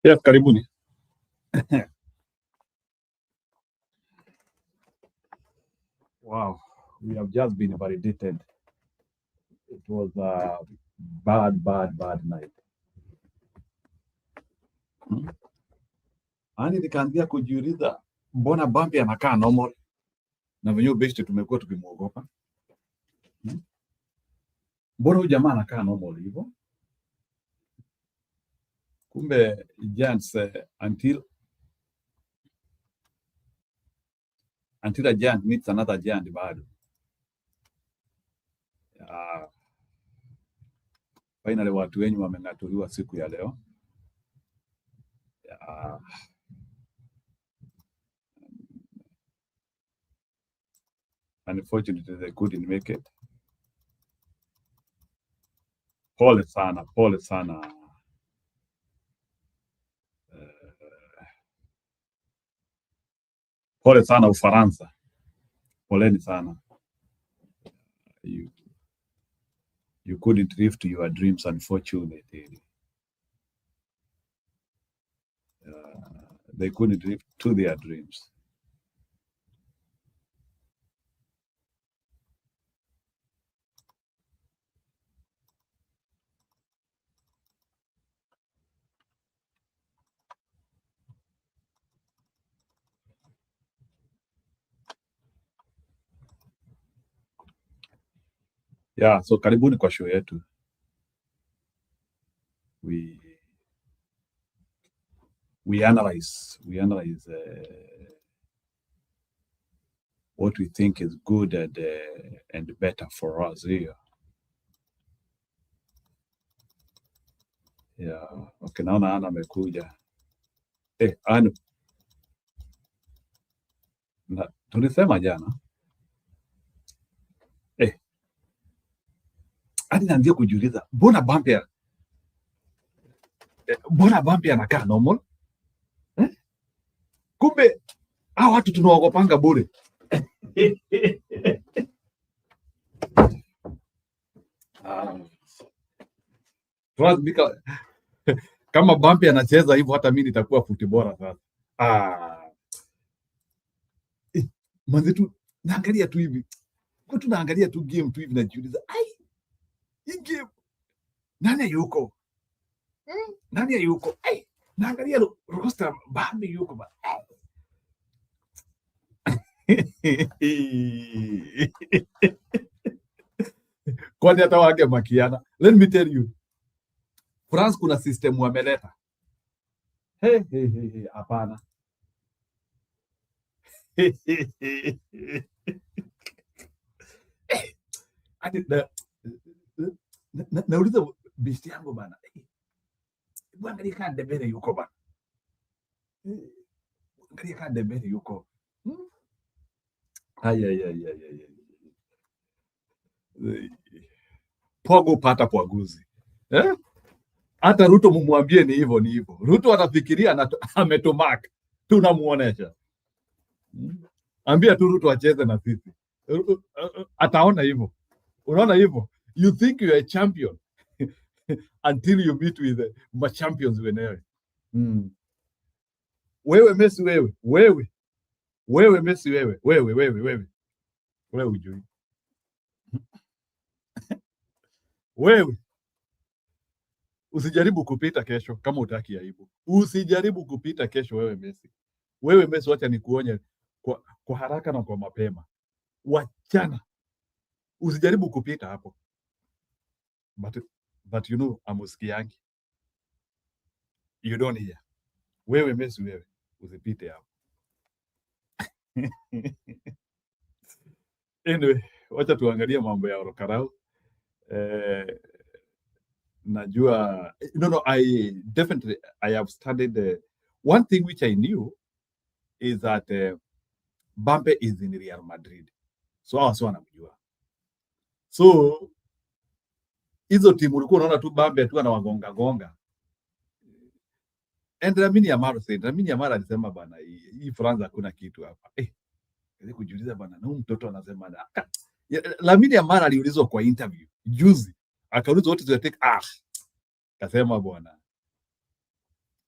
Yes, karibuni. Wow, we have just been validated. It was a bad night. Ani nikaanzia kujiuliza mbona Bambi anakaa normal na venyewe besti tumekuwa tukimuogopa. Mbona huyu jamaa anakaa normal hivyo? Kumbe giants until a giant meets another giant bado. Finally watu wenyu wameng'atuliwa siku ya leo. Unfortunately they couldn't make it. Pole sana. Pole sana Ufaransa. Poleni sana. You couldn't live to your dreams, unfortunately. They couldn't live to their dreams. Yeah, so karibuni kwa show yetu. We analyze what we think is good and better for us here. Yeah, okay, naona Ana amekuja. Anu. Tulisema jana. Hadi naanzia kujiuliza mbona Bambi anakaa normal? Kumbe hao watu tunaogopanga bure. Kama Bambi anacheza hivyo hata mimi nitakuwa futi bora sasa. Manzi tu naangalia tu hivi. Kwa tunaangalia tu game tu hivi najiuliza, hii game nani yuko? Nani yuko? Naangalia roster Bambi yuko ba. Kwani hata wage makiana. Let me tell you. France kuna system wameleta. Hapana. Nauliza besti yangu bana. Angalia kama Dembele yuko bana. Angalia kama Dembele yuko. Pogo pata pwaguzi. Hata Ruto mumwambie ni hivyo. Ruto atafikiria ametumark. Tunamuonesha. Ambia tu Ruto acheze na sisi. Ataona hivyo. Unaona hivyo? You think you are a champion until you meet with the champions wenyewe. Wewe Messi wewe. Wewe Messi wewe. Wewe ujui. Wewe usijaribu kupita kesho kama utaki aibu. Usijaribu kupita kesho wewe Messi. Wewe Messi, wacha nikuonye kwa haraka na kwa mapema. Wachana. Usijaribu kupita hapo. But you know amusikiangi. You don't hear. Wewe Messi wewe usipite hapo. Anyway, wacha tuangalie mambo ya Olkarau. Najua I have studied one thing which I knew is that Bambi is in Real Madrid. So hao wanamjua. So hizo timu ulikuwa unaona tu Bambi tu anawagonga. And Lamine Yamal alisema bana hii France hakuna kitu hapa. Kujiuliza bana na mtoto anasema Lamine Yamal aliulizwa kwa interview juzi. Akaulizwa what is your take? Kasema bwana.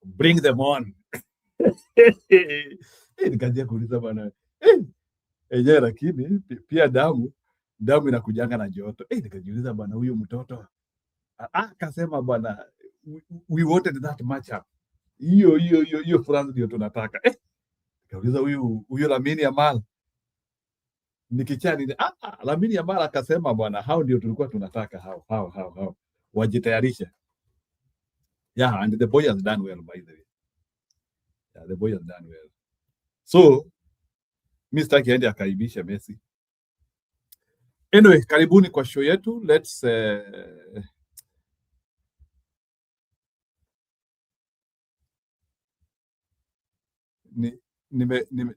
bring them on. Nikaanza kuuliza bwana enyewe, lakini pia damu inakujanga na joto. Nikajiuliza bwana, huyu mtoto akasema bwana, we wanted that matchup, hiyo France ndio tunataka. Nikauliza huyu Lamine Yamal nikichani, Lamine Yamal akasema bwana, hao ndio tulikuwa tunataka, hao wajitayarishe. Yeah, and the boy has done well, by the way. Yeah, the boy has done well. So mi sitaki aende akaibisha Messi. Anyway, karibuni kwa show yetu. Let's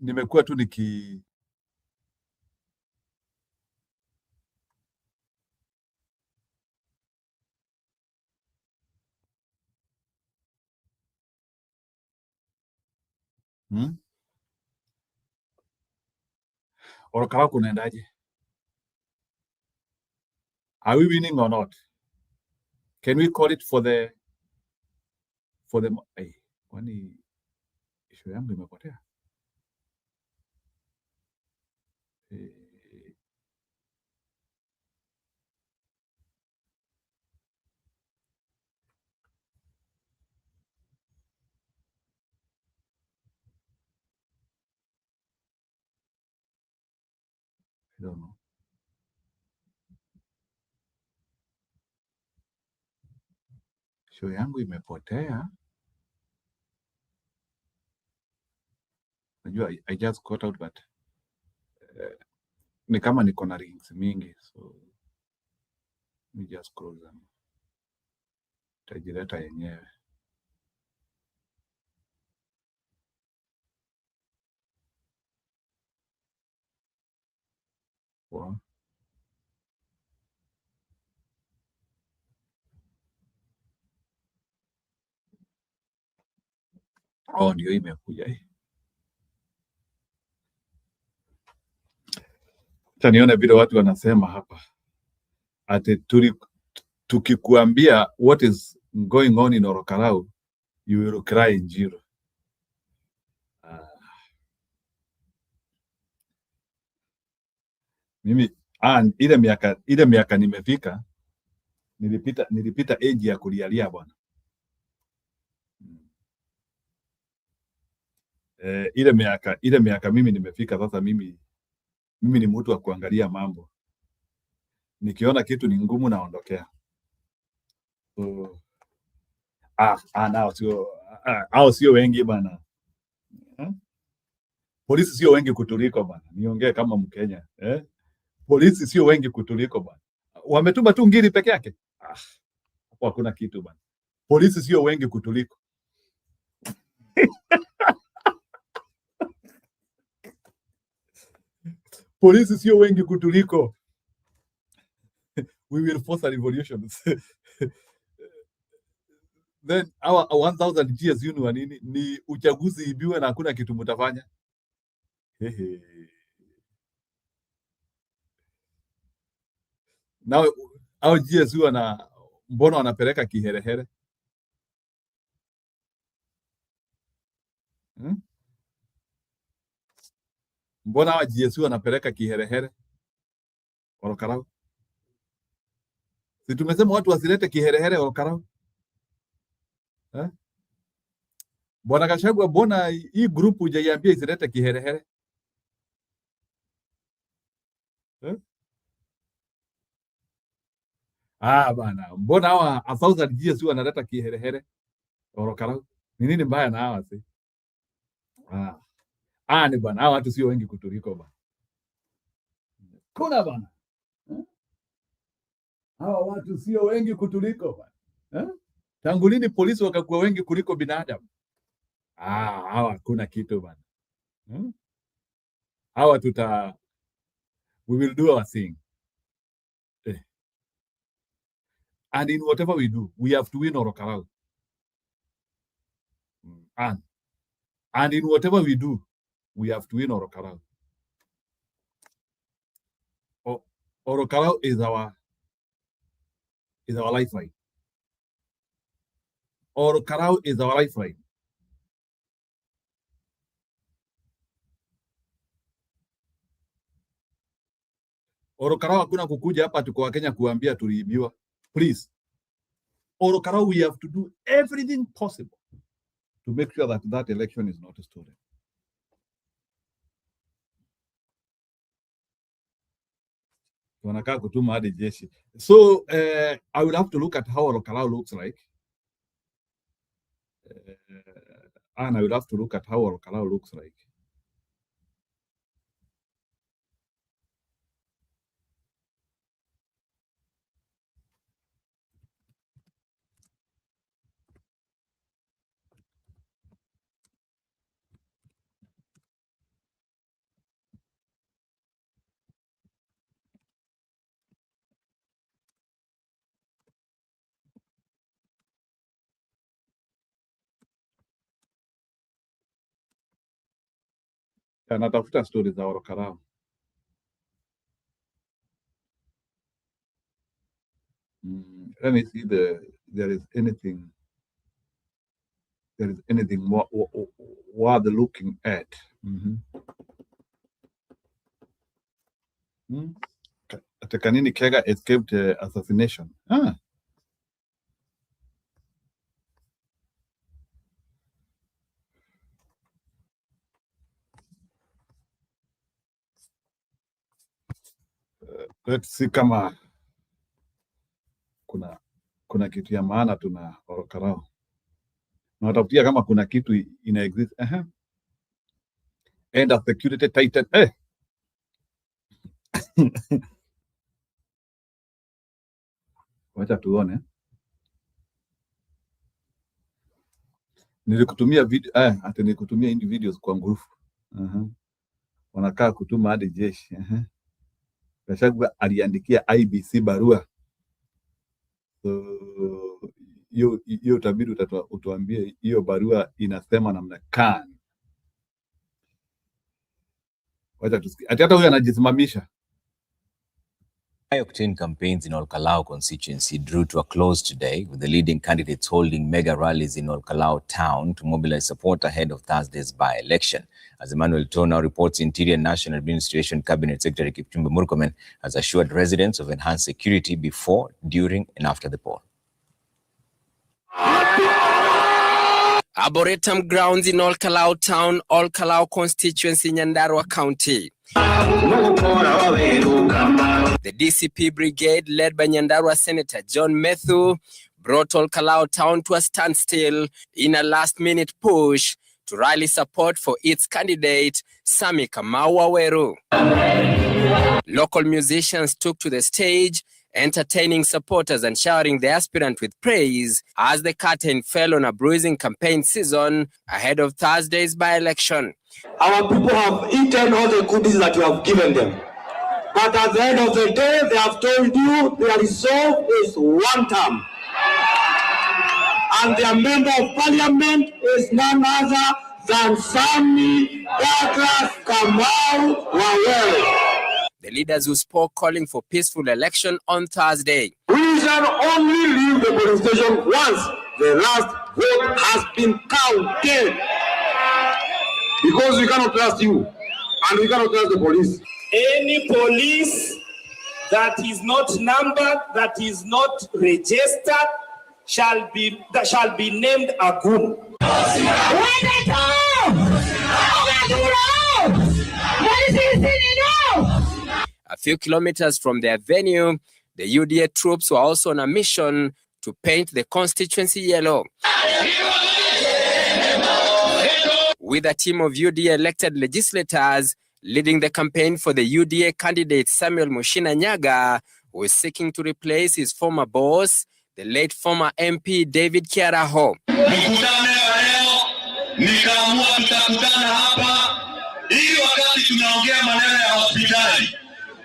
nimekuwa tu Olkarau kunaendaje? Are we winning or not? Can we call it for the kwani show yangu imepotea? I don't know. Show yangu imepotea. Najua I just got out, but ni kama niko na rings mingi, so me just close them. Tajileta yenyewe. Wow. Ndio imekuja. Acha nione vile watu wanasema hapa. Ati tukikuambia what is going on in Olkarau, you will cry in zero. Mimi ile miaka nimefika, nilipita age ya kulialia bwana. Ile miaka mimi nimefika sasa. Mimi ni mtu wa kuangalia mambo, nikiona kitu ni ngumu naondokea. So nao sio wengi bana. Polisi sio wengi kutuliko bana, niongee kama Mkenya polisi sio wengi kutuliko bana. Wametuma tu ngiri peke yake. Hapo hakuna kitu bana. Polisi sio wengi kutuliko. Polisi sio wengi kutuliko. We will force a revolution. Then our 1000 GS nini ni uchaguzi ibiwe na hakuna kitu mtafanya. Now au GS mbona wanapeleka kiherehere? Mbona hawa GS wanapeleka kiherehere Olkarau? Si tumesema watu wasilete kiherehere Olkarau? Bwana Gachagua, mbona hii grupu hujaiambia isilete kiherehere? Bana, mbona hawa 1000 GS wanaleta kiherehere Olkarau? Ni nini mbaya na hawa si? Ni bwana, hawa watu sio wengi kutuliko bana. Kuna bana. Hawa watu sio wengi kutuliko bana. Tangu lini polisi wakakuwa wengi kuliko binadamu? Hawa kuna kitu bana. Hawa we will do our thing. And in whatever we do, we have to win Olkarau. And in whatever we do, we have to win Olkarau. Olkarau is our lifeline. Olkarau is our lifeline. Olkarau hakuna kukuja hapa tuko wa Kenya kuambia tuliibiwa. Please. Olkarau, we have to do everything possible to make sure that that election is not stolen. Wanakaa kutuma hadi jeshi. So I will have to look at how Olkarau looks like. And I will have to look at how Olkarau looks like. Natafuta stories za Olkarau. Let me see there is anything more what they're looking at. Kanini Kega escaped assassination. Let's see kama kuna kitu ya maana tuna Olkarau. Na watafutia kama kuna kitu ina exist. End of security titan. Wacha tuone. Nilikutumia video hata nilikutumia hizi videos kwa nguvu. Wanakaa kutuma hadi jeshi. Gachagua aliandikia IBC barua. So hiyo utabiri utuambie hiyo barua inasema namna gani. Wacha tusikie. Hata huyu anajisimamisha. High-octane campaigns in Olkarau constituency drew to a close today, with the leading candidates holding mega rallies in Olkarau town to mobilize support ahead of Thursday's by-election. As Emmanuel Tona reports, Interior and National Administration Cabinet Secretary Kipchumba Murkomen has assured residents of enhanced security before, during and after the poll. Arboretum grounds in Olkarau town, Olkarau constituency, Nyandarua County. The DCP brigade, led by Nyandarua Senator John Methu, brought Olkarau town to a standstill in a last-minute push to rally support for its candidate, Sami Kamau Waweru. Local musicians took to the stage, entertaining supporters and showering the aspirant with praise as the curtain fell on a bruising campaign season ahead of Thursday's by-election. Our people have eaten all the goodies that you have given them. But at the end of the day, they have told you their resolve is one term. And their member of parliament is none other than Sami Kamau Waweru. The leaders who spoke calling for peaceful election on Thursday. We shall only leave the police station once the last vote has been counted. Because we cannot trust you and we cannot trust the police. Any police that is not numbered, that is not registered, shall be named a goon. A few kilometers from their venue, the UDA troops were also on a mission to paint the constituency yellow. With a team of UDA elected legislators leading the campaign for the UDA candidate Samuel Mushina Nyaga, who is seeking to replace his former boss, the late former MP David Kiaraho. Nikaamua tutakutana hapa ili wakati tunaongea maneno ya hospitali,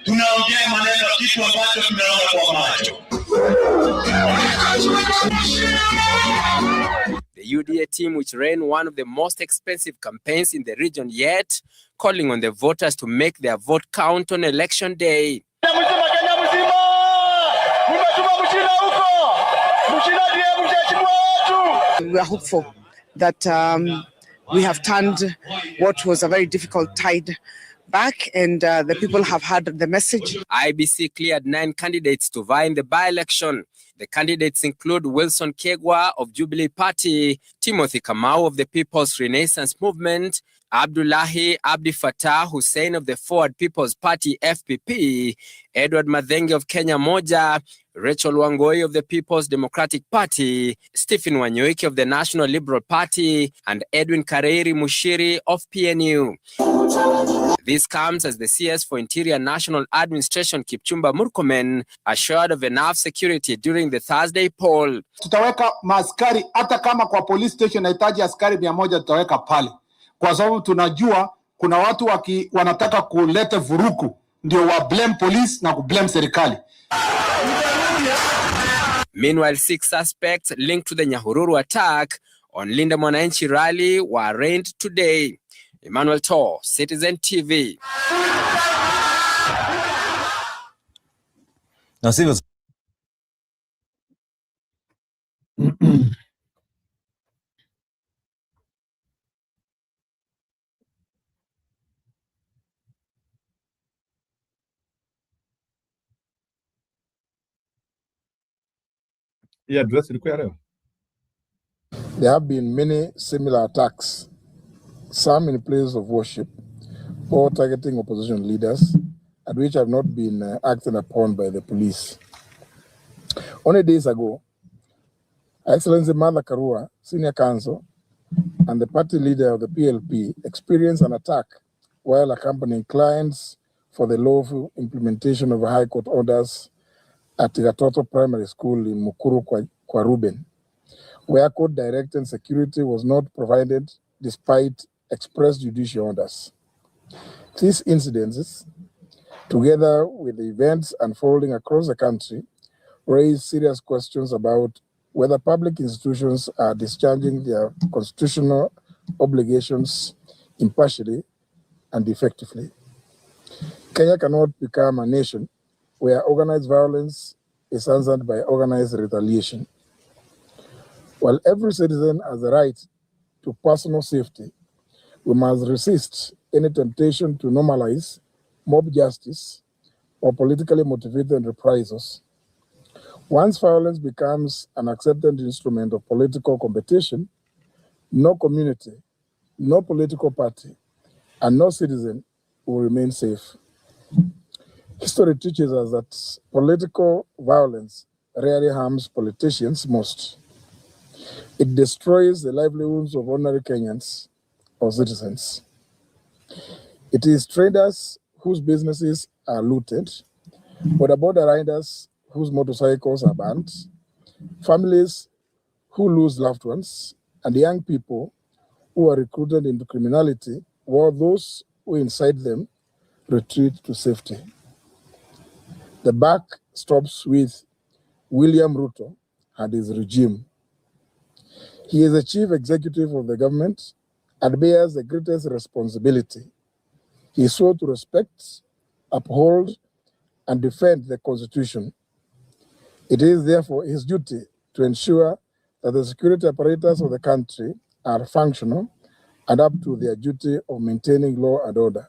tunaongea maneno ya kitu ambacho tumeona kwa macho. The UDA team, which ran one of the most expensive campaigns in the region yet, calling on the voters to make their vote count on election day. We are hopeful that we have turned what was a very difficult tide back, and the people have heard the message. IBC cleared 9 candidates to vie in the by-election. The candidates include Wilson Kegwa of Jubilee Party, Timothy Kamau of the People's Renaissance Movement, Abdullahi Abdi Fattah Hussein of the Forward People's Party FPP, Edward Mathenge of Kenya Moja, Rachel Wangoi of the People's Democratic Party, Stephen Wanyoike of the National Liberal Party, and Edwin Kareiri Mushiri of PNU. This comes as the CS for Interior National Administration Kipchumba Murkomen assured of enough security during the Thursday poll. Tutaweka maaskari hata kama kwa police station nahitaji askari 100 tutaweka pale. Kwa sababu tunajua kuna watu wanataka kuleta vuruku ndio wa blame police na ku blame serikali. Meanwhile, 6 suspects linked to the Nyahururu attack on Linda Mwananchi rally were arraigned today. Emmanuel Tor, Citizen TV. Now, civil address ilikuwa leo. There have been many similar attacks, some in places of worship or targeting opposition leaders, and which have not been acted upon by the police. Only days ago, Excellency Martha Karua, Senior Counsel, and the party leader of the PLP experienced an attack while accompanying clients for the lawful implementation of High Court orders at Tigatoto Primary School in Mukuru kwa Ruben, where court direct and security was not provided despite express judicial orders. These incidents, together with the events unfolding across the country, raise serious questions about whether public institutions are discharging their constitutional obligations impartially and effectively. Kenya cannot become a nation where organized violence is answered by organized retaliation. While every citizen has the right to personal safety, we must resist any temptation to normalize mob justice or politically motivated reprisals. Once violence becomes an accepted instrument of political competition, no community, no political party, and no citizen will remain safe. History teaches us that political violence rarely harms politicians most. It destroys the livelihoods of ordinary Kenyans or citizens. It is traders whose businesses are looted, border riders whose motorcycles are burned, families who lose loved ones, and young people who are recruited into criminality, while those who incite them retreat to safety. The buck stops with William Ruto and his regime. He is the chief executive of the government and bears the greatest responsibility. He is sworn to respect, uphold, and defend the Constitution. It is therefore his duty to ensure that the security apparatus of the country are functional and up to their duty of maintaining law and order.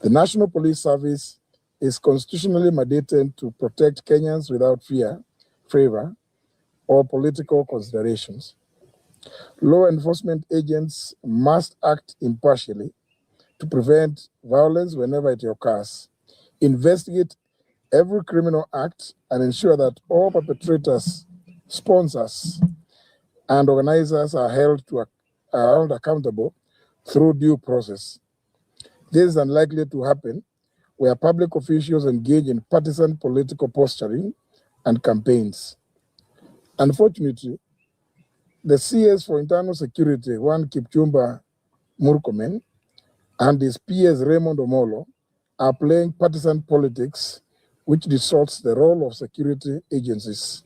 The National Police Service is constitutionally mandated to protect Kenyans without fear, favor, or political considerations. Law enforcement agents must act impartially to prevent violence whenever it occurs, investigate every criminal act, and ensure that all perpetrators, sponsors, and organizers are held accountable through due process. This is unlikely to happen where public officials engage in partisan political posturing and campaigns. Unfortunately, the CS for Internal Security, one Kipchumba Murkomen, and his peers Raymond Omolo are playing partisan politics, which distorts the role of security agencies.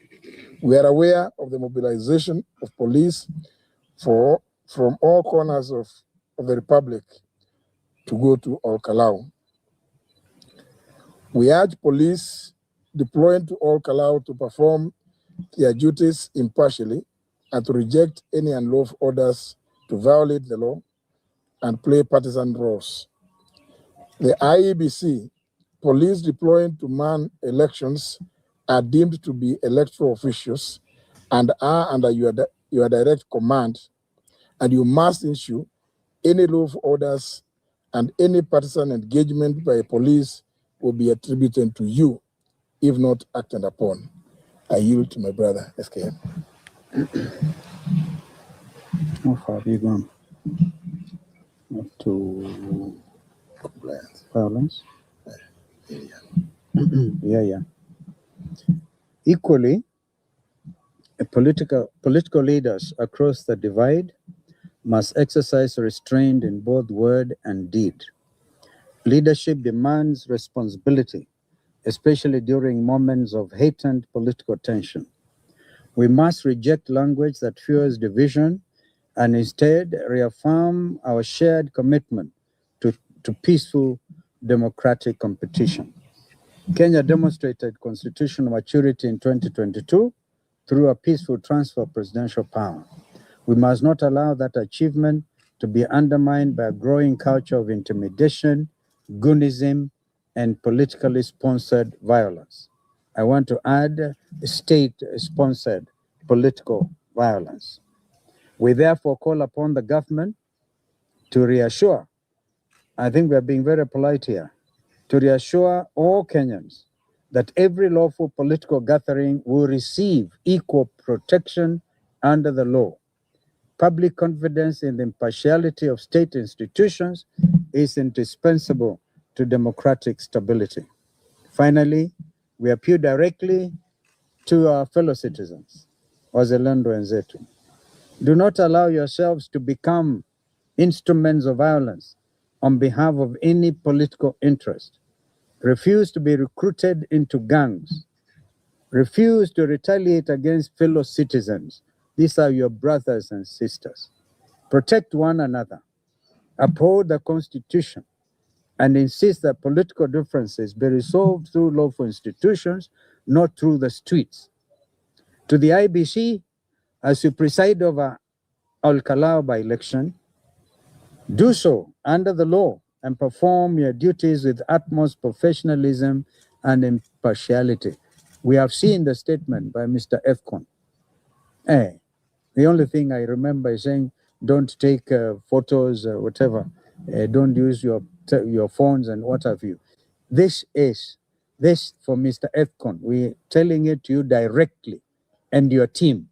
We are aware of the mobilization of police from all corners of the Republic to go to Olkarau. We urge police deployed to Olkarau to perform their duties impartially and to reject any unlawful orders to violate the law and play partisan roles. The IEBC, police deployed to man elections are deemed to be electoral officials and are under your direct command, and you must issue any lawful orders, and any partisan engagement by police will be attributed to you if not acted upon. I yield to my brother, SKM. How far have you gone? Up to Compliance. violence? Yeah. Equally, political leaders across the divide must exercise restraint in both word and deed. Leadership demands responsibility, especially during moments of heightened political tension. We must reject language that fuels division and instead reaffirm our shared commitment to peaceful democratic competition. Kenya demonstrated constitutional maturity in 2022 through a peaceful transfer of presidential power. We must not allow that achievement to be undermined by a growing culture of intimidation, goonism, and politically sponsored violence. I want to add state-sponsored political violence. We therefore call upon the government to reassure, I think we are being very polite here, to reassure all Kenyans that every lawful political gathering will receive equal protection under the law. Public confidence in the impartiality of state institutions is indispensable to democratic stability. Finally, we appeal directly to our fellow citizens, wazalendo wenzetu. Do not allow yourselves to become instruments of violence on behalf of any political interest. Refuse to be recruited into gangs. Refuse to retaliate against fellow citizens. These are your brothers and sisters. Protect one another. Uphold the Constitution and insist that political differences be resolved through lawful institutions, not through the streets. To the IBC, as you preside over Olkarau by-election, do so under the law and perform your duties with utmost professionalism and impartiality. We have seen the statement by Mr. Efcon. The only thing I remember is saying, don't take photos, whatever. Don't use your phones and what have you. This for Mr. Efcon. We're telling it to you directly and your team.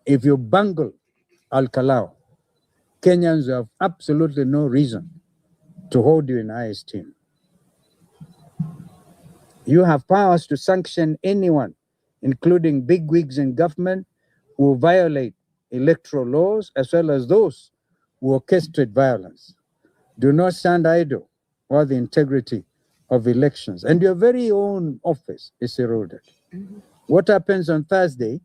If you bungle Olkarau, Kenyans have absolutely no reason to hold you in high esteem. You have powers to sanction anyone, including bigwigs in government, who violate electoral laws, as well as those who orchestrate violence. Do not stand idle while the integrity of elections and your very own office is eroded. What happens on Thursday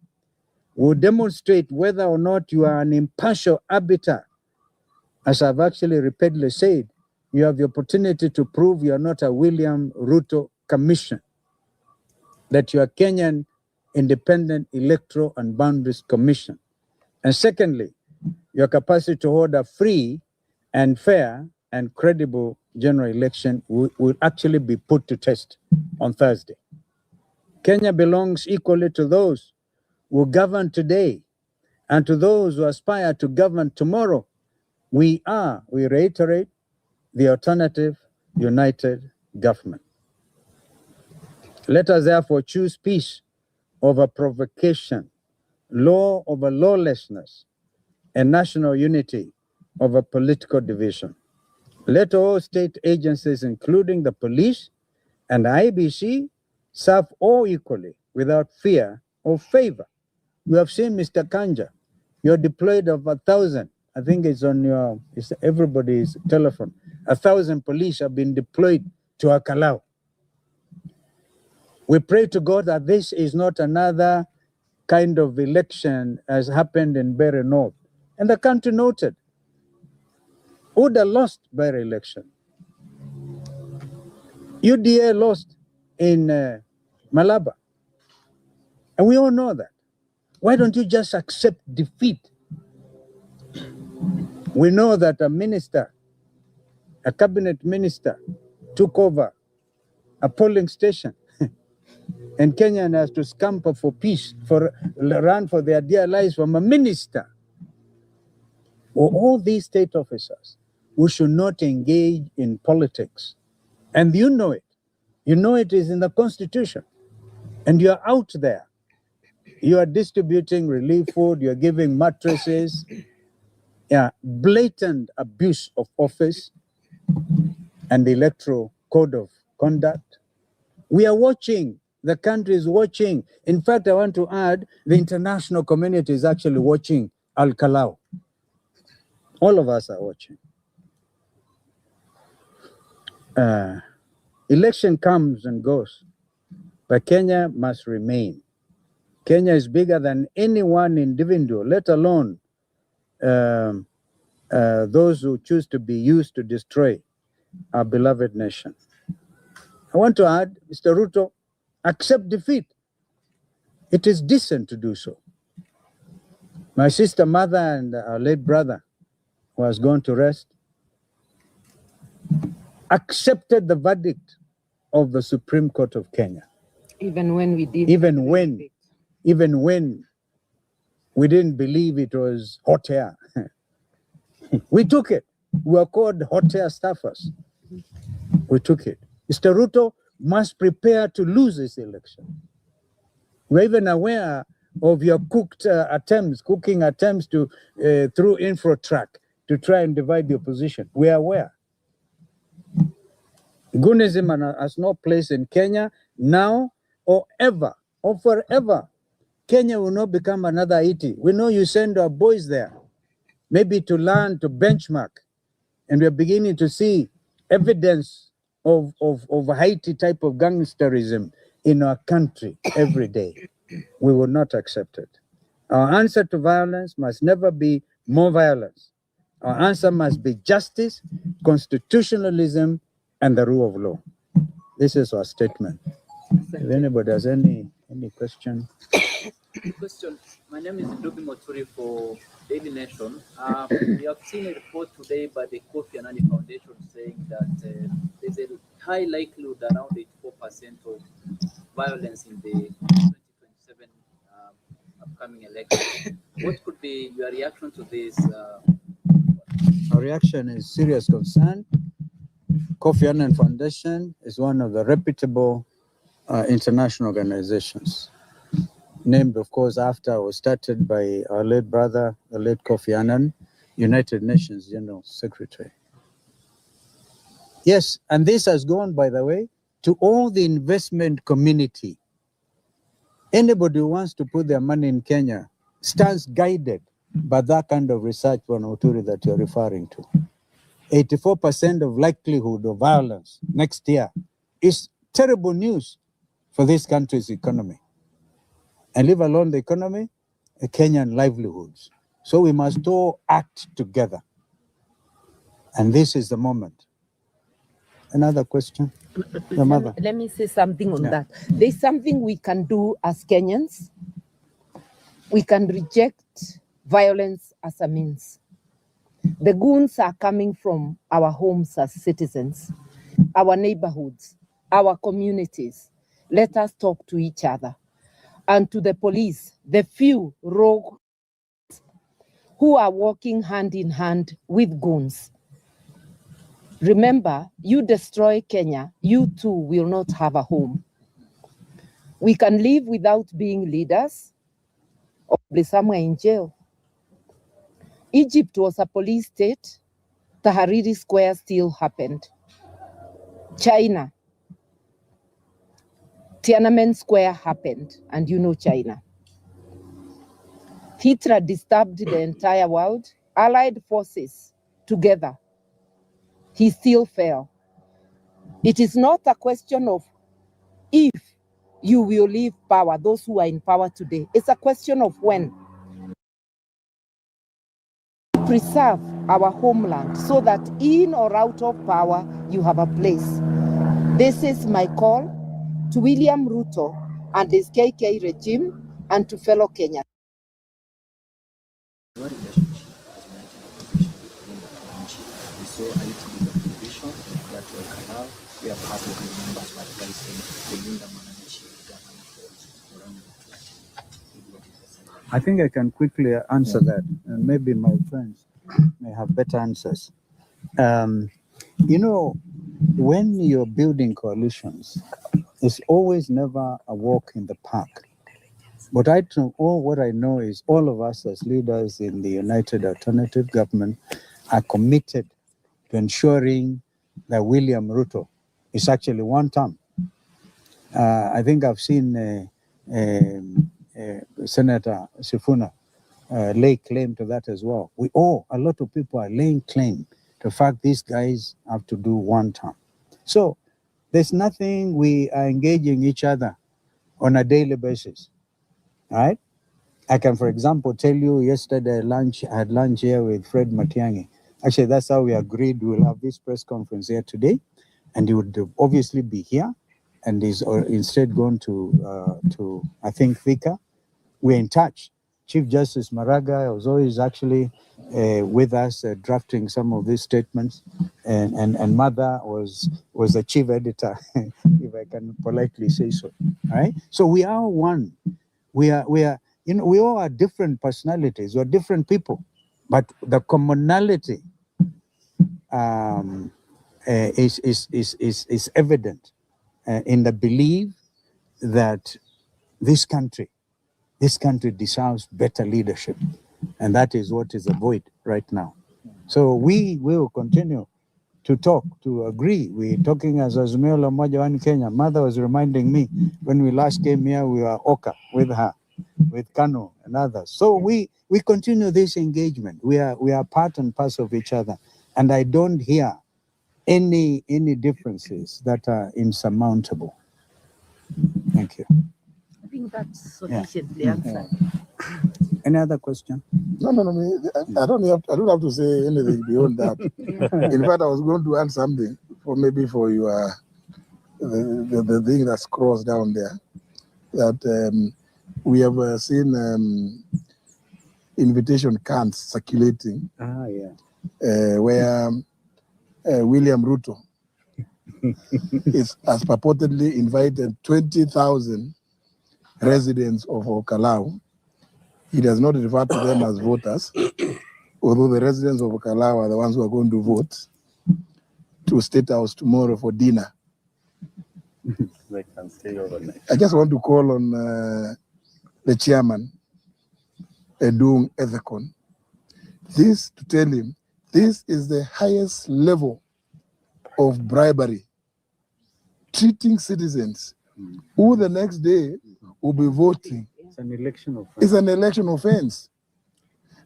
will demonstrate whether or not you are an impartial arbiter. As I've actually repeatedly said, you have the opportunity to prove you are not a William Ruto commission, that you are Kenyan Independent Electoral and Boundaries Commission. And secondly, your capacity to hold a free and fair and credible general election will actually be put to test on Thursday. Kenya belongs equally to those who govern today and to those who aspire to govern tomorrow. We reiterate, the alternative united government. Let us therefore choose peace over provocation, law over lawlessness, and national unity over political division. Let all state agencies, including the police and IBC, serve all equally without fear or favor. We have seen, Mr. Kanja, you're deployed of 1,000. I think it's on everybody's telephone. 1,000 police have been deployed to Olkarau. We pray to God that this is not another kind of election as happened in Berry North. And the country noted, UDA lost Berry election. UDA lost in Malaba. And we all know that. Why don't you just accept defeat? We know that a minister, a cabinet minister took over a polling station. And Kenyan has to scamper for peace, run for their dear lives from a minister. Or all these state officers who should not engage in politics. And you know it. You know it is in the Constitution. And you're out there. You are distributing relief food, you're giving mattresses. Yeah, blatant abuse of office and the electoral code of conduct. We are watching. The country is watching. In fact, I want to add, the international community is actually watching Olkarau. All of us are watching. Election comes and goes, but Kenya must remain. Kenya is bigger than any one individual, let alone those who choose to be used to destroy our beloved nation. I want to add, Mr. Ruto, accept defeat. It is decent to do so. My sister, mother, and our late brother, who has gone to rest, accepted the verdict of the Supreme Court of Kenya. Even when we did. Even when we didn't believe it was hot air. We took it. We were called hot air staffers. We took it. Mr. Ruto must prepare to lose this election. We're even aware of your cooking attempts to through Infratrack to try and divide the opposition. We are aware. Gunism has no place in Kenya now or ever or forever. Kenya will not become another Haiti. We know you send our boys there, maybe to learn, to benchmark. And we're beginning to see evidence of Haiti type of gangsterism in our country every day. We will not accept it. Our answer to violence must never be more violence. Our answer must be justice, constitutionalism, and the rule of law. This is our statement. If anybody has any question. Question. My name is Ndubi Moturi for Daily Nation. We have seen a report today by the Kofi Annan Foundation saying that there's a high likelihood, around 84% of violence in the 2027 upcoming election. What could be your reaction to this? Our reaction is serious concern. Kofi Annan Foundation is one of the reputable international organizations, named, of course, after or started by our late brother, the late Kofi Annan, United Nations General Secretary. Yes, and this has gone, by the way, to all the investment community. Anybody who wants to put their money in Kenya stands guided by that kind of research, Oturi, that you're referring to. 84% of likelihood of violence next year is terrible news for this country's economy. And leave alone the economy, Kenyan livelihoods. So we must all act together. And this is the moment. Another question? Your mother. Let me say something on that. There's something we can do as Kenyans. We can reject violence as a means. The goons are coming from our homes as citizens, our neighborhoods, our communities. Let us talk to each other. And to the police, the few rogue who are working hand in hand with goons. Remember, you destroy Kenya, you too will not have a home. We can live without being leaders or be somewhere in jail. Egypt was a police state. Tahrir Square still happened. China, Tiananmen Square happened, and you know China. Hitler disturbed the entire world, allied forces together. He still fell. It is not a question of if you will leave power, those who are in power today. It's a question of when. Preserve our homeland so that in or out of power, you have a place. This is my call to William Ruto and his KK regime and to fellow Kenyans. So I need to be the division that Olkarau we have had with the members who advising kulinda mwananchi government around. I think I can quickly answer that, and maybe my friends may have better answers. You know, when you're building coalitions, it's always never a walk in the park. What I know is all of us as leaders in the United Alternative Government are committed to ensuring that William Ruto is actually one term. I think I've seen Senator Sifuna lay claim to that as well. A lot of people are laying claim to the fact these guys have to do one term. So there's nothing we are engaging each other on a daily basis, right? I can, for example, tell you yesterday I had lunch here with Fred Matiang'i. Actually, that's how we agreed we'll have this press conference here today, and he would obviously be here, and he's instead gone to I think Thika. We're in touch. Chief Justice Maraga was always actually with us drafting some of these statements, and Mother was the chief editor, if I can politely say so. Right? So we are one. We are. We all are different personalities. We're different people, but the commonality is evident in the belief that this country deserves better leadership, and that is what is a void right now. So we will continue to talk, to agree. We're talking as Azimio la Umoja One Kenya. Mother was reminding me when we last came here, we were Oka with her, with Kano and others. So we continue this engagement. We are part and parcel of each other, and I don't hear any differences that are insurmountable. Thank you. I think that's sufficiently answered. Any other question? No. I don't have to say anything beyond that. In fact, I was going to add something for your the thing that's crossed down there. That we have seen invitation cards circulating. Where William Ruto has purportedly invited 20,000 residents of Olkarau. He does not refer to them as voters, although the residents of Olkarau are the ones who are going to vote, to State House tomorrow for dinner. They can stay overnight. I just want to call on the chairman, Edung Ethekon, to tell him this is the highest level of bribery, treating citizens who the next day will be voting. It's an election offense. It's an election offense.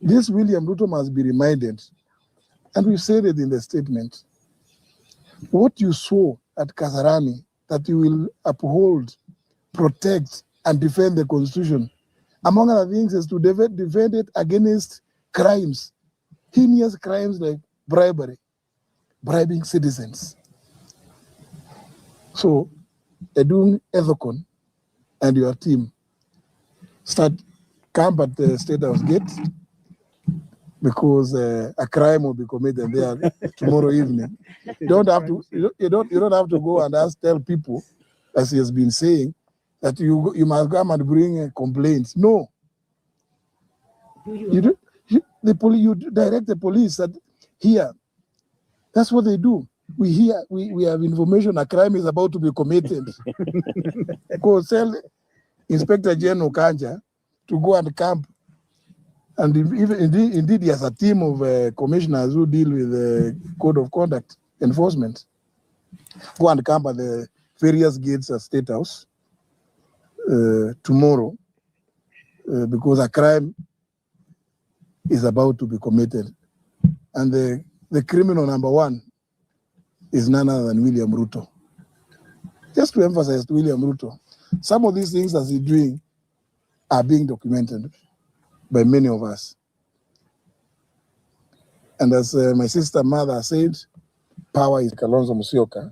This William Ruto must be reminded, and we said it in the statement, what you swore at Kasarani, that you will uphold, protect, and defend the Constitution, among other things, is to defend it against crimes, heinous crimes like bribery, bribing citizens. So, Edung Ethekon and your team camp at the State House gate, because a crime will be committed there tomorrow evening. You don't have to go and tell people, as he has been saying, that you must come and bring complaints. No. You direct the police that here. That's what they do. We have information a crime is about to be committed. Go tell Inspector General Kanja to go and camp. And indeed, he has a team of commissioners who deal with the code of conduct enforcement. Go and camp at the various gates at State House tomorrow, because a crime is about to be committed. And the criminal number one is none other than William Ruto. Just to emphasize to William Ruto, some of these things that he's doing are being documented by many of us. And as my sister Mother said, power is Kalonzo Musyoka,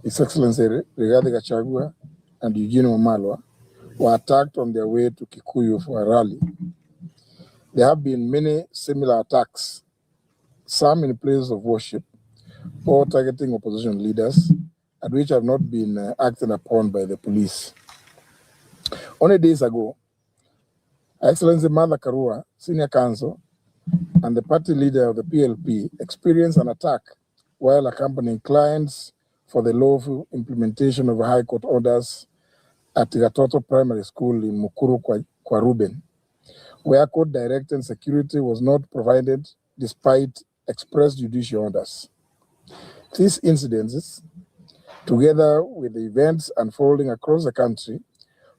His Excellency Rigathi Gachagua, and Eugene Wamalwa were attacked on their way to Kikuyu for a rally. There have been many similar attacks, some in places of worship, or targeting opposition leaders, and which have not been acted upon by the police. Only days ago, Her Excellency Martha Karua, Senior Counsel, and the party leader of the PLP experienced an attack while accompanying clients for the lawful implementation of High Court orders at Gatoto Primary School in Mukuru kwa Ruben, where court directed security was not provided despite express judicial orders. These incidents, together with the events unfolding across the country,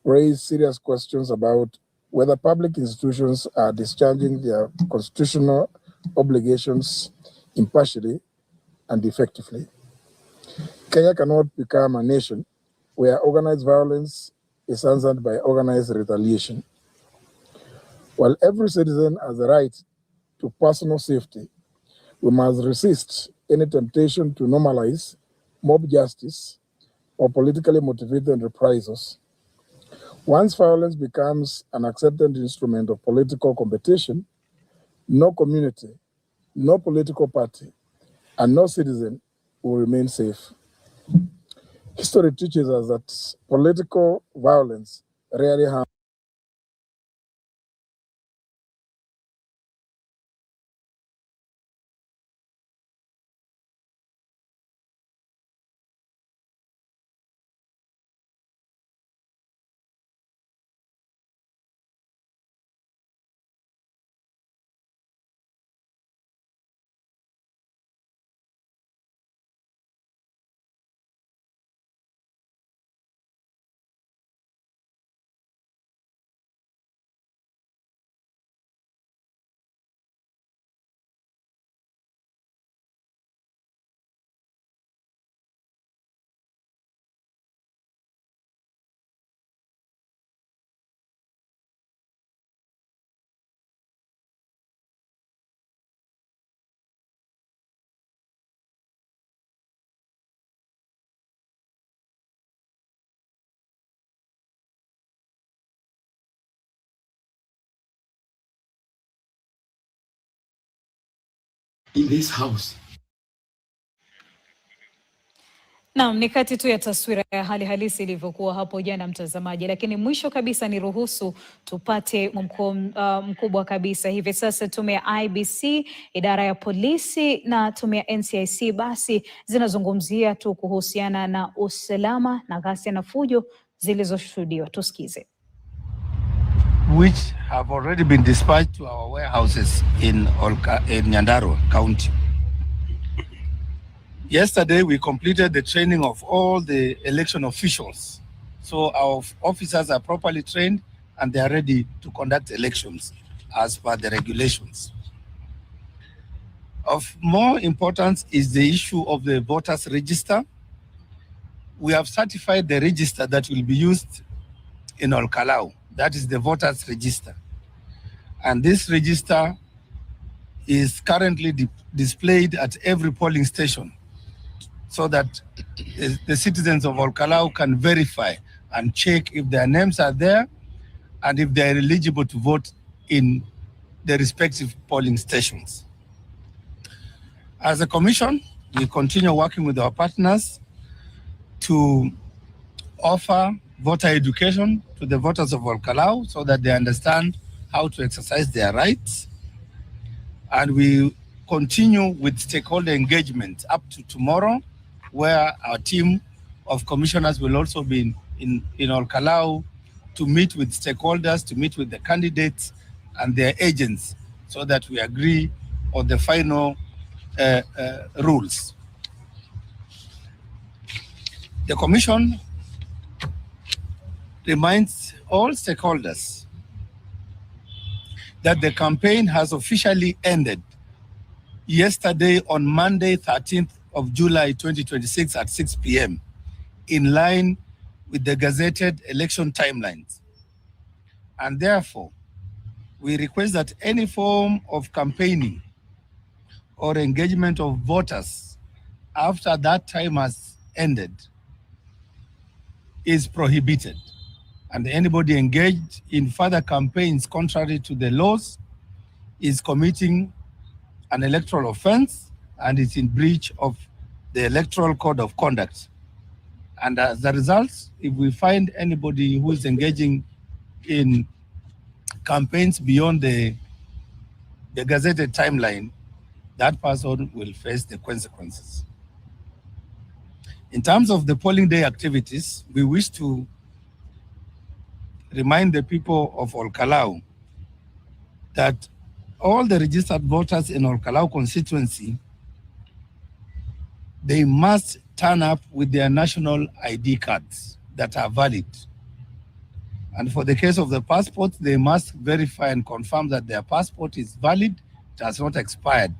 raise serious questions about whether public institutions are discharging their constitutional obligations impartially and effectively. Kenya cannot become a nation where organized violence is answered by organized retaliation. While every citizen has a right to personal safety, we must resist any temptation to normalize mob justice or politically motivated reprisals. Once violence becomes an accepted instrument of political competition, no community, no political party, and no citizen will remain safe. History teaches us that political violence rarely harms. in this house. Naam, ni kati tu ya taswira ya hali halisi ilivyokuwa hapo jana mtazamaji, lakini mwisho kabisa ni ruhusu tupate mkubwa kabisa. Hivi sasa tume ya IBC, idara ya polisi na tume ya NCIC basi zinazungumzia tu kuhusiana na usalama na ghasia na fujo zilizoshuhudiwa. Tusikize. Which have already been dispatched to our warehouses in Nyandarua County. Yesterday, we completed the training of all the election officials. So our officers are properly trained and they are ready to conduct elections as per the regulations. Of more importance is the issue of the voters register. We have certified the register that will be used in Olkarau. That is the voters register. And this register is currently displayed at every polling station, so that the citizens of Olkarau can verify and check if their names are there and if they are eligible to vote in the respective polling stations. As a commission, we continue working with our partners to offer voter education to the voters of Olkarau so that they understand how to exercise their rights. And we continue with stakeholder engagement up to tomorrow, where our team of commissioners will also be in Olkarau to meet with stakeholders, to meet with the candidates and their agents, so that we agree on the final rules. The commission reminds all stakeholders that the campaign has officially ended yesterday on Monday, 13th of July 2026 at 6 p.m. in line with the gazetted election timelines. And therefore, we request that any form of campaigning or engagement of voters after that time has ended is prohibited. And anybody engaged in further campaigns contrary to the laws is committing an electoral offense and is in breach of the Electoral Code of Conduct. And as a result, if we find anybody who is engaging in campaigns beyond the gazetted timeline, that person will face the consequences. In terms of the polling day activities, we wish to remind the people of Olkarau that all the registered voters in Olkarau constituency, they must turn up with their national ID cards that are valid. And for the case of the passport, they must verify and confirm that their passport is valid, it has not expired,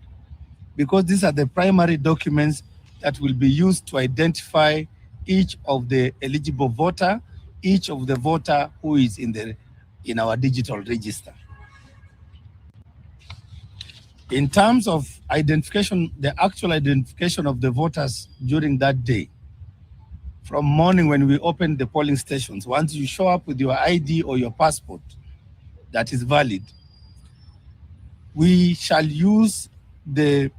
because these are the primary documents that will be used to identify each of the eligible voter, each of the voter who is in our digital register. In terms of identification, the actual identification of the voters during that day, from morning when we open the polling stations, once you show up with your ID or your passport that is valid, we shall use the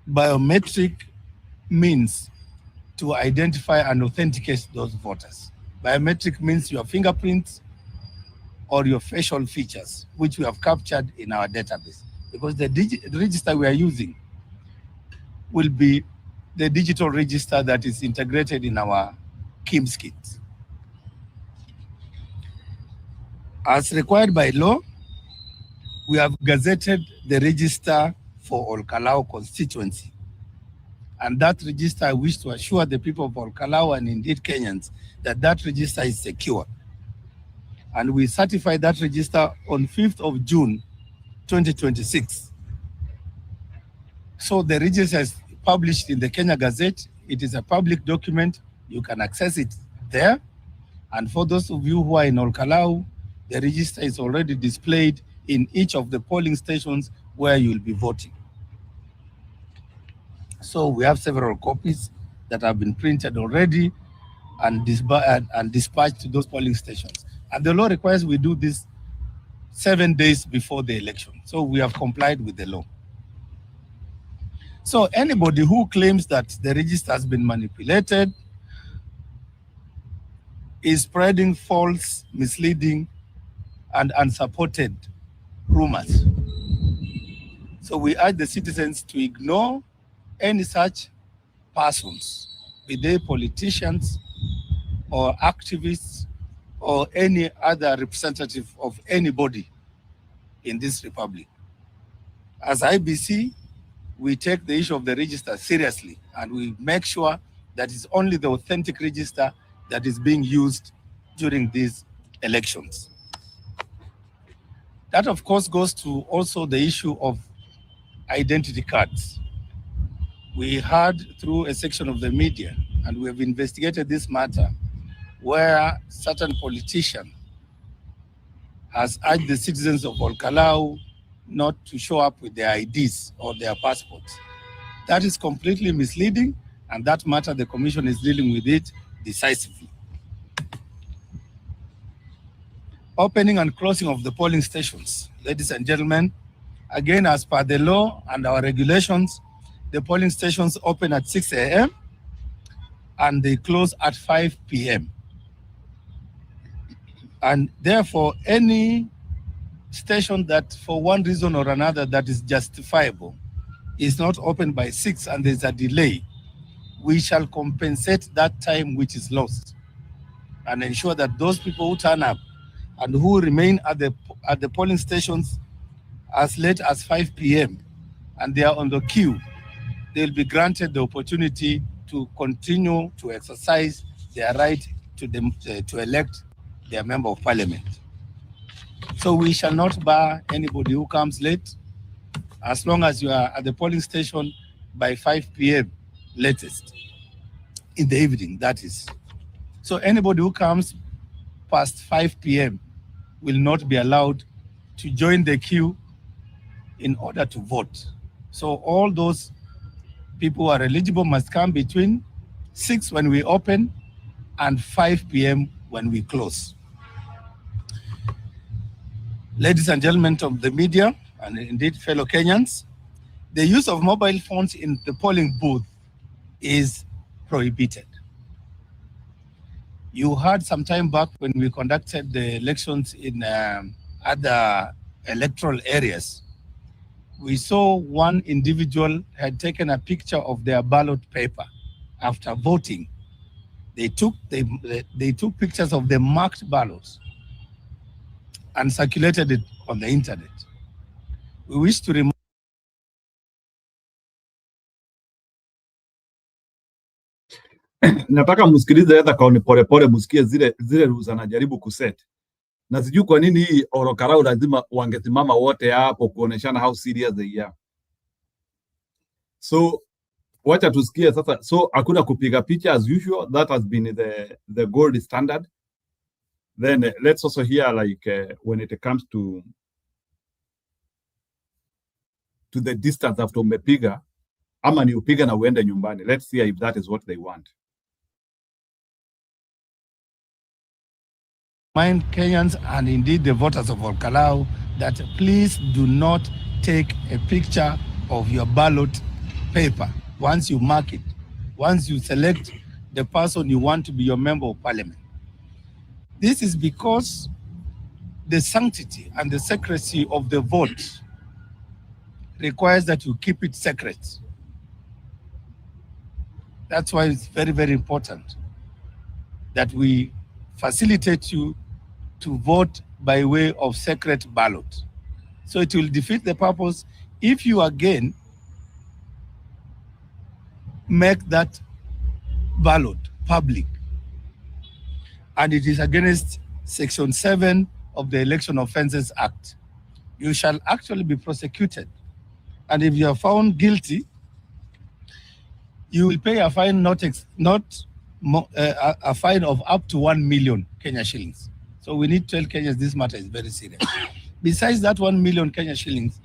biometric means to identify and authenticate those voters. Biometric means your fingerprints or your facial features, which we have captured in our database. Because the register we are using will be the digital register that is integrated in our KIMS kit. As required by law, we have gazetted the register for Olkarau constituency. And that register, I wish to assure the people of Olkarau and indeed Kenyans that that register is secure. And we certified that register on 5th of June, 2026. So the register is published in the Kenya Gazette. It is a public document. You can access it there. And for those of you who are in Olkarau, the register is already displayed in each of the polling stations where you will be voting. So we have several copies that have been printed already and dispatched to those polling stations. And the law requires we do this 7 days before the election. So we have complied with the law. So anybody who claims that the register has been manipulated is spreading false, misleading, and unsupported rumors. So we urge the citizens to ignore any such persons, be they politicians or activists or any other representative of anybody in this republic. As IBC, we take the issue of the register seriously, and we make sure that it's only the authentic register that is being used during these elections. That, of course, goes to also the issue of identity cards. We heard through a section of the media, and we have investigated this matter, where certain politician has urged the citizens of Olkarau not to show up with their IDs or their passports. That is completely misleading, and that matter the Commission is dealing with it decisively. Opening and closing of the polling stations. Ladies and gentlemen, again, as per the law and our regulations, the polling stations open at 6 a.m. and they close at 5 p.m. And therefore, any station that for one reason or another that is justifiable is not open by 6 and there's a delay, we shall compensate that time which is lost and ensure that those people who turn up and who remain at the polling stations as late as 5 p.m. and they are on the queue, they'll be granted the opportunity to continue to exercise their right to elect their member of parliament. So we shall not bar anybody who comes late, as long as you are at the polling station by 5 p.m. latest, in the evening, that is. So anybody who comes past 5 p.m. will not be allowed to join the queue in order to vote. So all those people who are eligible must come between 6 when we open and 5 p.m. when we close. Ladies and gentlemen of the media, and indeed fellow Kenyans, the use of mobile phones in the polling booth is prohibited. You heard some time back when we conducted the elections in other electoral areas, we saw one individual had taken a picture of their ballot paper after voting. They took pictures of the marked ballots and circulated it on the internet. We wish to remind nataka msikilize Edha Kauni polepole, msikie zile rules anajaribu kuset, na sijui kwa nini hii Olkarau lazima wangesimama wote hapo kuoneshana how serious they are. So wacha tusikie sasa. So hakuna kupiga picha as usual, that has been the gold standard. Then let's also hear like when it comes to the distance after umepiga ama ni upiga na uende nyumbani. Let's see if that is what they want. Remind Kenyans and indeed the voters of Olkarau that please do not take a picture of your ballot paper once you mark it, once you select the person you want to be your member of parliament. This is because the sanctity and the secrecy of the vote requires that you keep it secret. That's why it's very, very important that we facilitate you to vote by way of secret ballot. So it will defeat the purpose if you again make that ballot public. And it is against Section 7 of the Election Offences Act. You shall actually be prosecuted. And if you are found guilty, you will pay a fine a fine of up to 1 million Kenya shillings. So we need to tell Kenyans this matter is very serious. Besides that 1 million Kenya shillings,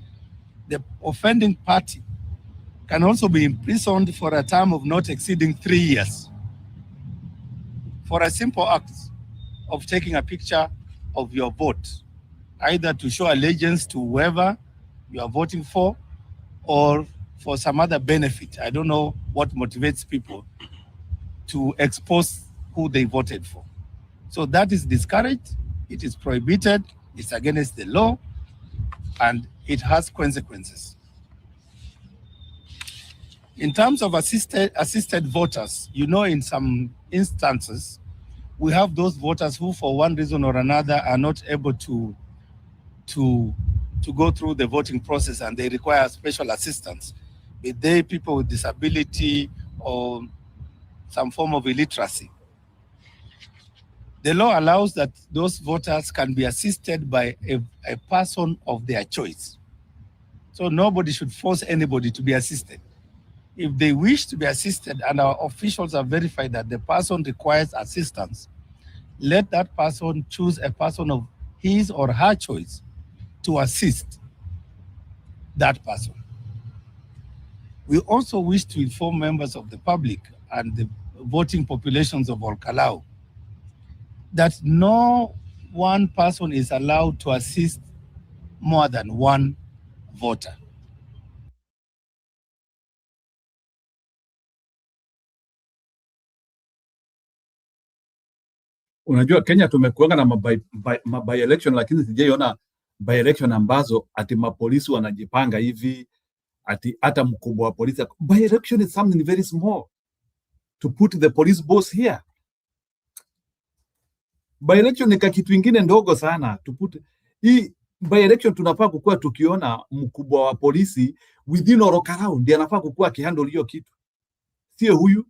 the offending party can also be imprisoned for a term of not exceeding 3 years for a simple act of taking a picture of your vote, either to show allegiance to whoever you are voting for or for some other benefit. I don't know what motivates people to expose who they voted for. So that is discouraged, it is prohibited, it's against the law, and it has consequences. In terms of assisted voters, you know, in some instances, we have those voters who, for one reason or another, are not able to go through the voting process, and they require special assistance, be they people with disability or some form of illiteracy. The law allows that those voters can be assisted by a person of their choice. So nobody should force anybody to be assisted. If they wish to be assisted and our officials have verified that the person requires assistance, let that person choose a person of his or her choice to assist that person. We also wish to inform members of the public and the voting populations of Olkarau that no one person is allowed to assist more than one voter. Unajua Kenya tumekuanga na by election, lakini sijaiona by election ambazo ati mapolisi wanajipanga hivi ati hata mkubwa wa polisi. By election is something very small to put the police boss here. By election ni kitu kingine ndogo sana to put. Hii by election tunafaa kukua tukiona mkubwa wa polisi within Olkarau ndiye anafaa kukua akihandle hiyo kitu, sio huyu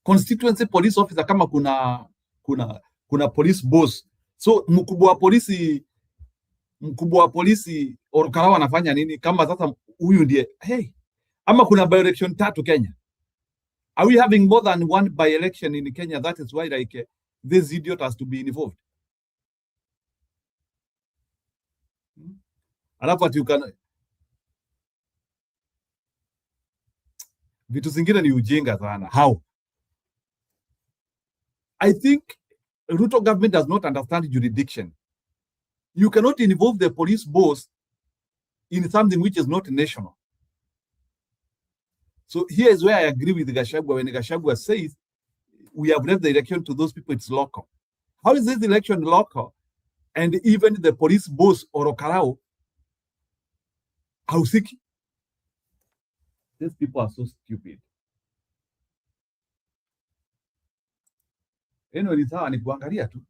constituency police officer. Kama kuna police boss, so mkubwa wa polisi Olkarau anafanya nini kama sasa huyu ndiye ama kuna by election 3 Kenya? Are we having more than one by election in Kenya? That is why like this idiot has to be involved. Alafu ati vitu zingine ni ujinga sana. How? I think Ruto government does not understand jurisdiction. You cannot involve the police boss in something which is not national. So here is where I agree with Gachagua when Gachagua says we have left the election to those people, it's local. How is this election local? And even the police boss or Olkarau, hausiki. These people are so stupid. Anyway, ni sawa, ni kuangalia tu.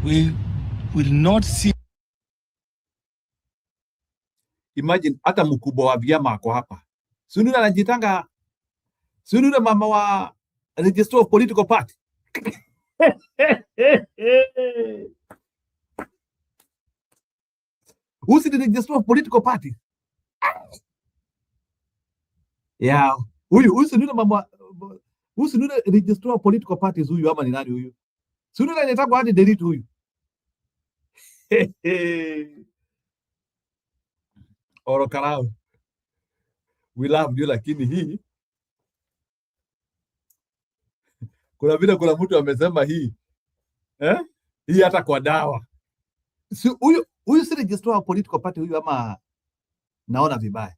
We will not see. Imagine hata mkubwa wa vyama ako hapa. Sununa anajitanga, Sununa mama wa Register of Political Party. Who's the Register of Political Party? Yeah. Huyu Sununa mama, huyu Sununa Register of Political Parties huyu ama ni nani huyu? Sununa anataka hadi delete huyu. Olkarau. We love you, lakini hii kuna vile kuna mtu amesema hii hii hata kwa dawa. Si huyu si register wa political party huyu ama naona vibaya.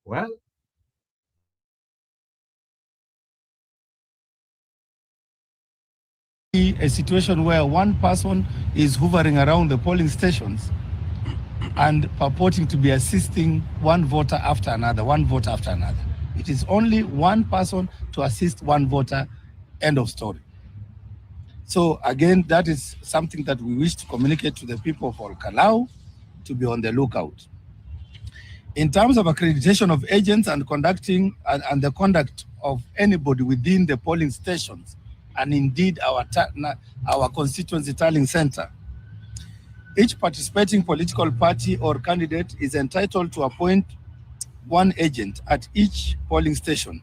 Well, a situation where one person is hovering around the polling stations and purporting to be assisting one voter after another, one voter after another. It is only one person to assist one voter, end of story. So again, that is something that we wish to communicate to the people of Olkarau to be on the lookout. In terms of accreditation of agents and conducting and the conduct of anybody within the polling stations, and indeed our constituency tallying center, each participating political party or candidate is entitled to appoint one agent at each polling station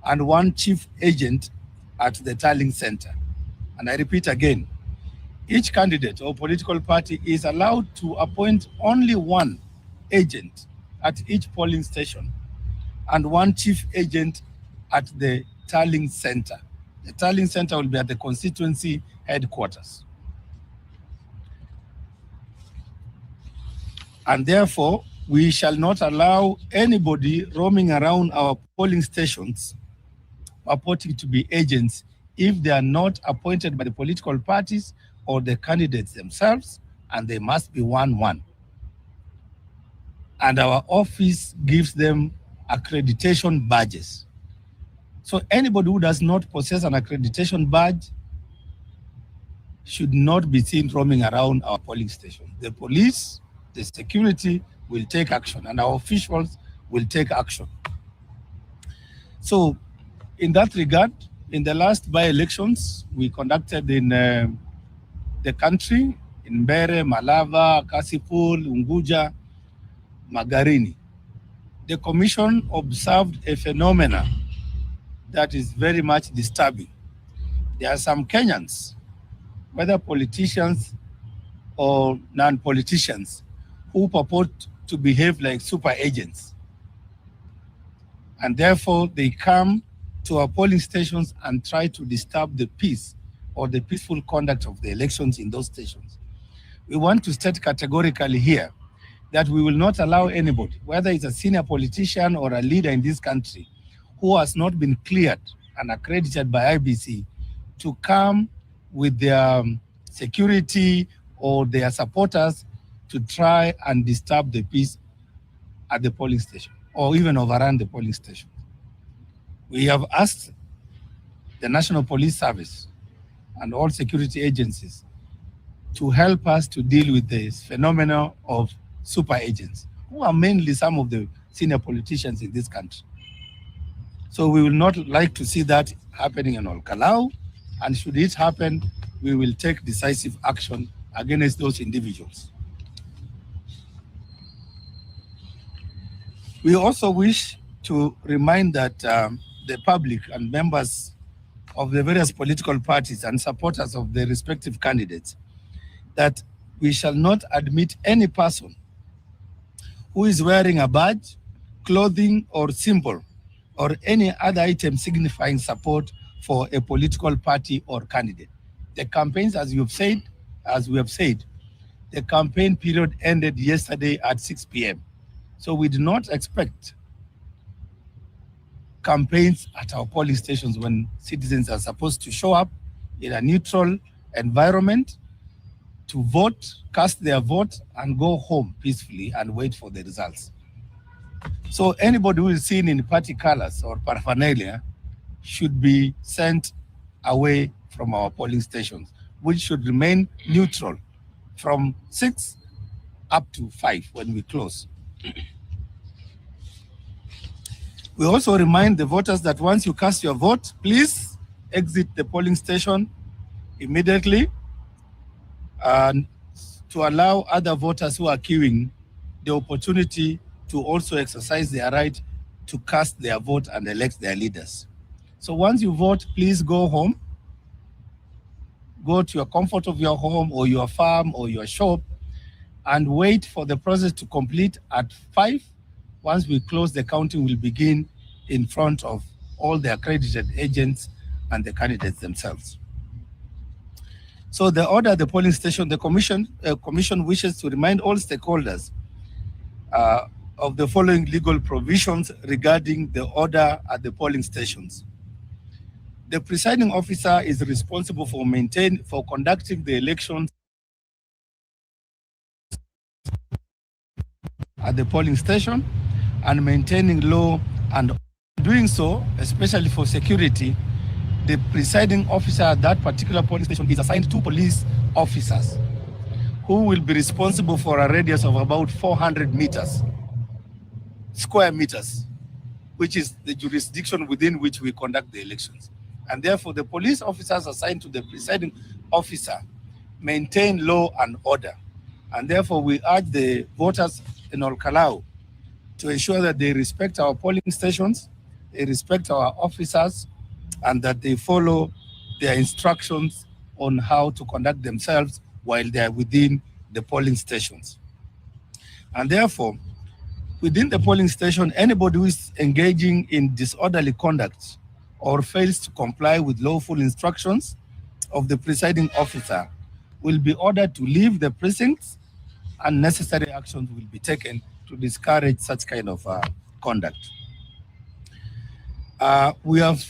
and one chief agent at the tallying center. And I repeat again, each candidate or political party is allowed to appoint only one agent at each polling station and one chief agent at the tallying center. The tallying center will be at the constituency headquarters. And therefore, we shall not allow anybody roaming around our polling stations purporting to be agents if they are not appointed by the political parties or the candidates themselves, and they must be one. And our office gives them accreditation badges. So anybody who does not possess an accreditation badge should not be seen roaming around our polling station. The police, the security will take action, and our officials will take action. So in that regard, in the last by-elections we conducted in the country, in Mbere, Malava, Kasipul, Unguja, Magarini, the commission observed a phenomena that is very much disturbing. There are some Kenyans, whether politicians or non-politicians, who purport to behave like super agents. And therefore, they come to our polling stations and try to disturb the peace or the peaceful conduct of the elections in those stations. We want to state categorically here that we will not allow anybody, whether it's a senior politician or a leader in this country, who has not been cleared and accredited by IBC, to come with their security or their supporters to try and disturb the peace at the polling station or even overrun the polling station. We have asked the National Police Service and all security agencies to help us to deal with this phenomenon of super agents, who are mainly some of the senior politicians in this country. So we will not like to see that happening in Olkarau, and should it happen, we will take decisive action against those individuals. We also wish to remind that the public and members of the various political parties and supporters of the respective candidates that we shall not admit any person who is wearing a badge, clothing, or symbol, or any other item signifying support for a political party or candidate. The campaigns, as we have said, the campaign period ended yesterday at 6 p.m. So we do not expect campaigns at our polling stations when citizens are supposed to show up in a neutral environment to vote, cast their vote, and go home peacefully and wait for the results. So anybody who is seen in party colors or paraphernalia should be sent away from our polling stations, which should remain neutral from 6 up to 5 when we close. We also remind the voters that once you cast your vote, please exit the polling station immediately, and to allow other voters who are queuing the opportunity to also exercise their right to cast their vote and elect their leaders. So once you vote, please go home, go to your comfort of your home or your farm or your shop, and wait for the process to complete at 5. Once we close, the counting will begin in front of all the accredited agents and the candidates themselves. So the order at the polling station, the commission wishes to remind all stakeholders of the following legal provisions regarding the order at the polling stations. The presiding officer is responsible for conducting the elections at the polling station and maintaining law, and doing so, especially for security, the presiding officer at that particular polling station is assigned 2 police officers who will be responsible for a radius of about 400 square meters, which is the jurisdiction within which we conduct the elections. And therefore, the police officers assigned to the presiding officer maintain law and order. And therefore, we urge the voters in Olkarau to ensure that they respect our polling stations, they respect our officers, and that they follow their instructions on how to conduct themselves while they are within the polling stations. And therefore, within the polling station, anybody who is engaging in disorderly conduct or fails to comply with lawful instructions of the presiding officer will be ordered to leave the precincts, and necessary actions will be taken to discourage such kind of conduct. We have,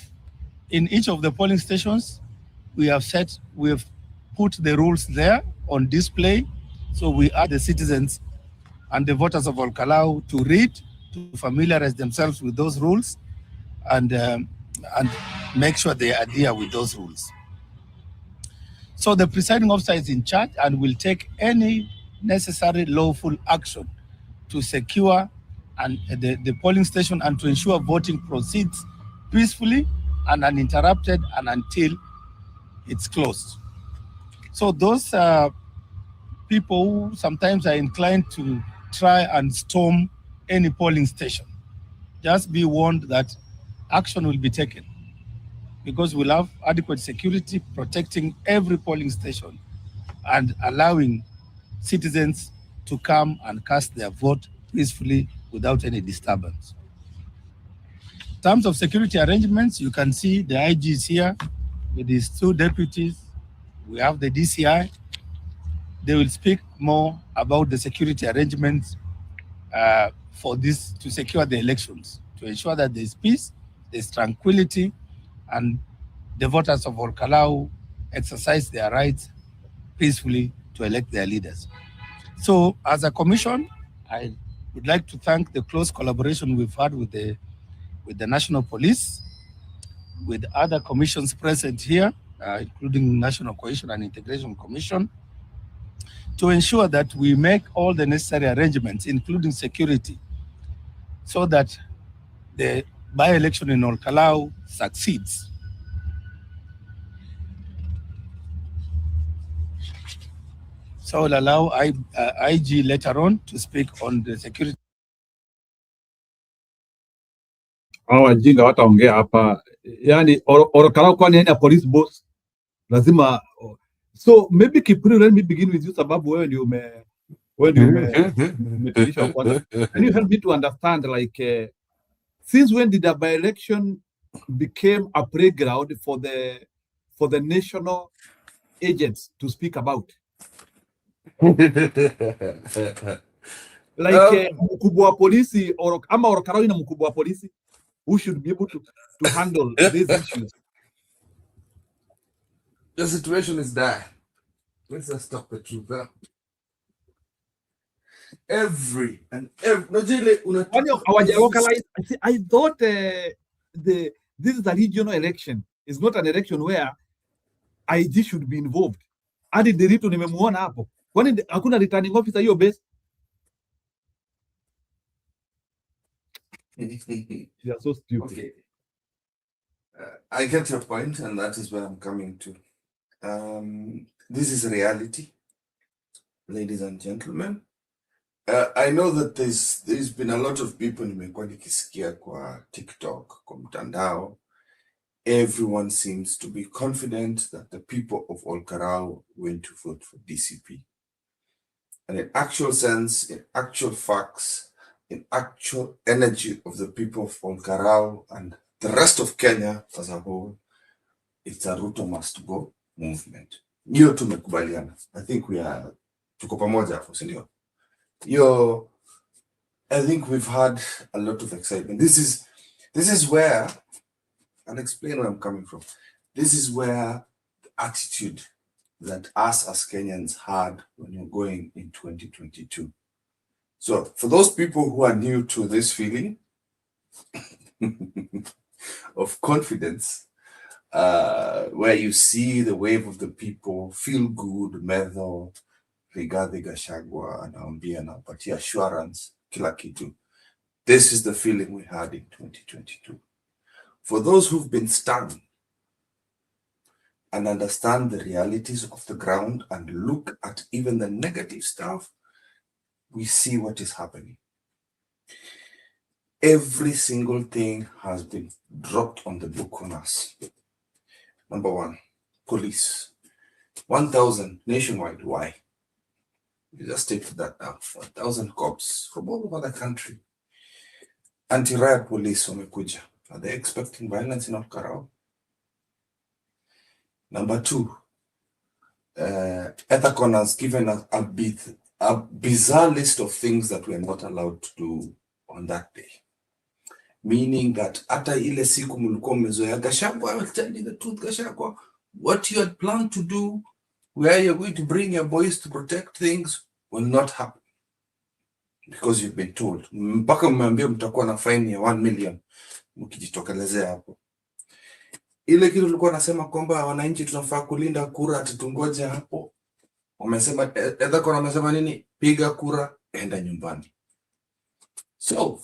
in each of the polling stations, we have put the rules there on display. So we urge the citizens and the voters of Olkarau to read, to familiarize themselves with those rules, and make sure they adhere with those rules. So the presiding officer is in charge and will take any necessary lawful action to secure the polling station and to ensure voting proceeds peacefully and uninterrupted and until it's closed. So those people who sometimes are inclined to try and storm any polling station, just be warned that action will be taken, because we'll have adequate security protecting every polling station and allowing citizens to come and cast their vote peacefully without any disturbance. In terms of security arrangements, you can see the IG is here with his 2 deputies. We have the DCI. They will speak more about the security arrangements for this, to secure the elections, to ensure that there's peace, there's tranquility, and the voters of Olkarau exercise their rights peacefully to elect their leaders. So as a commission, I would like to thank the close collaboration we've had with the National Police, with other commissions present here, including National Cohesion and Integration Commission, to ensure that we make all the necessary arrangements, including security, so that the by-election in Olkarau succeeds. So I'll allow IG later on to speak on the security. Hawa wajinga wataongea hapa, yani Olkarau kwani haina police boss? Lazima. So maybe Kipuri, let me begin with you, sababu wewe ndio umetulisha kwanza. Can you help me to understand, like, since when did the by-election became a playground for the national agents to speak about. Like mkubwa wa polisi ama Olkarau ina mkubwa wa polisi who should be able to handle these issues. The situation is dire. Let's just talk the truth. Every I thought this is a regional election. It's not an election where IG should be involved. Hadi Nderitu nimemuona hapo. Kwani hakuna returning officer hiyo base? They are so stupid. Okay. I get your point, and that is where I'm coming to. This is reality, ladies and gentlemen. I know that there's been a lot of people nimekuwa nikisikia kwa TikTok, kwa mtandao. Everyone seems to be confident that the people of Olkarau went to vote for DCP. And in actual sense, in actual facts, in actual energy of the people of Olkarau and the rest of Kenya as a whole, it's a Ruto must go movement. Hiyo tumekubaliana. I think we are tuko pamoja hapo, si ndio? Hiyo, I think we've had a lot of excitement. This is where, I'll explain where I'm coming from. This is where the attitude that us as Kenyans had when you're going in 2022. So for those people who are new to this feeling of confidence, where you see the wave of the people, feel good, medho, Rigathi Gachagua, anaambia anapatia assurance, kila kitu. This is the feeling we had in 2022. For those who've been stung and understand the realities of the ground and look at even the negative stuff, we see what is happening. Every single thing has been dropped on the book on us. Number one, police. 1,000 nationwide. Why? You just take that down. 1,000 cops from all over the country. Anti-riot police wamekuja. Are they expecting violence in Olkarau? Number two, Ethacon has given us a bizarre list of things that we are not allowed to do on that day. Meaning that hata ile siku mlikuwa mmezoea Gachagua, I will tell you the truth, Gachagua, what you had planned to do, where you're going to bring your boys to protect things, will not happen. Because you've been told. Mpaka mmeambia mtakuwa na fine ya 1 million. Mkijitokelezea hapo. Ile kitu tulikuwa nasema kwamba wananchi tunafaa kulinda kura, tutungoje hapo. Wamesema Ethacon wamesema nini? Piga kura, enda nyumbani. So,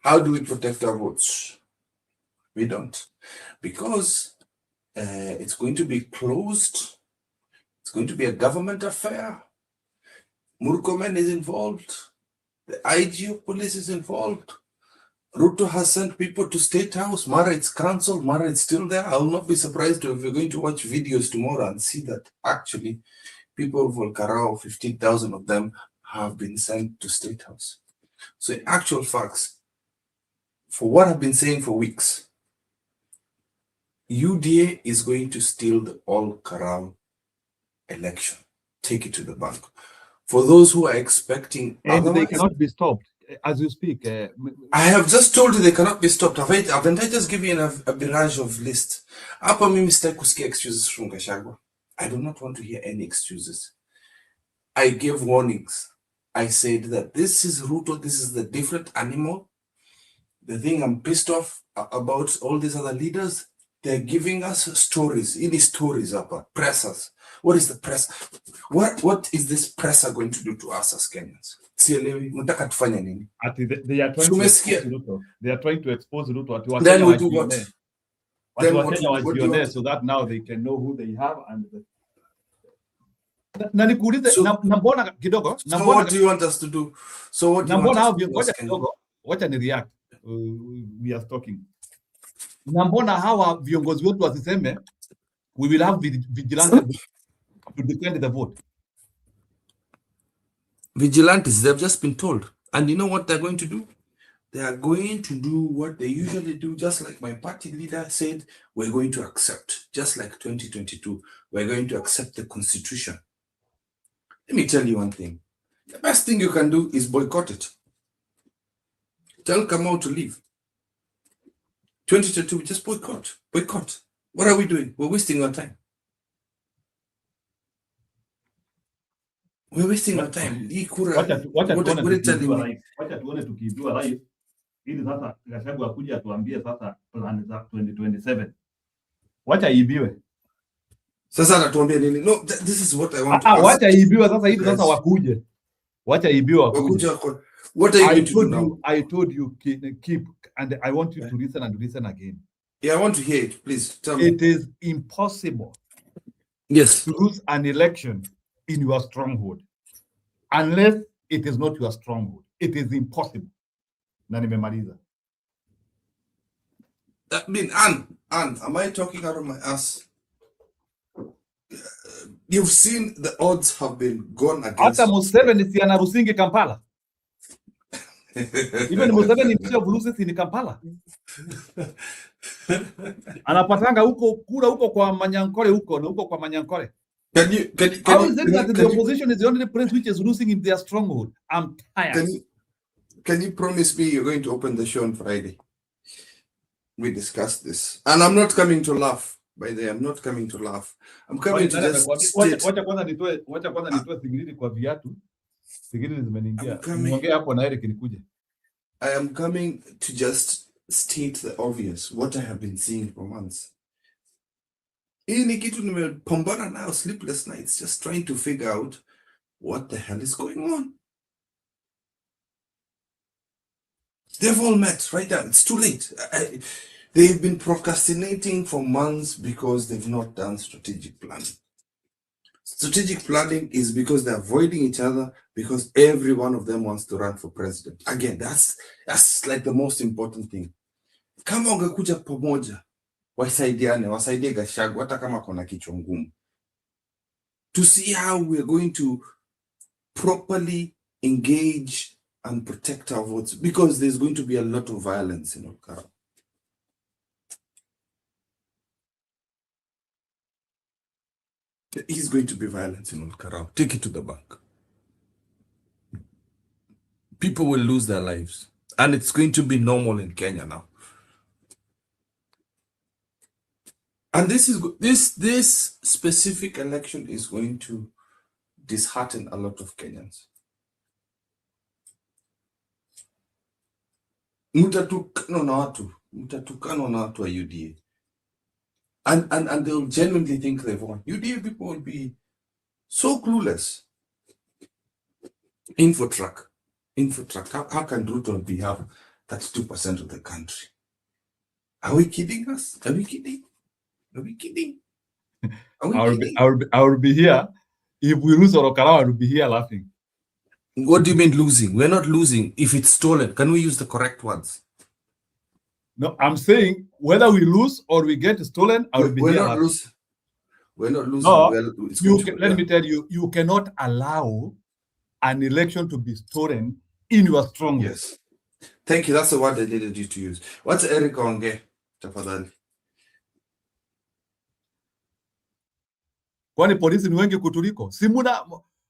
how do we protect our votes? We don't. Because it's going to be closed. It's going to be a government affair. Murkomen is involved. The IG of police is involved. Ruto has sent people to State House. Mara it's cancelled. Mara it's still there. I will not be surprised if you're going to watch videos tomorrow and see that actually people of Olkarau, 15,000 of them, have been sent to State House. So in actual facts, for what I've been saying for weeks, UDA is going to steal the Olkarau election. Take it to the bank. For those who are expecting and they cannot be stopped as you speak. I have just told you they cannot be stopped. Haven't I just given you a barrage of list? Hapa mimi sitaki kusikia excuses from Gachagua. I do not want to hear any excuses. I gave warnings. I said that this is Ruto, this is the different animal. The thing I'm pissed off about all these other leaders, they're giving us stories. Any stories about pressers. What is the press? What is this presser going to do to us as Kenyans? They are trying to expose Ruto. They are trying to expose Ruto. Then we do what? Then what do so that now they can know who they have and na nikuulize na mbona kidogo na mbona what do you want us to do? So what do you want us to do? Ngoja kidogo, wacha ni react. We are talking. Na mbona hawa viongozi wetu wasiseme we will have vigilante to defend the vote? Vigilantes, they've just been told. And you know what they're going to do? they are going to do what they usually do, just like my party leader said, we're going to accept, just like 2022, we're going to accept the constitution. Let me tell you one thing. The best thing you can do is boycott it. Tell Kamau to leave. 2022, just boycott. Boycott. What are we doing? We're wasting our time. We're wasting our time. Wacha tuone tukiibiwa live ili sasa Gachagua akuja atuambie sasa plan za 2027. Wacha iibiwe. Sasa anatuambia nini? No, this is what I want. Wacha iibiwe sasa hivi sasa wakuje. Wacha iibiwe wakuje. What are you going to do now? I told you keep, and I want you to listen and listen again. Yeah, I want to hear it. Please tell me. It is impossible, yes, to lose an election in your stronghold unless it is not your stronghold. It is impossible. Na nimemaliza. I mean, Anne, am I talking out of my ass? You've seen the odds have been gone against. Hata Museveni si anarusingi Kampala. Even Museveni himself loses in Kampala. Anapatanga huko kura huko kwa Manyankore huko na huko kwa Manyankore. How is it that the opposition is the only place which is losing in their stronghold? I'm tired. Can you promise me you're going to open the show on Friday? We discussed this. And I'm not coming to laugh. By the way, I'm not coming to laugh. I'm coming to just state. Wacha kwanza nitoe Sigiridi kwa viatu. Sigiridi zimeniingia. Niongea hapo na Eric nikuje. I am coming to just state the obvious, what I have been seeing for months. Hii ni kitu nimepambana now, sleepless nights, just trying to figure out what the hell is going on. They've all met right now. It's too late. They've been procrastinating for months because they've not done strategic planning. Strategic planning is because they're avoiding each other because every one of them wants to run for president. Again, that's like the most important thing. Kama ungekuja pamoja, wasaidie Gachagua hata kama kuna kichwa ngumu. To see how we're going to properly engage and protect our votes, because there's going to be a lot of violence in Olkarau. There is going to be violence in Olkarau. Take it to the bank. People will lose their lives. And it's going to be normal in Kenya now. And this specific election is going to dishearten a lot of Kenyans. Mutatukano na watu wa UDA. And they'll genuinely think they've won. UDA people will be so clueless. Infotrack. How can Ruto have 32% of the country? Are we kidding us? Are we kidding? I will be here. If we lose Olkarau, I will be here laughing. What do you mean losing? We're not losing. If it's stolen, can we use the correct words? No, I'm saying whether we lose or we get stolen, I will be here laughing. We're not losing. No, let me tell you, you cannot allow an election to be stolen in your stronghold. Yes. Thank you. That's the word I needed you to use. What's Eric Onge? Tafadhali. Kwani polisi ni wengi kutuliko? Si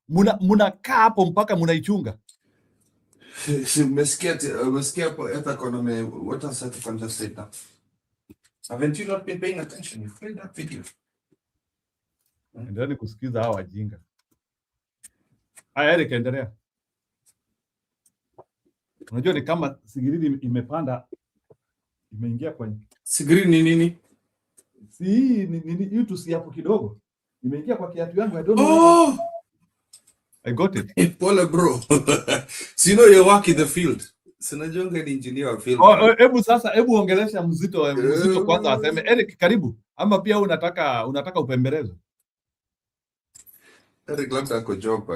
muna kaa hapo mpaka munaichunga. Umesikia hata economy, what has Stefan just said now? Haven't you not been paying attention? You've played that video. Endeni kusikiza hawa wajinga. Haya, Eric, endelea. Unajua ni kama Sigiridi imepanda, imeingia kwenye. Sigiridi ni nini? Si hii tu si hapo kidogo. Imeingia kwa kiatu yangu. I don't know. Oh! I got it. Pole bro. So you know you work in the field. Sinajonga ni engineer wa field. Hebu ongelesha mzito kwanza aseme. Eric, karibu. Ama pia unataka upembelezo. Eric labda ako job,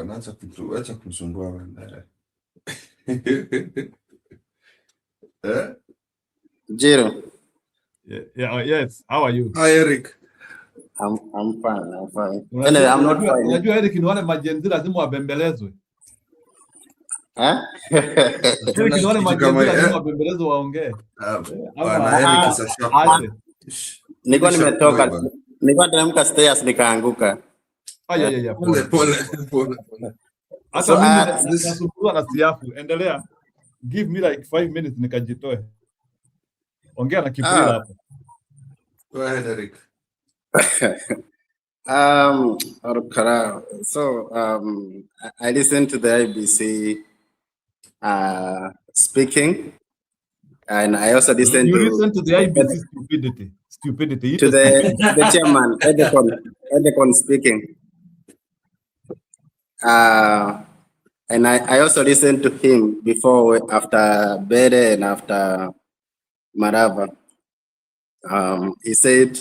acha kumsumbua bwana. Jiro. Yeah, yes. How are you? Hi Eric. I'm fine. Unajua Eric ni wale majenzi lazima wabembelezwe. Eric, ni wale majenzi lazima wabembelezwe waongee. Bwana Eric sasa Aje. Nilikuwa nimetoka, nilikuwa teremka stairs nikaanguka. Aya, pole. Hata mimi nasumbuliwa na siafu. Endelea. Give me like 5 minutes nikajitoe. Ongea na Kiprila hapo. Go ahead, Eric. Olkarau. So I listened to the IBC speaking, and I also listened You listen to the IBC stupidity. To the chairman, Edecon speaking. And I also listened to him before, after Bede and after Marava. He said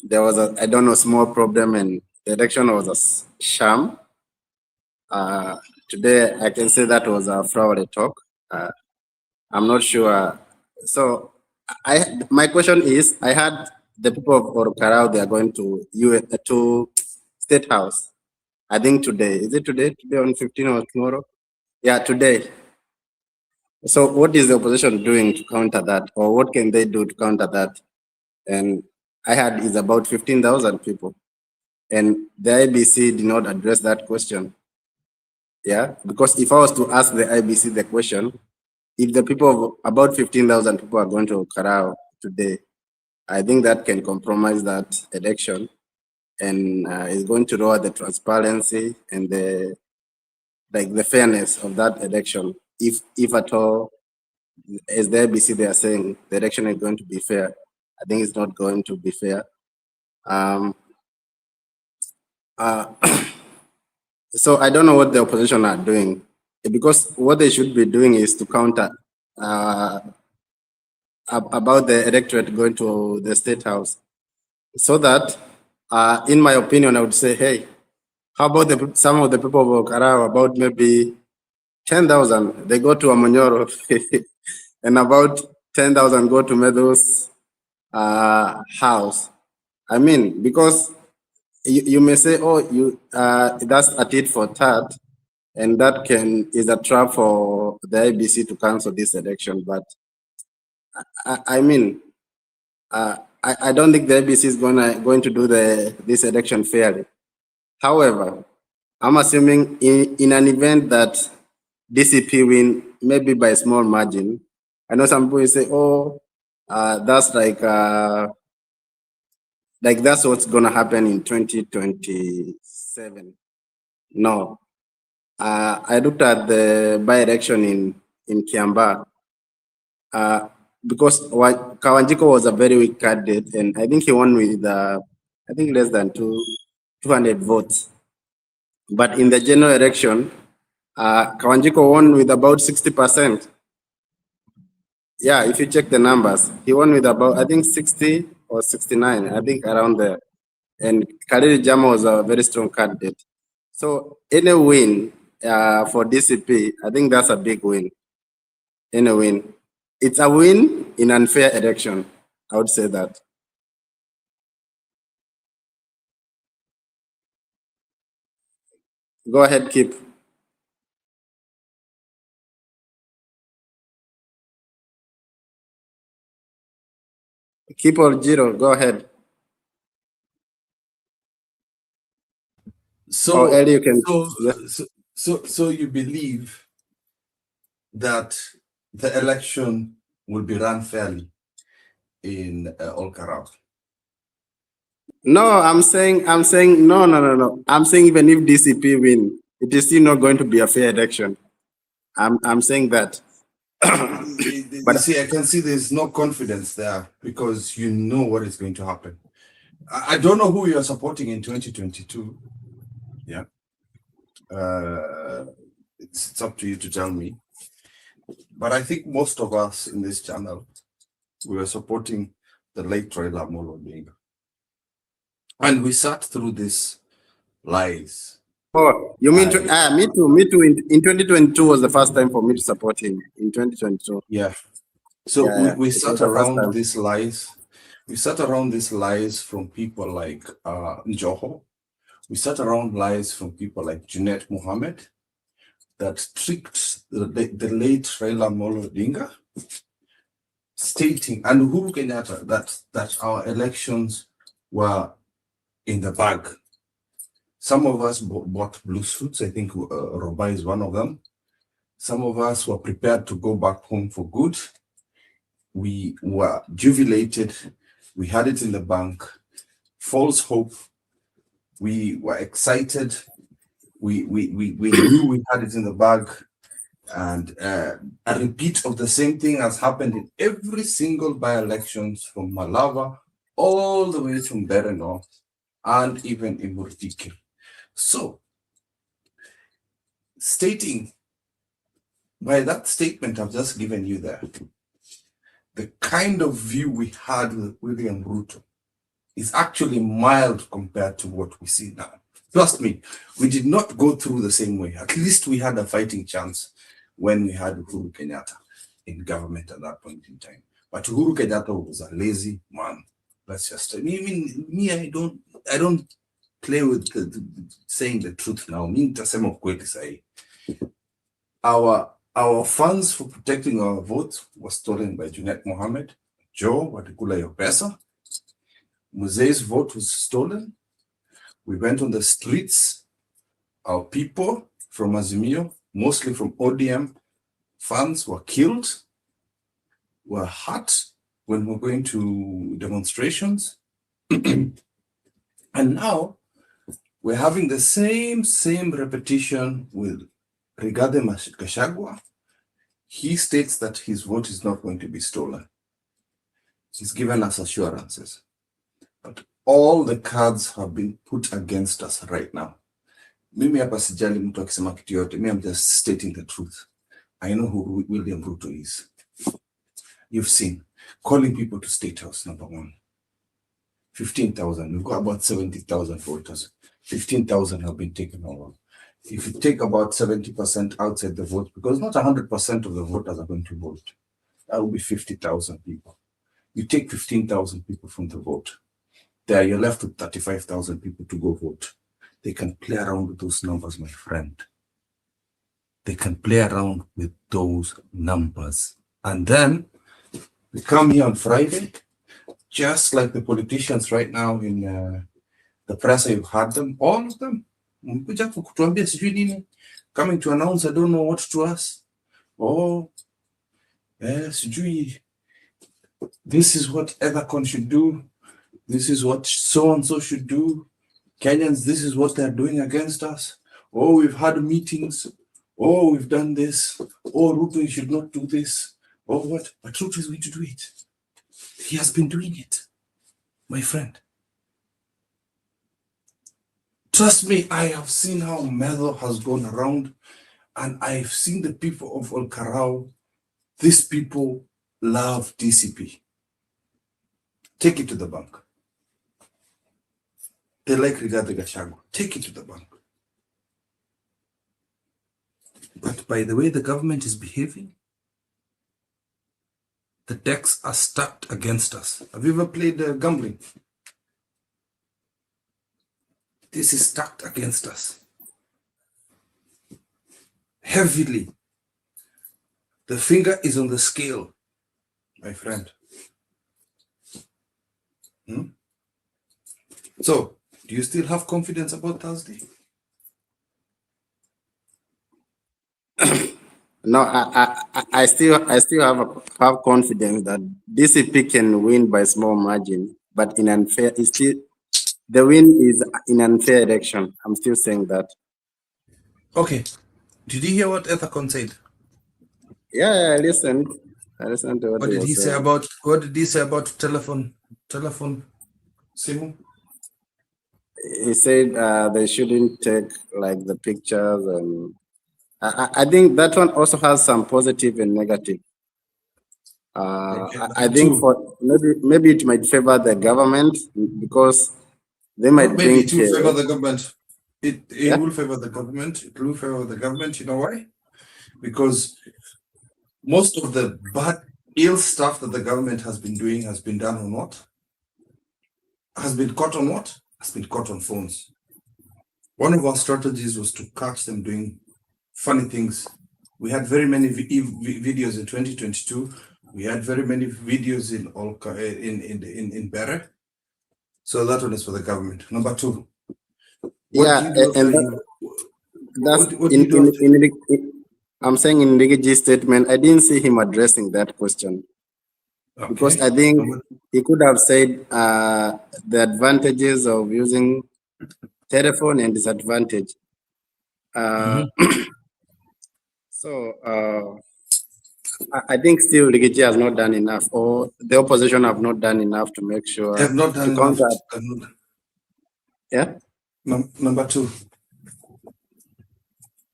there was a, I don't know, small problem and the election was a sham. Today I can say that was a fraud talk. I'm not sure. So my question is, I had the people of Olkarau, they are going to State House. I think today. Is it today? Today on 15 or tomorrow? Yeah, today. So what is the opposition doing to counter that? Or what can they do to counter that? And I had is about 15,000 people. And the IBC did not address that question. Yeah, because if I was to ask the IBC the question, if the people, about 15,000 people are going to Olkarau today, I think that can compromise that election and is going to lower the transparency and the fairness of that election. If at all, as the IBC they are saying, the election is going to be fair. I think it's not going to be fair. So I don't know what the opposition are doing, because what they should be doing is to counter about the electorate going to the State House, so that, in my opinion, I would say, hey, how about some of the people of Olkarau, about maybe 10,000, they go to Amonyoro, and about 10,000 go to Meadows house. I mean, because you may say, oh, that's a tit for tat, and that is a trap for the IBC to cancel this election. But I mean, I don't think the IBC is going to do this election fairly. However, I'm assuming in an event that DCP win, maybe by a small margin. I know some people say, oh, that's like that's what's gonna happen in 2027. No. I looked at the by-election in Kiambaa, because Kawanjiko was a very weak candidate, and I think he won with I think less than 200 votes. But in the general election, Kawanjiko won with about 60%. Yeah, if you check the numbers, he won with about, I think, 60 or 69, I think around there. And Khalid Jama was a very strong candidate. So any win for DCP, I think that's a big win. Any win. It's a win in unfair election, I would say that. Go ahead, Kip. Kip or Jiro, go ahead. So, Ellie, you can, so you believe that the election will be run fairly in Olkarau? No, I'm saying no. I'm saying even if DCP win, it is still not going to be a fair election. I'm saying that. But see, I can see there's no confidence there because you know what is going to happen. I don't know who you're supporting in 2022. Yeah. It's up to you to tell me. But I think most of us in this channel, we were supporting the late Raila Amolo Odinga. And we sat through these lies. Oh, you mean me too? Me too. In 2022 was the first time for me to support him. In 2022. Yeah. So yeah, we sat around these lies. We sat around these lies from people like Njoho. We sat around lies from people like Junet Mohammed. that tricked the late Raila Amolo Odinga, stating, and Uhuru Kenyatta, that our elections were in the bag. Some of us bought blue suits. I think Roba is one of them. Some of us were prepared to go back home for good. We were jubilated. We had it in the bank. False hope. We were excited. We knew we had it in the bag. And a repeat of the same thing has happened in every single by-elections from Malava all the way to Mbeere North and even in Murtikir. So, stating by that statement I've just given you there, the kind of view we had with William Ruto is actually mild compared to what we see now. Trust me, we did not go through the same way. At least we had a fighting chance when we had Uhuru Kenyatta in government at that point in time. But Uhuru Kenyatta was a lazy man. That's just, I don't play with saying the truth now. Our funds for protecting our votes were stolen by Junet Mohammed. Joe, watikula your pesa. Muzee's vote was stolen. We went on the streets. Our people from Azimio, mostly from ODM funds, were killed, were hurt when we were going to demonstrations. And now we're having the same repetition with Rigathi Gachagua. He states that his vote is not going to be stolen. He's given us assurances. But all the cards have been put against us right now. Mimi hapa sijali mtu akisema kitu yote. I'm just stating the truth. I know who William Ruto is. You've seen calling people to State House, number one. 15,000. We've got about 70,000 voters. 15,000 have been taken over. If you take about 70% outside the vote, because not 100% of the voters are going to vote, that will be 50,000 people. You take 15,000 people from the vote. There, you're left with 35,000 people to go vote. They can play around with those numbers, my friend. They can play around with those numbers. And then we come here on Friday, just like the politicians right now in the press, you've had them, all of them. Coming to announce, I don't know what to ask. Oh, yes, this is what Ethacon should do. This is what so-and-so should do. Kenyans, this is what they're doing against us. Oh, we've had meetings. Oh, we've done this. Oh, Ruto should not do this. Oh, what? But Ruto is going to do it. He has been doing it, my friend. Trust me, I have seen how Medho has gone around, and I've seen the people of Olkarau. These people love DCP. Take it to the bank. They like Rigathi Gachagua. Take it to the bank. But by the way the government is behaving, the decks are stacked against us. Have you ever played gambling? This is stacked against us. Heavily. The finger is on the scale, my friend. So, do you still have confidence about Thursday? No, I still have confidence that DCP can win by small margin, but in unfair, the win is in unfair election. I'm still saying that. Okay. Did you hear what Ethacon said? Yeah, I listened. I listened to what did he say saying. What did he say about telephone Simu? He said they shouldn't take like the pictures, and I think that one also has some positive and negative. I think for maybe it might favor the government because they might bring. It will favor the government. It will favor the government. It will favor the government. You know why? Because most of the ill stuff that the government has been doing has been done on what? Has been caught on what? Has been caught on phones. One of our strategies was to catch them doing funny things. We had very many videos in 2022. We had very many videos in Bere. So that one is for the government. Number two. I'm saying in Rigaji's statement, I didn't see him addressing that question. Okay. Because I think he could have said the advantages of using telephone and disadvantage. So I think still Rigaji has not done enough, or the opposition have not done enough to make sure. Have not done enough. Yeah. Number two.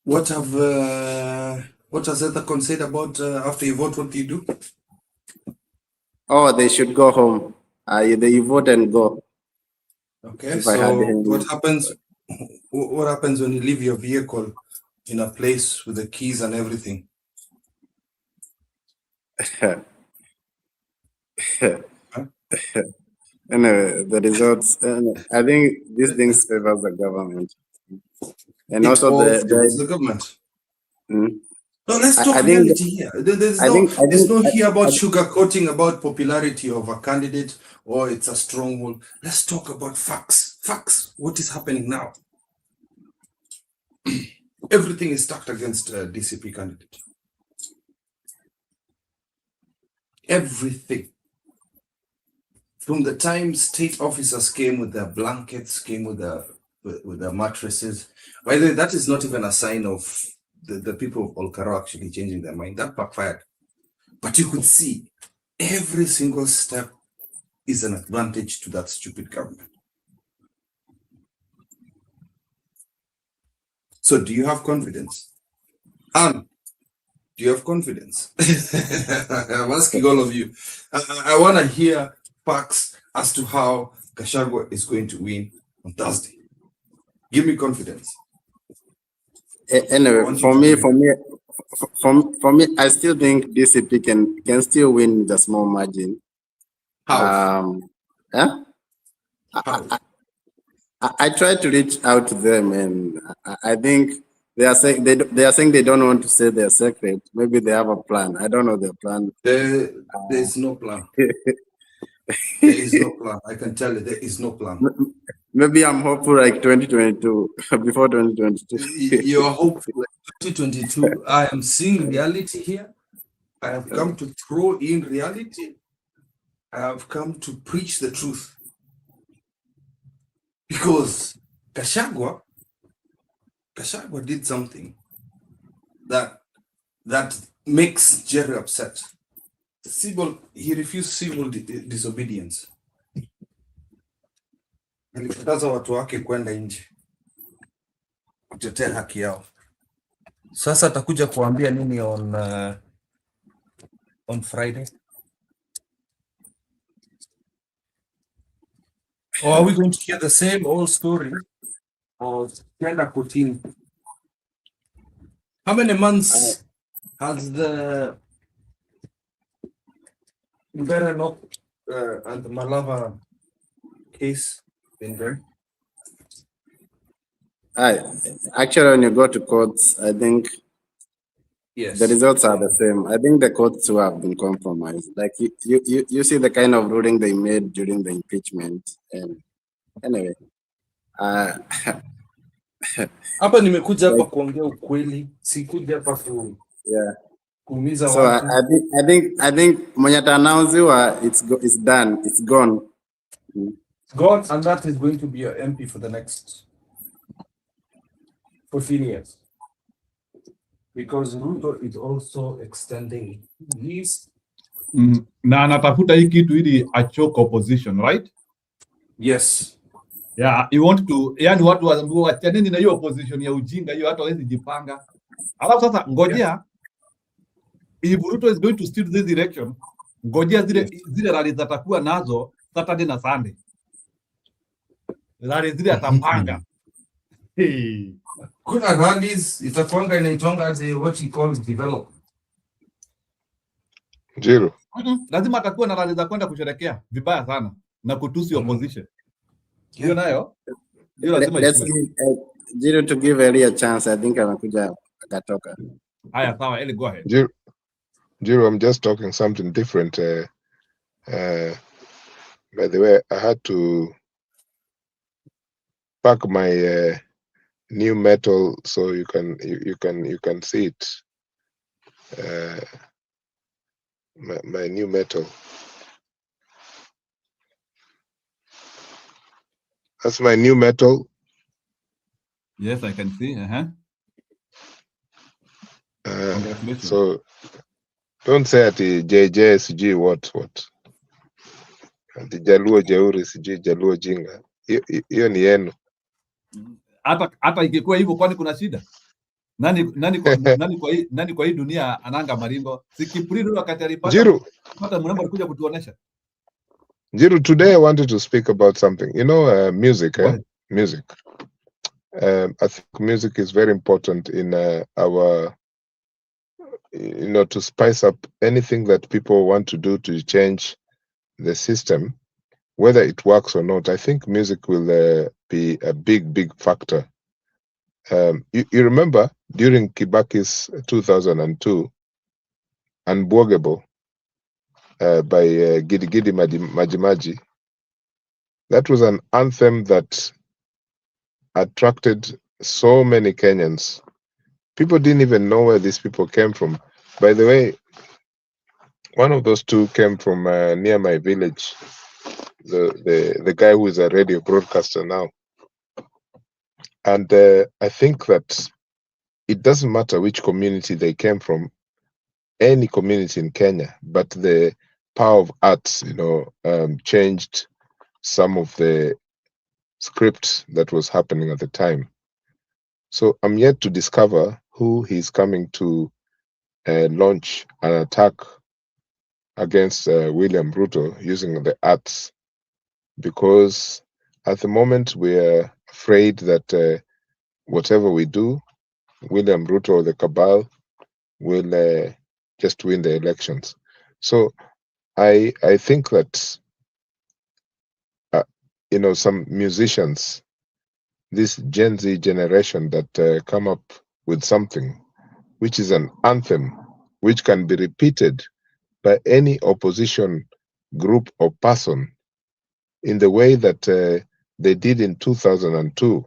What has Ethercon said about after you vote? What do you do? Oh, they should go home. You vote and go. Okay. So what happens? What happens when you leave your vehicle in a place with the keys and everything? Anyway, the results. I think these things favors the government, and also the government. No, let's talk reality here. There's no here about sugarcoating about popularity of a candidate or it's a stronghold. Let's talk about facts. Facts. What is happening now? Everything is stacked against a DCP candidate. Everything. From the time state officers came with their blankets, came with their mattresses. By the way, that is not even a sign of the people of Olkarau actually changing their mind. That backfired. But you could see every single step is an advantage to that stupid government. So do you have confidence? Do you have confidence? I'm asking all of you. I want to hear facts as to how Gachagua is going to win on Thursday. Give me confidence. Anyway, for me, I still think DCP can still win the small margin. How? I tried to reach out to them, and I think they are saying they don't want to say their secret. Maybe they have a plan. I don't know their plan. There is no plan. There is no plan. I can tell you there is no plan. Maybe I'm hopeful like 2022, before 2022. You are hopeful like 2022. I am seeing reality here. I have come to throw in reality. I have come to preach the truth. Because Gachagua did something that makes Jerry upset. He refused civil disobedience. Alikataza watu wake kwenda nje kutetea haki yao. Sasa atakuja kuambia nini on Friday? Or are we going to hear the same old story of Kenda Kotini? How many months has the Berenok and the Malava case been there? Actually, when you go to courts, I think the results are the same. I think the courts too have been compromised. Like you see the kind of ruling they made during the impeachment. And anyway, hapa nimekuja hapa kuongea ukweli, sikuja hapa kuumiza so watu. I think mwenye atanaunziwa it's done, it's gone. It's gone, and that is going to be your MP for the next 14 years. Because Ruto is also extending his na anatafuta hii kitu ili achoke opposition, right? Yes. Yeah, you want to, yani watu wachaneni na hiyo opposition ya ujinga hiyo, hata hawezi jipanga. Alafu sasa ngojea, if Ruto is going to steal this election, ngojea zile rally zatakuwa nazo Saturday na Sunday. Rally zile atapanga. Kuna rallies itakuanga inaitwanga as what he calls develop. Zero. Lazima atakuwa na rally za kwenda kusherekea vibaya sana na kutusi opposition. Hiyo nayo. Let's give Zero to give Eli a chance. I think anakuja akatoka. Haya, sawa, Eli, go ahead. Jiro, I'm just talking something different. By the way, I had to pack my new metal so you can see it. My new metal. That's my new metal. Yes, I can see. Congratulations. So don't say at the JJSG what. Ati Jaluo jeuri sijui Jaluo jinga. Hiyo ni yenu. Hata ikikuwa hivyo, kwani kuna shida? Nani kwa hii dunia ananga maringo? Sikipriri wakati alipata Jiru, mrembo alikuja kutuonesha. Jiru, today I wanted to speak about something. You know, music. Music. I think music is very important in our, to spice up anything that people want to do to change the system, whether it works or not. I think music will be a big factor. You remember during Kibaki's 2002 Unbogable by Gidi Gidi Majimaji, that was an anthem that attracted so many Kenyans. People didn't even know where these people came from. By the way, one of those two came from near my village. The guy who is a radio broadcaster now. And I think that it doesn't matter which community they came from, any community in Kenya, but the power of arts, changed some of the script that was happening at the time. So I'm yet to discover who he's coming to launch an attack against William Ruto using the arts, because at the moment we're afraid that whatever we do, William Ruto or the cabal will just win the elections. So I think that some musicians, this Gen Z generation that come up with something which is an anthem, which can be repeated by any opposition group or person in the way that they did in 2002.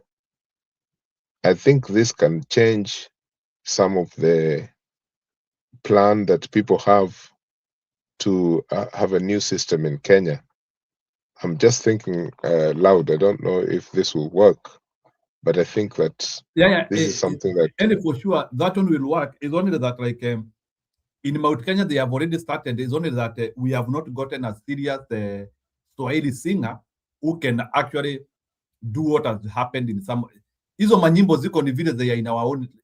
I think this can change some of the plan that people have to have a new system in Kenya. I'm just thinking loud. I don't know if this will work, but I think that this is something that... And for sure, that one will work. It's only that, like, in Mount Kenya, they have already started. It's only that we have not gotten a serious Swahili singer who can actually do what has happened in some... Hizo manyimbo ziko ni vile they are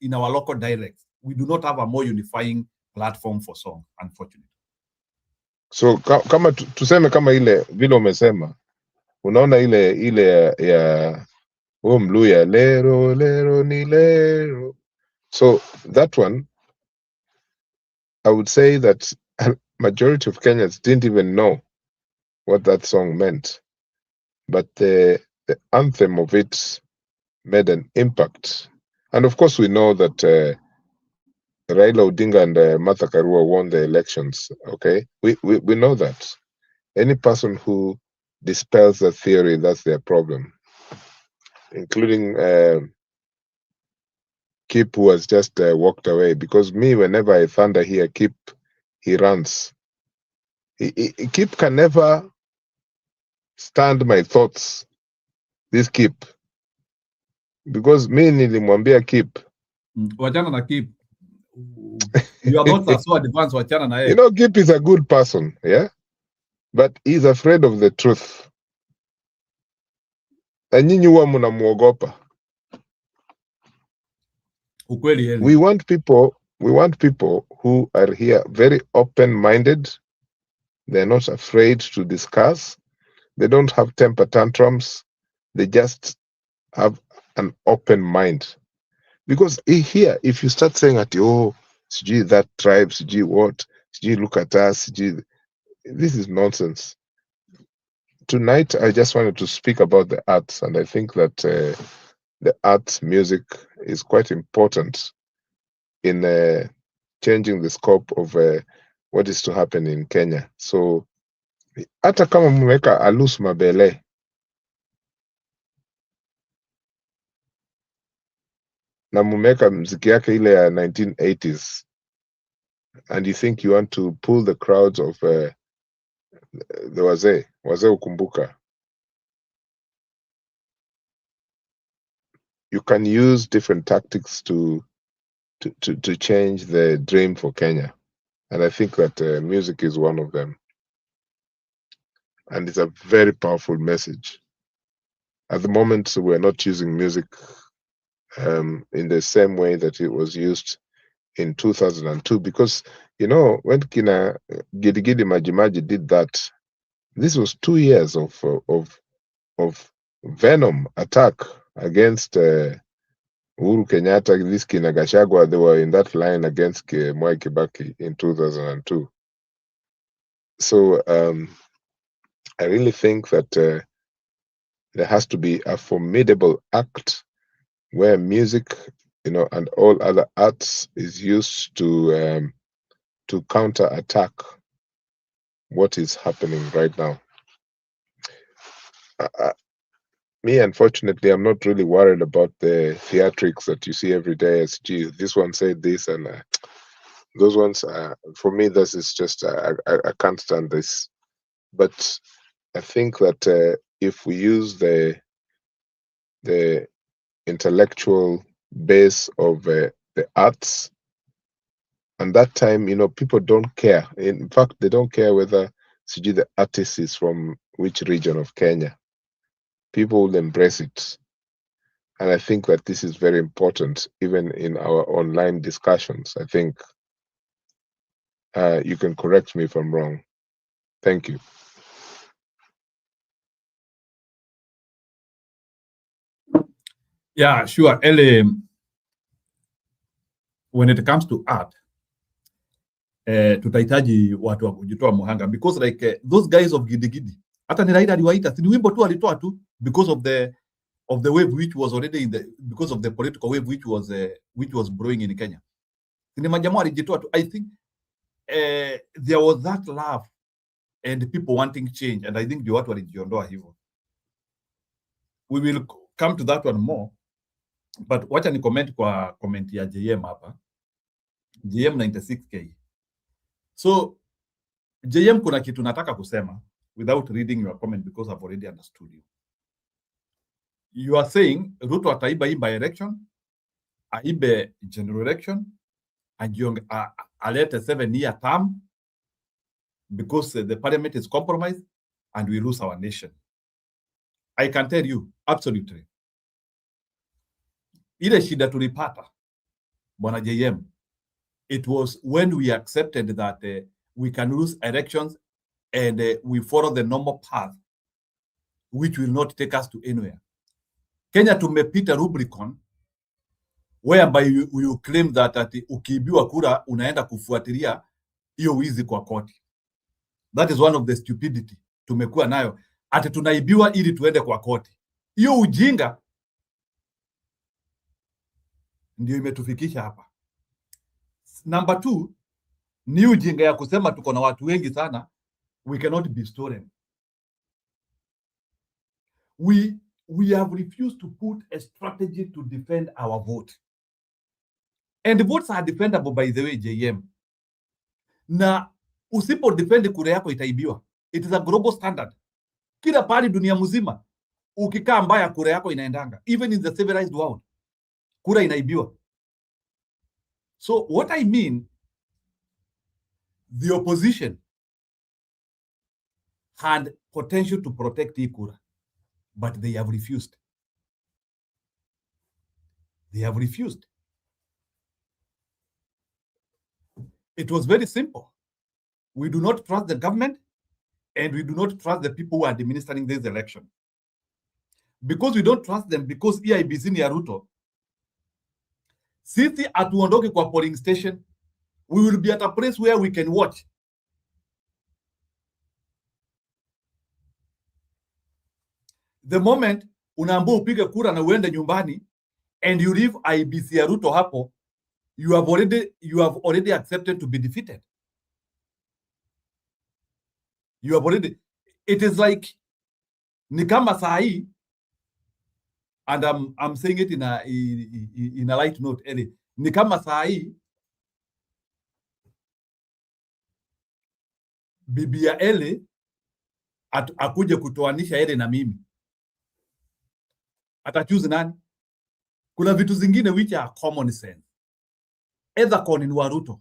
in our local dialects. We do not have a more unifying platform for song, unfortunately. So kama tuseme kama ile vile umesema, unaona ile ya Mluya lero lero ni lero. So that one, I would say that a majority of Kenyans didn't even know what that song meant, but the anthem of it made an impact. And of course, we know that Raila Odinga and Martha Karua won the elections. Okay, we know that. Any person who dispels the theory, that's their problem, including Kip, who has just walked away. Because me, whenever I thunder here, Kip, he runs. Kip can never stand my thoughts. This Kip, because me nilimwambia Kip, wachana na Kip. Your thoughts are so advanced, wachana na yeye. You know, Kip is a good person, yeah, but he's afraid of the truth. Na nyinyi huwa mnamuogopa. We want people who are here very open-minded. They're not afraid to discuss. They don't have temper tantrums. They just have an open mind. Because here, if you start saying at gee, that tribe, gee, what, gee, look at us, gee, this is nonsense. Tonight, I just wanted to speak about the arts, and I think that the arts, music is quite important in changing the scope of what is to happen in Kenya. So hata kama mmeweka Alus Mabele, na mmeweka mziki yake ile ya 1980s, and you think you want to pull the crowds of the wazee ukumbuka, you can use different tactics to change the dream for Kenya. And I think that music is one of them. And it's a very powerful message. At the moment, we're not using music in the same way that it was used in 2002, because, you know, when Kina Gidi Gidi Majimaji did that, this was 2 years of venom attack against Uhuru Kenyatta. This Kina Gachagua, they were in that line against Mwai Kibaki in 2002. So I really think that there has to be a formidable act where music, you know, and all other arts is used to counter attack what is happening right now. Me, unfortunately, I'm not really worried about the theatrics that you see every day. As gee, this one said this, and those ones. For me, this is just I can't stand this. But I think that if we use the intellectual base of the arts, and that time, you know, people don't care. In fact, they don't care whether the artist is from which region of Kenya. People will embrace it. And I think that this is very important, even in our online discussions. I think you can correct me if I'm wrong. Thank you. Yeah, sure. When it comes to art, tutahitaji watu wa kujitoa muhanga, because like those guys of Gidigidi, hata ni Raila aliwaita, si wimbo tu alitoa tu because of the wave which was already because of the political wave which was brewing in Kenya. Ni majamaa alijitoa tu. I think there was that love and people wanting change, and I think ndio watu walijiondoa hivyo. We will come to that one more, but wacha ni comment kwa comment ya JM hapa. JM 96K. So JM, kuna kitu nataka kusema without reading your comment because I've already understood you. You are saying Ruto ataiba hii by election, aibe general election, alete 7-year term because the parliament is compromised and we lose our nation. I can tell you absolutely. Ile shida tulipata, Bwana JM, it was when we accepted that we can lose elections and we follow the normal path, which will not take us to anywhere. Kenya tumepita Rubicon, whereby you claim that ukiibiwa kura unaenda kufuatilia hiyo wizi kwa koti. That is one of the stupidity tumekuwa nayo, ati tunaibiwa ili tuende kwa koti. Hiyo ujinga ndio imetufikisha hapa. Number 2, ni ujinga ya kusema tuko na watu wengi sana, we cannot be stolen. We have refused to put a strategy to defend our vote. And votes are defendable, by the way, JM. Na usipo defend kura yako itaibiwa. It is a global standard. Kila pali dunia mzima, ukikaa mbaya kura yako inaendanga. Even in the civilized world, kura inaibiwa. So what I mean, the opposition had potential to protect hii kura, but they have refused. They have refused. It was very simple. We do not trust the government and we do not trust the people who are administering this election. Because we don't trust them, because EIBC ni ya Ruto, sisi atuondoke kwa polling station, we will be at a place where we can watch. The moment unaambiwa upige kura na uende nyumbani and you leave IBC ya Ruto hapo, you have already accepted to be defeated. You have already, it is like ni kama saa hii, and I'm saying it in a light note, Eli. Ni kama saa hii bibi ya Eli akuje kutoanisha Eli na mimi, atachoose nani? Kuna vitu zingine which are common sense. Ethacon in Waruto.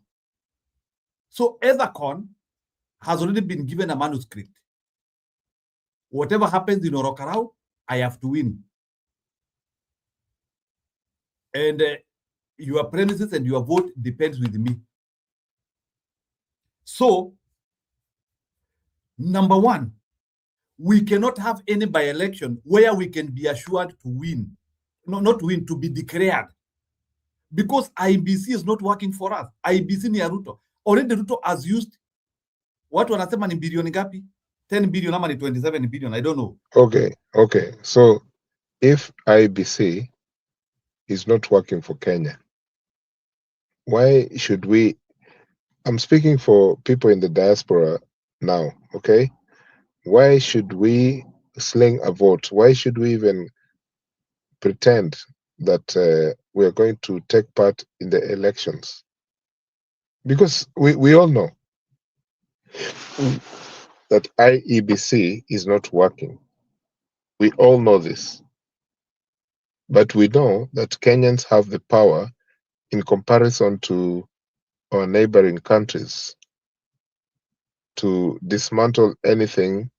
So Ethacon has already been given a manuscript. Whatever happens in Olkarau, I have to win. And your premises and your vote depends with me. So, number one, we cannot have any by-election where we can be assured to win. No, not win, to be declared. Because IBC is not working for us. IBC ni ya Ruto. Already Ruto has used, watu wanasema ni bilioni ngapi? 10 billion ama ni 27 billion, I don't know. Okay. So, if IBC is not working for Kenya, why should we? I'm speaking for people in the diaspora now, okay? Why should we sling a vote? Why should we even pretend that we are going to take part in the elections? Because we all know that IEBC is not working. We all know this. But we know that Kenyans have the power in comparison to our neighboring countries to dismantle anything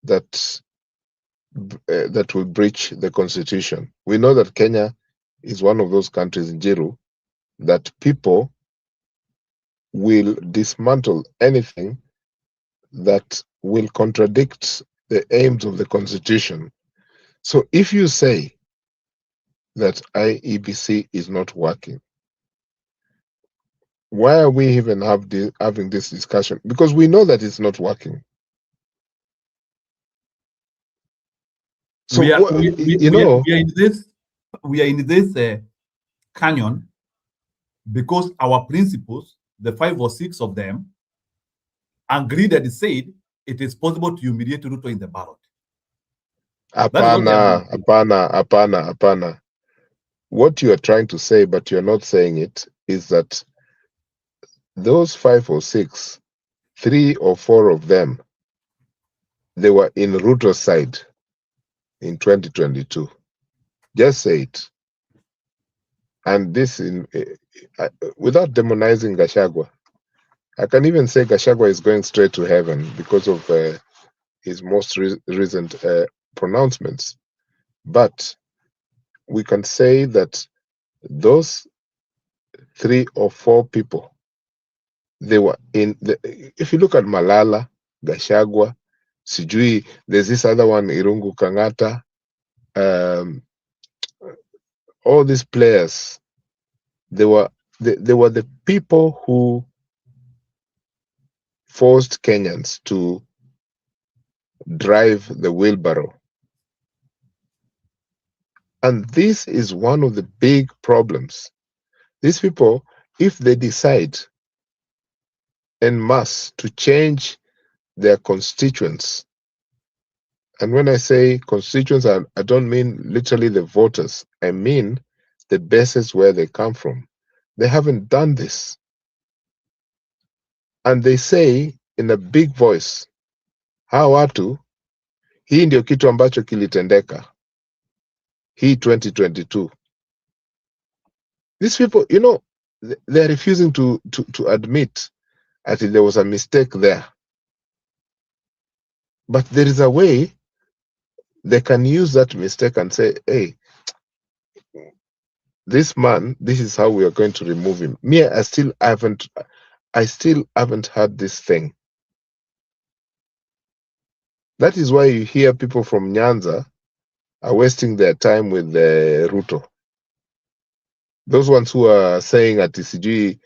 that will breach the constitution. We know that Kenya is one of those countries in Jiru that people will dismantle anything that will contradict the aims of the constitution. So if you say that IEBC is not working, why are we even having this discussion? Because we know that it's not working. So we are in this canyon because our principles, the 5 or 6 of them, agreed and said it is possible to humiliate Ruto in the ballot. Apana. What you are trying to say, but you're not saying it, is that those 5 or 6, 3 or 4 of them, they were in Ruto's side in 2022. Just say it. And this without demonizing Gachagua. I can even say Gachagua is going straight to heaven because of his most recent pronouncements. But we can say that those 3 or 4 people, they were in if you look at Malala, Gachagua, Sijui, there's this other one, Irungu Kangata, all these players, they were the people who forced Kenyans to drive the wheelbarrow. And this is one of the big problems. These people, if they decide en masse to change their constituents, and when I say constituents, I don't mean literally the voters, I mean the bases where they come from. They haven't done this. And they say in a big voice, hawa watu, hii ndio kitu ambacho kilitendeka, hii 2022. These people, you know, they're refusing to admit that there was a mistake there. But there is a way they can use that mistake and say, hey, this man, this is how we are going to remove him. Me, I still haven't heard this thing. That is why you hear people from Nyanza are wasting their time with Ruto. Those ones who are saying at CG,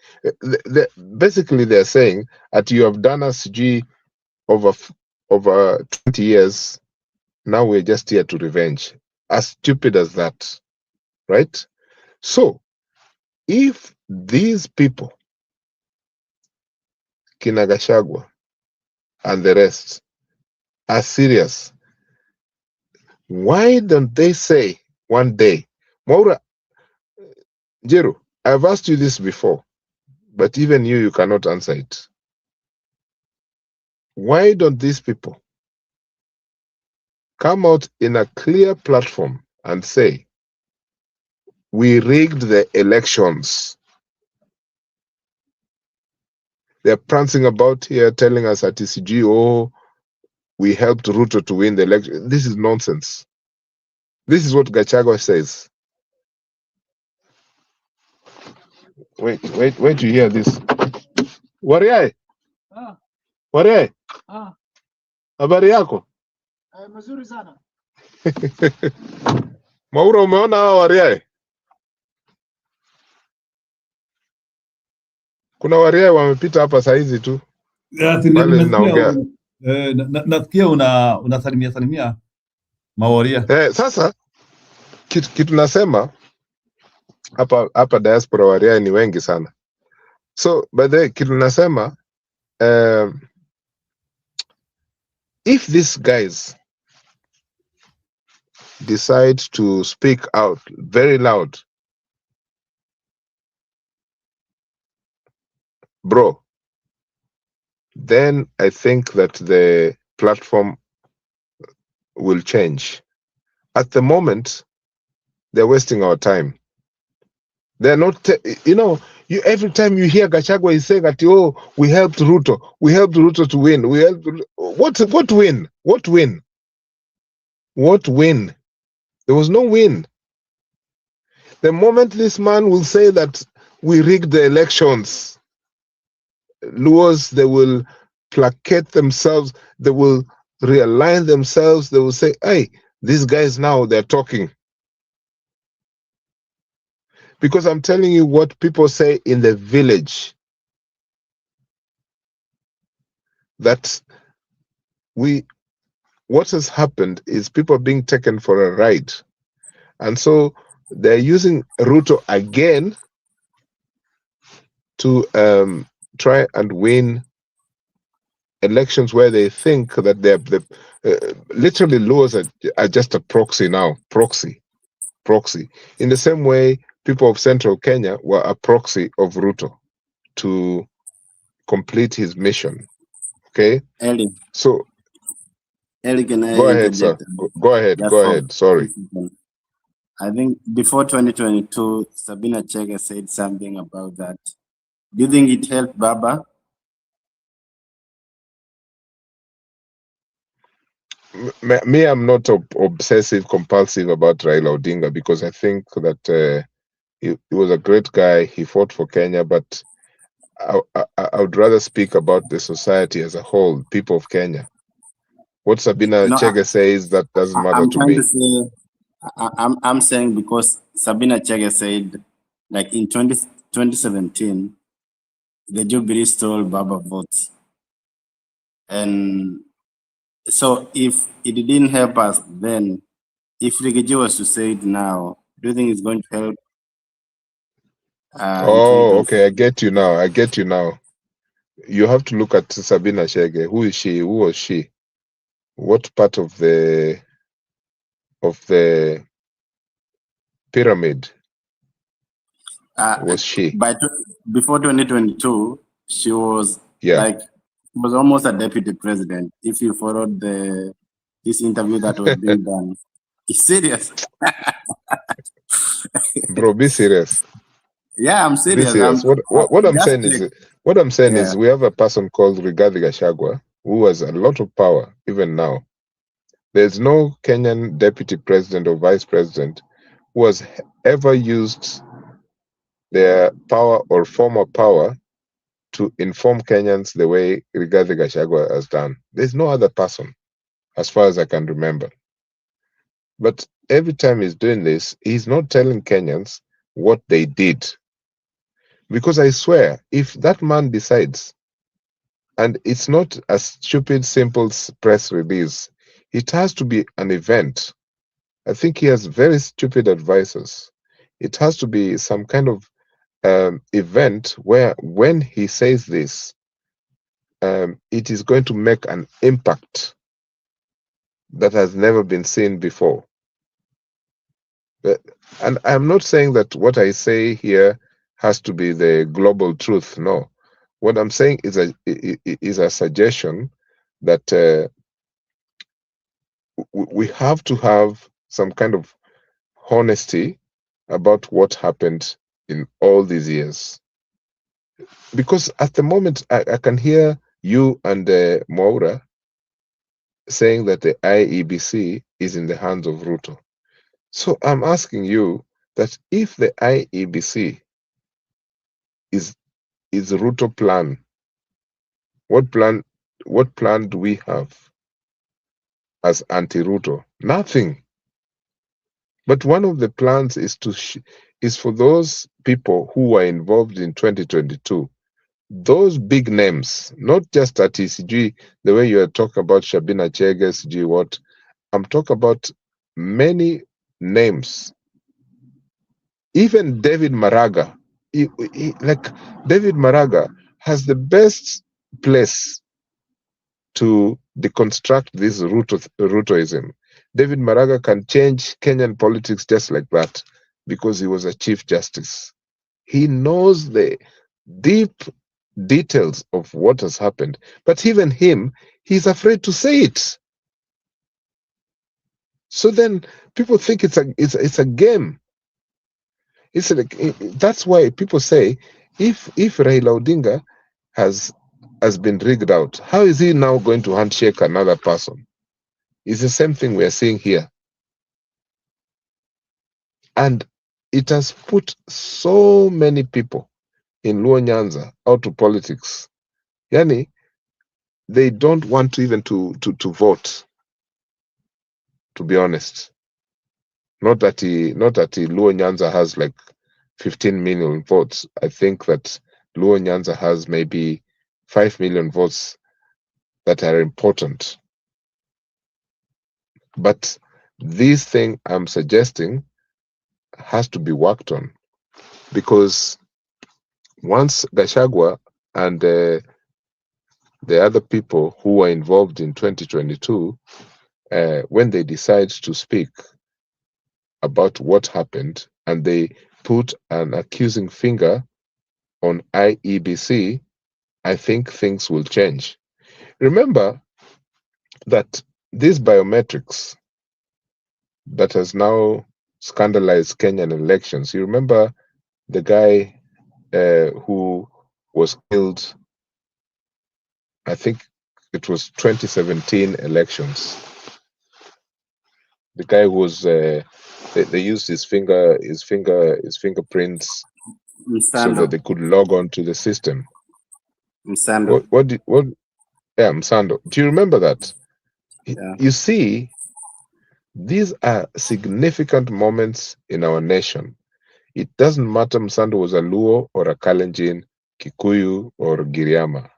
basically they're saying that you have done a CG over 20 years. Now we're just here to revenge. As stupid as that, right? So if these people, Kinagashagwa and the rest, are serious, why don't they say one day, Maura, Jero, I've asked you this before, but even you cannot answer it. Why don't these people come out in a clear platform and say, we rigged the elections? They're prancing about here telling us at TCG, oh, we helped Ruto to win the election. This is nonsense. This is what Gachagua says. Wait to hear this. Wariai? Wariai? Habari yako? Mzuri sana. Maura, umeona hawa Wariai? Kuna Wariai wamepita hapa saizi tu. Wale ninaongea. Nasikia unasalimia salimia Mawaria. Sasa kitu nasema hapa diaspora Wariai ni wengi sana. So by the way, kitu nasema if these guys decide to speak out very loud, bro, then I think that the platform will change. At the moment, they're wasting our time. They're not, every time you hear Gachagua is saying that, oh, we helped Ruto to win. What win? What win? What win? There was no win. The moment this man will say that we rigged the elections, Luos, they will placate themselves, they will realign themselves, they will say, hey, these guys now, they're talking. Because I'm telling you what people say in the village, that what has happened is people are being taken for a ride. And so they're using Ruto again to try and win elections where they think that they're literally laws are just a proxy now. Proxy. In the same way, people of Central Kenya were a proxy of Ruto to complete his mission. Okay? Eli. So, Eli, can I go ahead, sir. Go ahead. Sorry. I think before 2022, Sabina Chege said something about that. Do you think it helped Baba? Me, I'm not obsessive compulsive about Raila Odinga because I think that he was a great guy. He fought for Kenya, but I would rather speak about the society as a whole, people of Kenya. What Sabina Chege says, that doesn't matter to me. I'm saying because Sabina Chege said, like in 2017, the Jubilee stole Baba votes. And so if it didn't help us then, if Rigiji was to say it now, do you think it's going to help? Oh, okay. I get you now. You have to look at Sabina Chege. Who is she? Who was she? What part of the pyramid was she? Before 2022, she was was almost a deputy president. If you followed this interview that was being done, it's serious. Bro, be serious. Yeah, I'm serious. Be serious. What I'm saying is we have a person called Rigathi Gachagua who has a lot of power even now. There's no Kenyan deputy president or vice president who has ever used their power or former power to inform Kenyans the way Rigathi Gachagua has done. There's no other person, as far as I can remember. But every time he's doing this, he's not telling Kenyans what they did. Because I swear, if that man decides, and it's not a stupid, simple press release, it has to be an event. I think he has very stupid advisors. It has to be some kind of event where when he says this, it is going to make an impact that has never been seen before. And I'm not saying that what I say here has to be the global truth. No, what I'm saying is a suggestion that we have to have some kind of honesty about what happened in all these years. Because at the moment, I can hear you and Moura saying that the IEBC is in the hands of Ruto. So I'm asking you that if the IEBC is Ruto plan, what plan do we have as anti-Ruto? Nothing. But one of the plans is for those people who were involved in 2022, those big names, not just at ECG, the way you are talking about Shabina Chege, CG what, I'm talking about many names. Even David Maraga, like David Maraga has the best place to deconstruct this Rutoism. David Maraga can change Kenyan politics just like that because he was a Chief Justice. He knows the deep details of what has happened, but even him, he's afraid to say it. So then people think it's a game. That's why people say if Raila Odinga has been rigged out, how is he now going to handshake another person? It's the same thing we are seeing here. And it has put so many people in Luo Nyanza out of politics. Yani, they don't want to even to vote, to be honest. Not that Luo Nyanza has like 15 million votes. I think that Luo Nyanza has maybe 5 million votes that are important. But this thing I'm suggesting has to be worked on, because once Gachagua and the other people who were involved in 2022, when they decide to speak about what happened and they put an accusing finger on IEBC, I think things will change. Remember that these biometrics that has now scandalized Kenyan elections. You remember the guy who was killed, I think it was 2017 elections. The guy who was they used his fingerprints so that they could log on to the system. Msando. Yeah, Msando. Do you remember that? Yeah. You see, these are significant moments in our nation. It doesn't matter Msando was a Luo or a Kalenjin, Kikuyu or Giriama.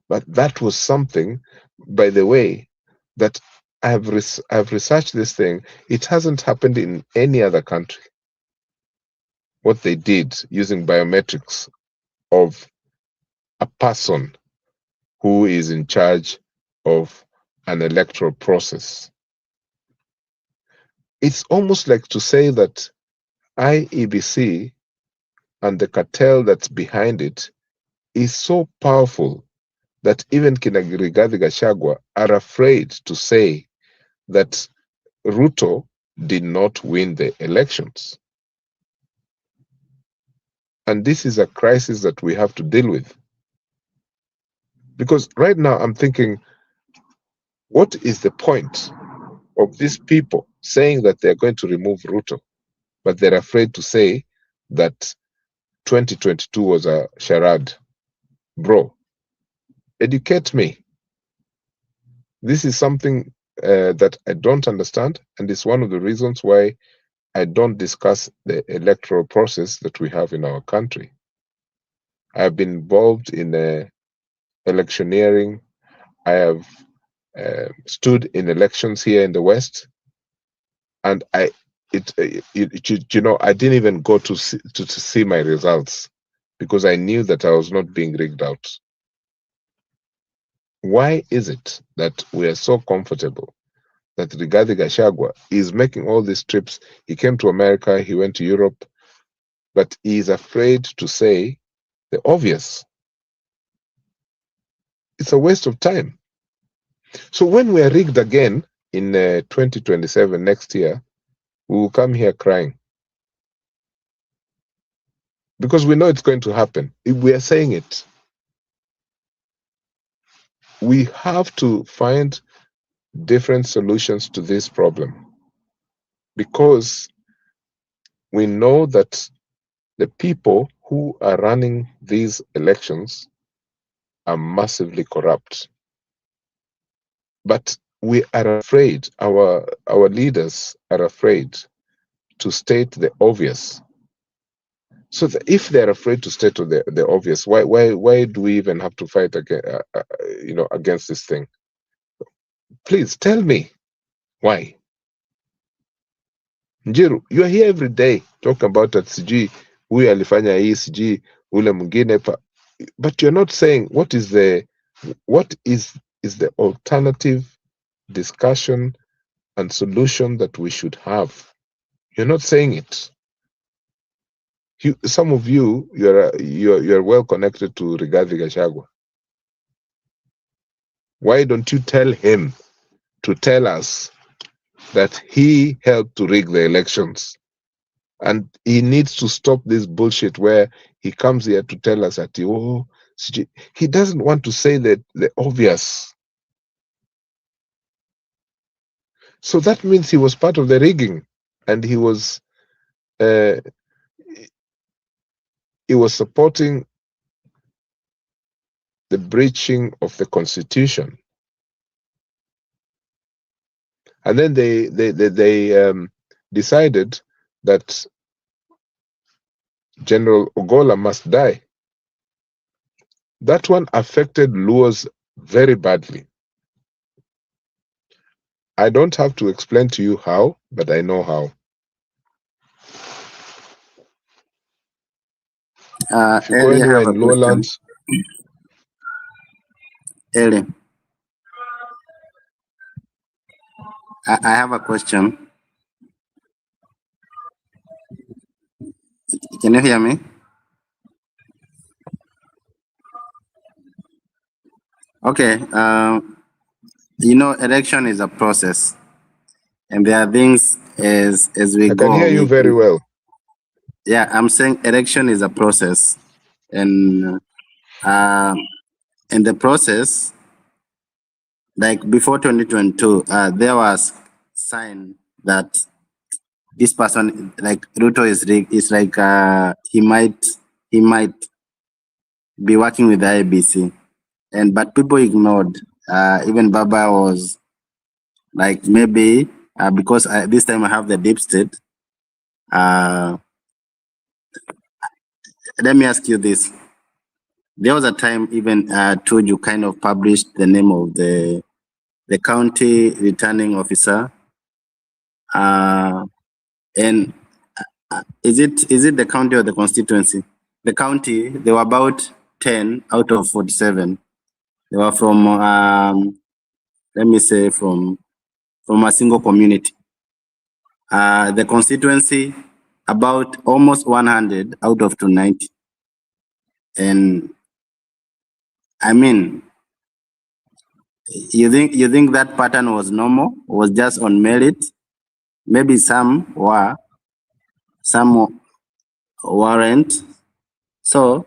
But that was something, by the way, that I've researched this thing. It hasn't happened in any other country. What they did using biometrics of a person who is in charge of an electoral process. It's almost like to say that IEBC and the cartel that's behind it is so powerful that even kina Rigathi Gachagua are afraid to say that Ruto did not win the elections. And this is a crisis that we have to deal with. Because right now I'm thinking, what is the point of these people saying that they're going to remove Ruto, but they're afraid to say that 2022 was a charade? Bro, educate me. This is something that I don't understand, and it's one of the reasons why I don't discuss the electoral process that we have in our country. I have been involved in electioneering. I have stood in elections here in the West, and I didn't even go to see my results because I knew that I was not being rigged out. Why is it that we are so comfortable that Rigathi Gachagua is making all these trips? He came to America, he went to Europe, but he is afraid to say the obvious. It's a waste of time. So when we are rigged again in 2027, next year, we will come here crying. Because we know it's going to happen. If we are saying it, we have to find different solutions to this problem. Because we know that the people who are running these elections are massively corrupt. But we are afraid, our leaders are afraid to state the obvious. So if they're afraid to state the obvious, why do we even have to fight against this thing? Please tell me why. Njiru, you are here every day talking about that sijui huyu alifanya hii sijui ule mwingine but you're not saying what is the alternative discussion and solution that we should have. You're not saying it. Some of you, you're well connected to Rigathi Gachagua. Why don't you tell him to tell us that he helped to rig the elections? And he needs to stop this bullshit where he comes here to tell us that he doesn't want to say the obvious. So that means he was part of the rigging, and he was supporting the breaching of the Constitution. And then they decided that General Ogola must die. That one affected Luos very badly. I don't have to explain to you how, but I know how. If you go anywhere in lowlands, Eli, I have a question. Can you hear me? Okay. Election is a process, and there are things as we go. I can hear you very well. Yeah, I'm saying election is a process, and in the process, like before 2022, there was sign that this person, like Ruto, is like he might be working with the IBC, but people ignored. Even Baba was like, maybe because this time I have the deep state. Let me ask you this. There was a time even Tuju kind of published the name of the county returning officer. And is it the county or the constituency? The county, there were about 10 out of 47. They were from, let me say, from a single community. The constituency, about almost 100 out of 290. And I mean, you think that pattern was normal? Was just on merit? Maybe some were, some weren't. So,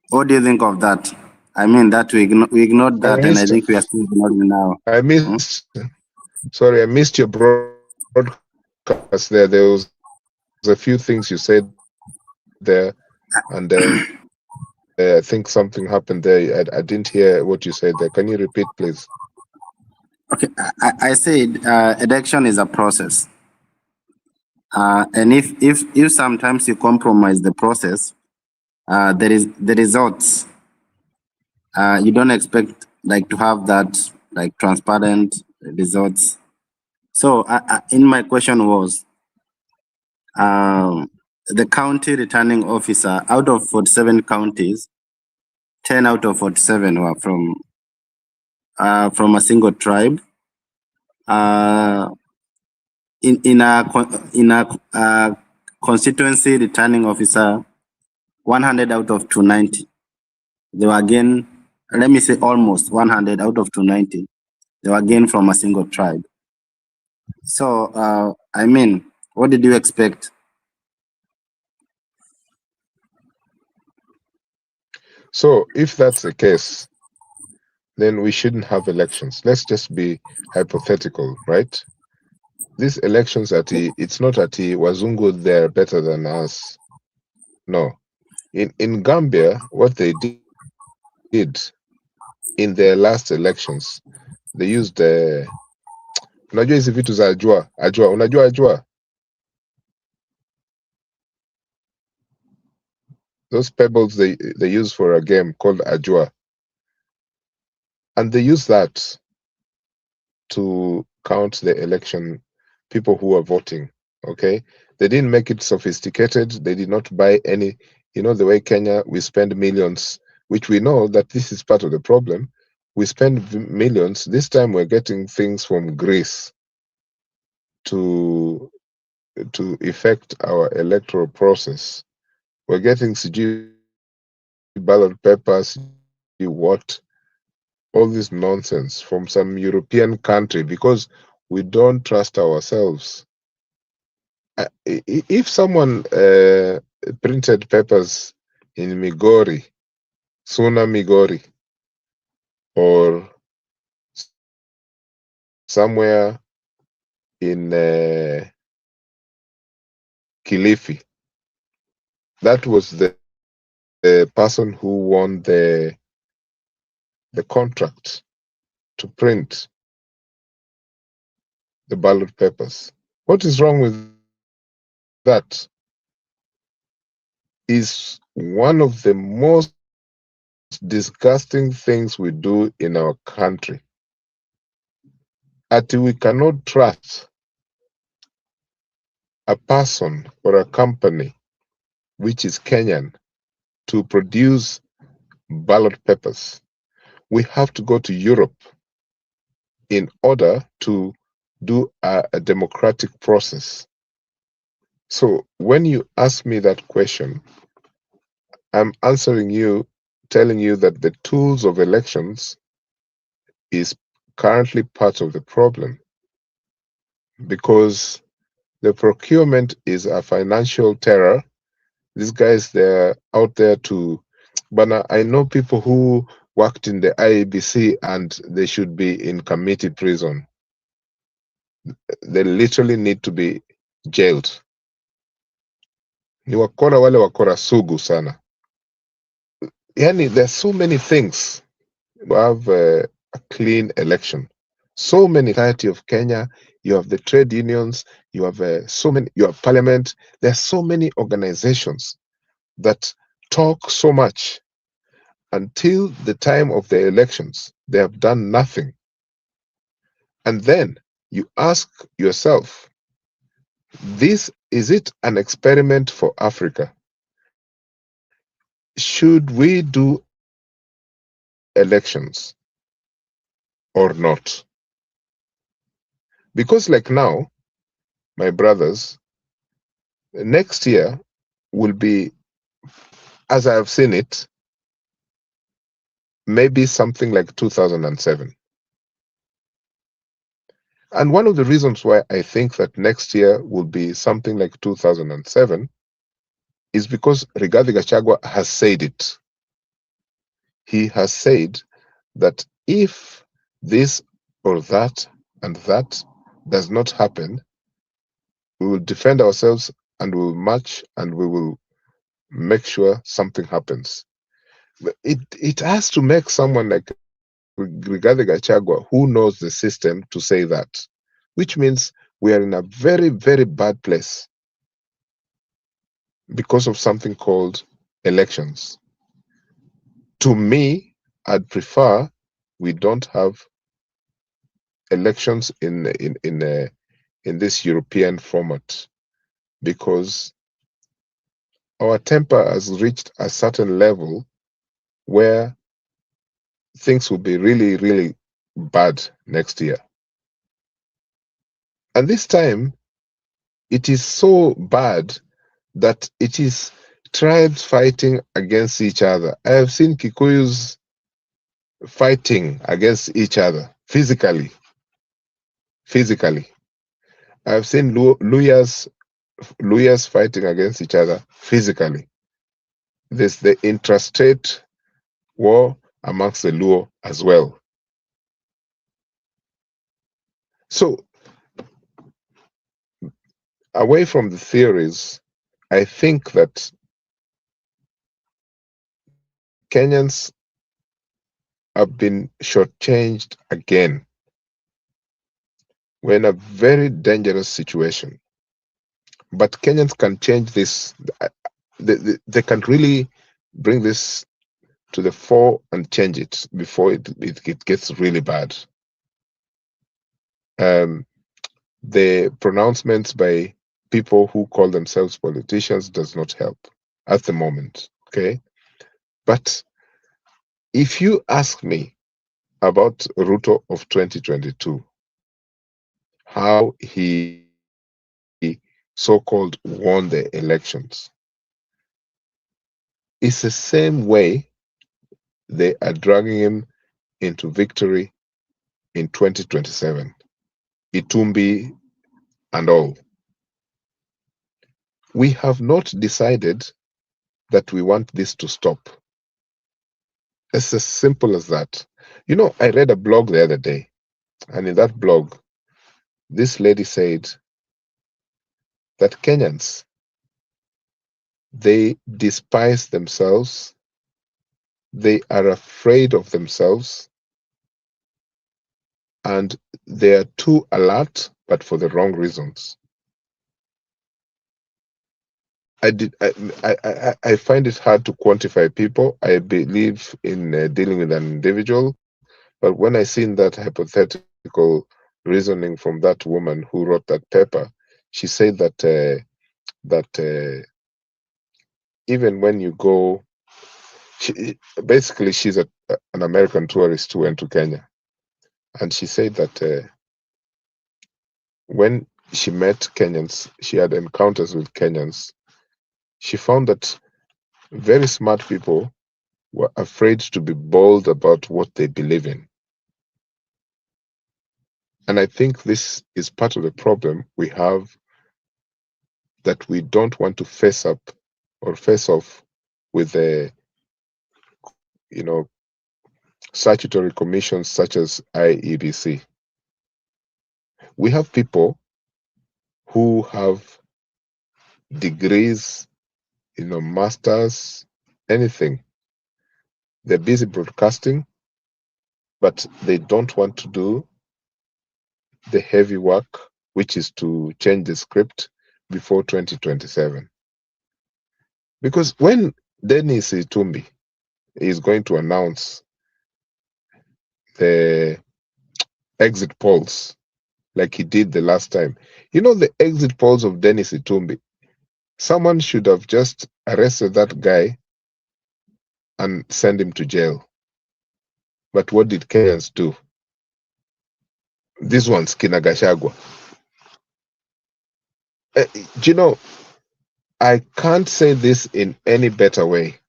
what do you think of that? I mean, that we ignored that, and I think we are still ignoring now. I missed. Sorry, I missed your broadcast there. There was a few things you said there, and I think something happened there. I didn't hear what you said there. Can you repeat, please? Okay, I said election is a process, and if sometimes you compromise the process, there is the results. You don't expect like to have that like transparent results. So in my question was, the county returning officer, out of 47 counties, 10 out of 47 were from a single tribe. In a constituency returning officer, 100 out of 290, they were again, let me say almost 100 out of 290, they were again from a single tribe. So, I mean, what did you expect? So if that's the case, then we shouldn't have elections. Let's just be hypothetical, right? These elections it's not at Wazungu, they're better than us. No. In Gambia, what they did in their last elections, they used unajua hizi vitu za ajua, unajua ajua? Those pebbles they use for a game called ajua. And they use that to count the election people who are voting. Okay, they didn't make it sophisticated. They did not buy any, the way Kenya, we spend millions, which we know that this is part of the problem. We spend millions. This time we're getting things from Greece to effect our electoral process. We're getting ballot papers, what, all this nonsense from some European country because we don't trust ourselves. If someone printed papers in Migori, Suna Migori, or somewhere in Kilifi, that was the person who won the contract to print the ballot papers. What is wrong with that? Is one of the most disgusting things we do in our country. That we cannot trust a person or a company which is Kenyan to produce ballot papers. We have to go to Europe in order to do a democratic process. So when you ask me that question, I'm answering you, telling you that the tools of elections is currently part of the problem because the procurement is a financial terror. These guys, they're out there to, but I know people who worked in the IEBC and they should be in committee prison. They literally need to be jailed. Ni wakora wale wakora sugu sana. Yani, there's so many things. We have a clean election. So many, society of Kenya, you have the trade unions, you have you have parliament. There's so many organizations that talk so much. Until the time of the elections, they have done nothing. And then you ask yourself, is it an experiment for Africa? Should we do elections or not? Because like now, my brothers, next year will be, as I have seen it, maybe something like 2007. And one of the reasons why I think that next year will be something like 2007 is because Rigathi Gachagua has said it. He has said that if this or that and that does not happen, we will defend ourselves and we will march and we will make sure something happens. It has to make someone like Rigathi Gachagua, who knows the system, to say that, which means we are in a very, very bad place because of something called elections. To me, I'd prefer we don't have elections in in this European format because our temper has reached a certain level where things will be really, really bad next year. And this time, it is so bad that it is tribes fighting against each other. I have seen Kikuyus fighting against each other physically. I have seen Luyas fighting against each other physically. There's the intrastate war amongst the Luo as well. So, away from the theories, I think that Kenyans have been shortchanged again. We're in a very dangerous situation. But Kenyans can change this. They can really bring this to the fore and change it before it gets really bad. The pronouncements by people who call themselves politicians does not help at the moment, okay? But if you ask me about Ruto of 2022, how he so-called won the elections, it's the same way they are dragging him into victory in 2027. Itumbi and all. We have not decided that we want this to stop. It's as simple as that. You know, I read a blog the other day, and in that blog, this lady said that Kenyans, they despise themselves, they are afraid of themselves, and they are too alert, but for the wrong reasons. I find it hard to quantify people. I believe in dealing with an individual, but when I seen that hypothetical reasoning from that woman who wrote that paper, she said that even when you go, basically she's an American tourist who went to Kenya, and she said that when she met Kenyans, she had encounters with Kenyans. She found that very smart people were afraid to be bold about what they believe in. And I think this is part of the problem we have, that we don't want to face up or face off with the, statutory commissions such as IEBC. We have people who have degrees, masters, anything. They're busy broadcasting, but they don't want to do the heavy work, which is to change the script before 2027. Because when Dennis Itumbi is going to announce the exit polls, like he did the last time, the exit polls of Dennis Itumbi, someone should have just arrested that guy and send him to jail. But what did Kenyans do? This one's Kinagashagwa. I can't say this in any better way.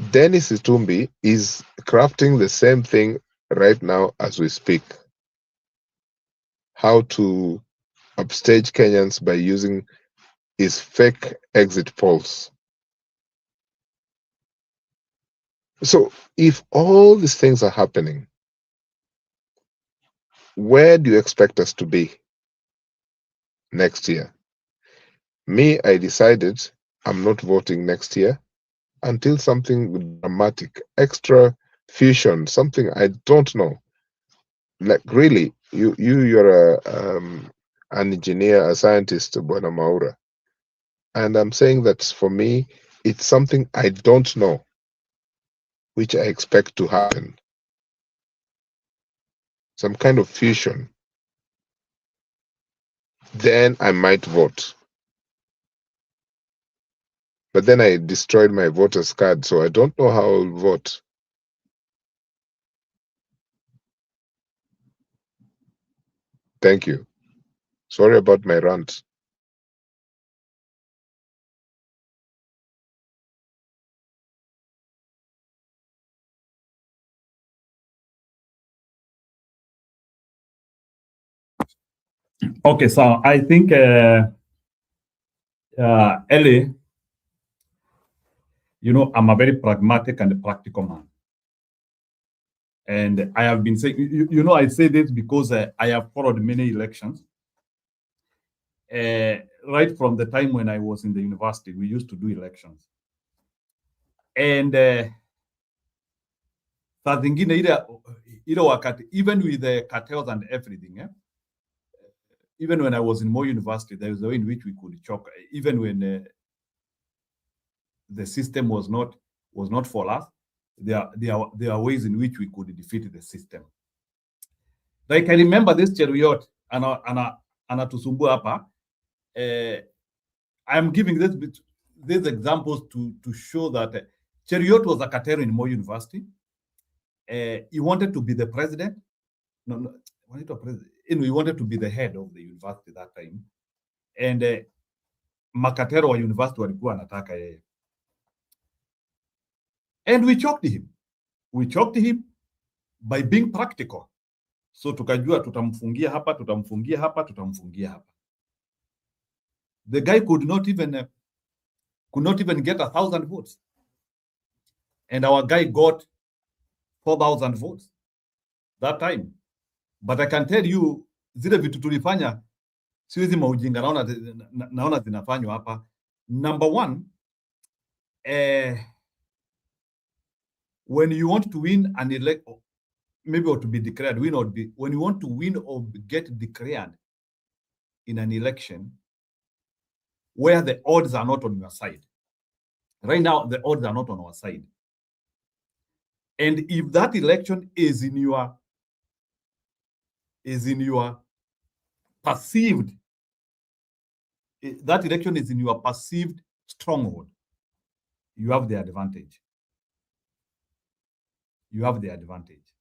Dennis Itumbi is crafting the same thing right now as we speak. How to upstage Kenyans by using his fake exit polls. So if all these things are happening, where do you expect us to be next year? Me, I decided I'm not voting next year until something dramatic, extra fusion, something I don't know. Like really, you're an engineer, a scientist, Bwana Maura, and I'm saying that for me, it's something I don't know, which I expect to happen. Some kind of fusion. then I might vote. But then I destroyed my voter's card, so I don't know how I'll vote. Thank you. Sorry about my rant. Okay, so I think Ellie, you know, I'm a very pragmatic and practical man. And I have been saying, you know, I say this because I have followed many elections. Right from the time when I was in the university, we used to do elections. And saa zingine ile wakati, even with the cartels and everything, even when I was in Moi University, there was a way in which we could choke, even when the system was not for us. There are ways in which we could defeat the system. Like I remember this Cheruiyot, anatusumbua hapa. I'm giving these examples to show that Cheruiyot was a cartel in Moi University. He wanted to be the president. No, he wanted to be the head of the university that time. And makatero wa university walikuwa anataka yeye. And we choked him. We choked him by being practical. So tukajua tutamfungia hapa, tutamfungia hapa, tutamfungia hapa. The guy could not even get 1,000 votes. And our guy got 4,000 votes that time. But I can tell you, zile vitu tulifanya, siwezi maujinga, naona zinafanywa hapa. Number one, when you want to win an election, maybe or to be declared, win or be, when you want to win or get declared in an election where the odds are not on your side. Right now, the odds are not on our side. And if that election is in your perceived, that election is in your perceived stronghold, you have the advantage. You have the advantage.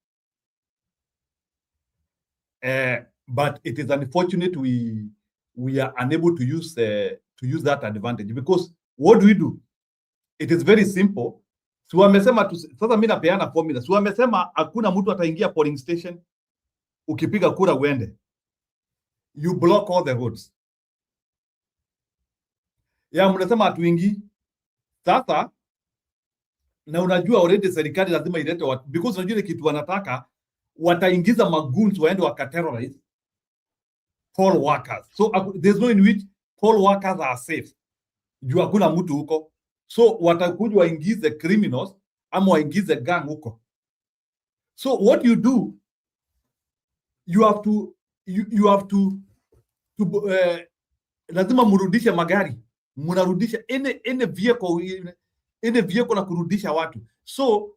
But it is unfortunate we are unable to use that advantage, because what do? It is very simple. Si wamesema sasa, mimi napeana formula. Si wamesema hakuna mtu ataingia polling station ukipiga kura uende. You block all the roads. Ya mnasema hatuingii. Sasa na unajua already serikali lazima ilete watu, because unajua ile kitu wanataka, wataingiza magoons waende wakaterrorize poll workers. So there's no in which poll workers are safe. Juu hakuna mtu huko. So watakuja waingize criminals ama waingize gang huko. So what you do, you have to lazima murudishe magari, mnarudisha any vehicle na kurudisha watu. So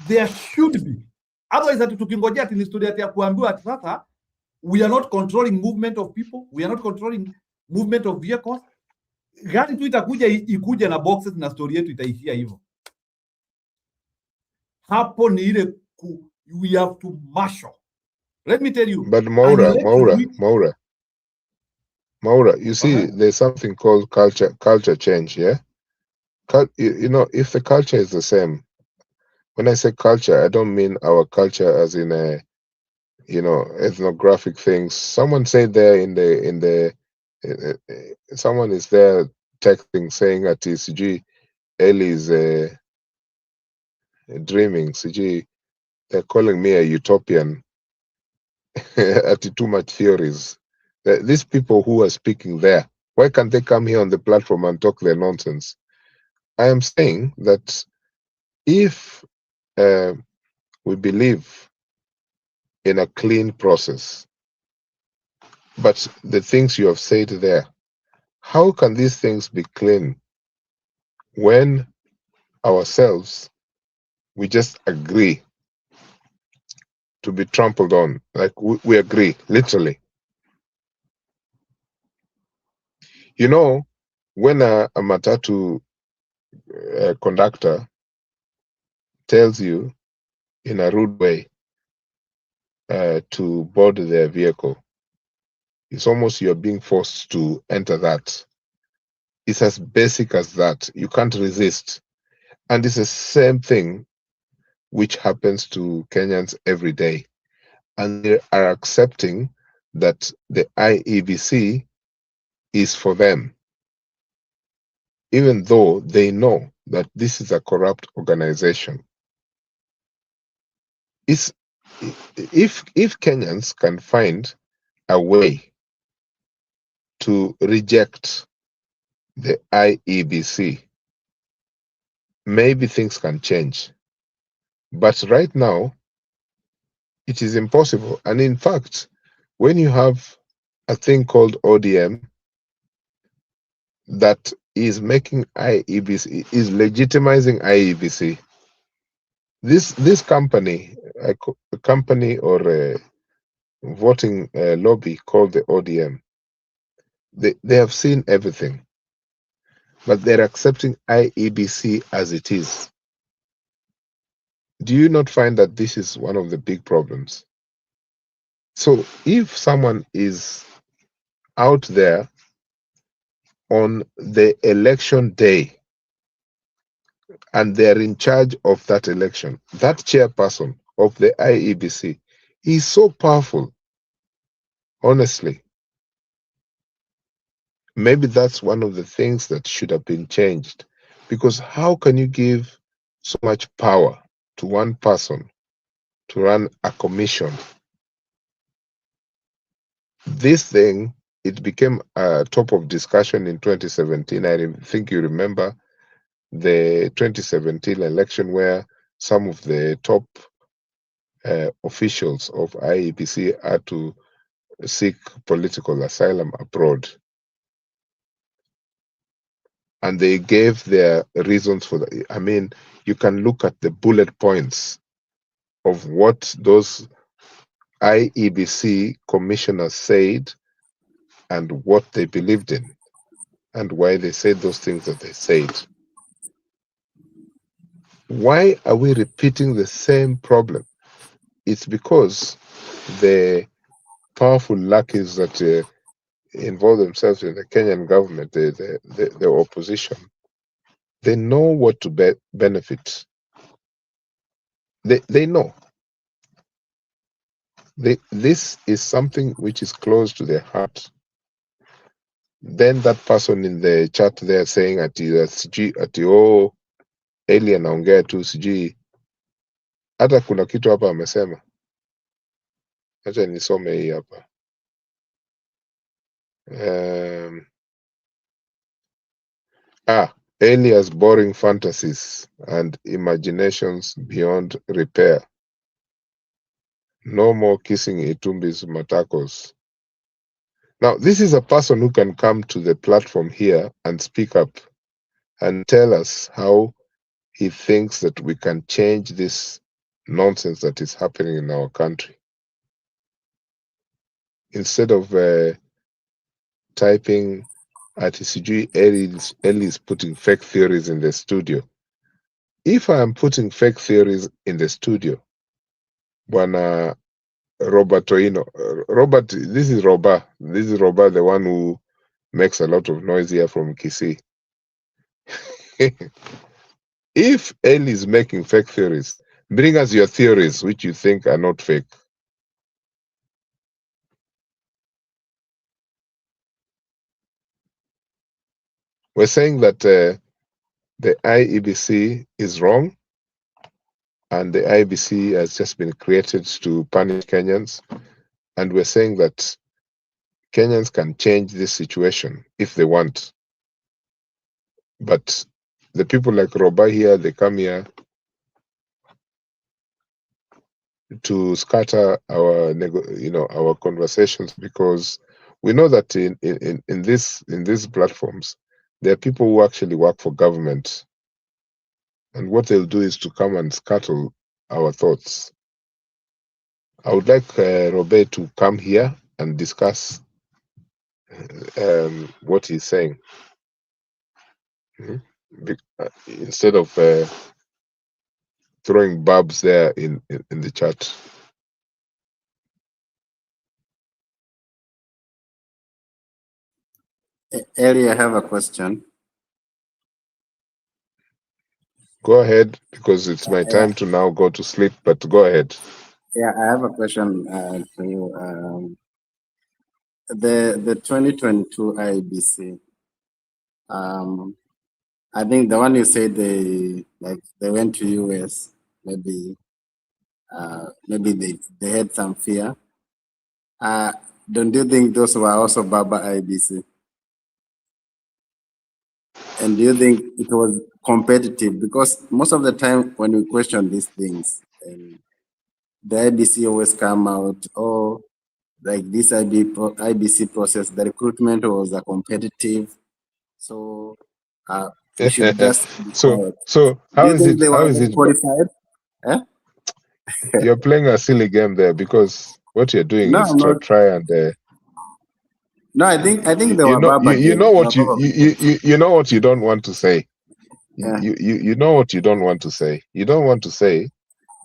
there should be, otherwise ati tukingojea ati historia ya kuambiwa ati sasa we are not controlling movement of people, we are not controlling movement of vehicles. Gari tu itakuja ikuje na boxes na story yetu itaishia hivyo. Hapo ni ile we have to marshal. Let me tell you. But Maura, you see, there's something called culture change, yeah? You know, if the culture is the same, when I say culture, I don't mean our culture as in a, you know, ethnographic things. Someone said there someone is there texting saying that CG Ellie is dreaming. CG, they're calling me a utopian. At too much theories. These people who are speaking there, why can't they come here on the platform and talk their nonsense? I am saying that if we believe in a clean process, but the things you have said there, how can these things be clean when ourselves, we just agree to be trampled on? Like we agree, literally. You know, when a matatu conductor tells you in a rude way to board their vehicle, it's almost you're being forced to enter that. It's as basic as that. You can't resist. And it's the same thing which happens to Kenyans every day. And they are accepting that the IEBC is for them, even though they know that this is a corrupt organization. If Kenyans can find a way to reject the IEBC, maybe things can change. But right now, it is impossible. And in fact, when you have a thing called ODM that is making IEBC, is legitimizing IEBC, this company, a company or a voting lobby called the ODM, they have seen everything, but they're accepting IEBC as it is. Do you not find that this is one of the big problems? So if someone is out there on the election day and they're in charge of that election, that chairperson of the IEBC is so powerful, honestly. Maybe that's one of the things that should have been changed, because how can you give so much power to one person to run a commission? This thing, it became a top of discussion in 2017. I think you remember the 2017 election where some of the top officials of IEBC had to seek political asylum abroad. And they gave their reasons for that. I mean, you can look at the bullet points of what those IEBC commissioners said and what they believed in and why they said those things that they said. Why are we repeating the same problem? It's because the powerful lackeys that involve themselves in the Kenyan government, the opposition, they know what to benefit. They know. This is something which is close to their heart. Then that person in the chat there saying ati oh, Eli anaongea tu sijui. Hata kuna kitu hapa amesema. Acha nisome hii hapa. Eli's boring fantasies and imaginations beyond repair. No more kissing Itumbi's matakos. Now, this is a person who can come to the platform here and speak up and tell us how he thinks that we can change this nonsense that is happening in our country. Instead of typing at Sijui Eli is putting fake theories in the studio. If I am putting fake theories in the studio, Bwana Robert Oino, Robert, this is Roba, the one who makes a lot of noise here from Kisii. If Eli is making fake theories, bring us your theories which you think are not fake. We're saying that the IEBC is wrong, and the IEBC has just been created to punish Kenyans, and we're saying that Kenyans can change this situation if they want. But the people like Roba here, they come here to scatter our our conversations, because we know that in these platforms there are people who actually work for government, and what they'll do is to come and scuttle our thoughts. I would like Robe to come here and discuss what he's saying. Instead of throwing barbs there in the chat. Eli, I have a question. Go ahead, because it's my Yeah, time to now go to sleep, but go ahead. yeah, I have a question to you. The 2022 IEBC, I think the one you said they went to US, maybe they had some fear. Don't you think those were also Baba IBC? And do you think it was competitive? Because most of the time when we question these things, the IBC always come out, oh, like this IBC process, the recruitment was a competitive, so we should just be quiet. So Do how you is think it? they How were is not it? qualified? Eh? You're playing a silly game there, because what you're doing No, is I'm to not. try and No, I think they you were know Baba. you know what you know what you don't want to say. Yeah. You know what you don't want to say. You don't want to say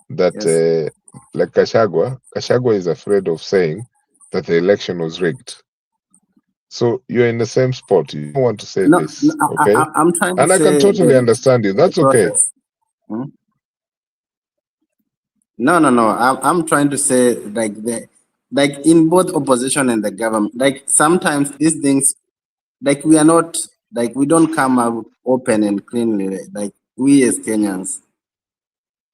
that Yes. like Kashagwa is afraid of saying that the election was rigged. So you're in the same spot. You don't want to say No, this, okay? I'm trying to And I can say totally understand you. the That's okay. process. Hmm? No. I'm trying to say like in both opposition and the government, like sometimes these things, like we are not, like we don't come out open and cleanly, like we as Kenyans.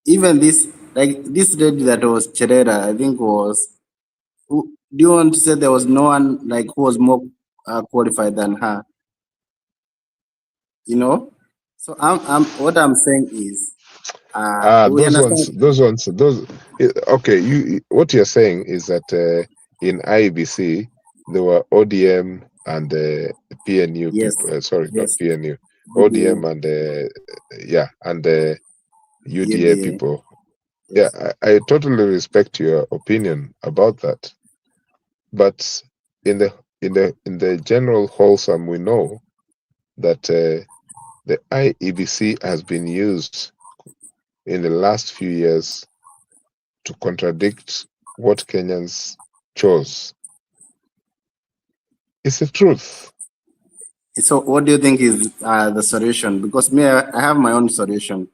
Even this, like this lady that was Cherera, I think do you want to say there was no one like who was more qualified than her? You know? So what I'm saying is, we understand. Okay, what you're saying is that in IEBC there were ODM and PNU Yes, people, sorry, not yes, PNU, UDA, ODM and UDA UDA, people. Yeah, yes. I totally respect your opinion about that, but in the general wholesome, we know that the IEBC has been used in the last few years to contradict what Kenyans chose. It's the truth. So what do you think is the solution? Because me, I have my own solution.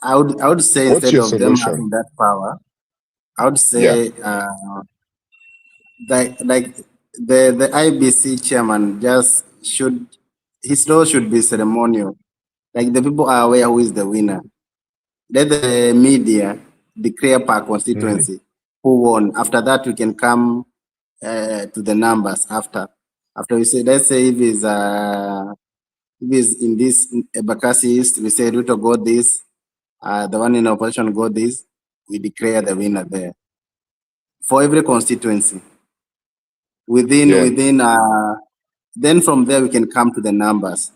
I would say What's instead your of them solution? having that power, I would Yeah. say like the IBC chairman just his role should be ceremonial. Like the people are aware who is the winner. Let the media declare per constituency who won. After that, we can come to the numbers after. After we say, let's say if it's in this Bakassi East, we say Ruto got this, the one in opposition got this, we declare the winner there. For every constituency. Within then from there we can come to the numbers.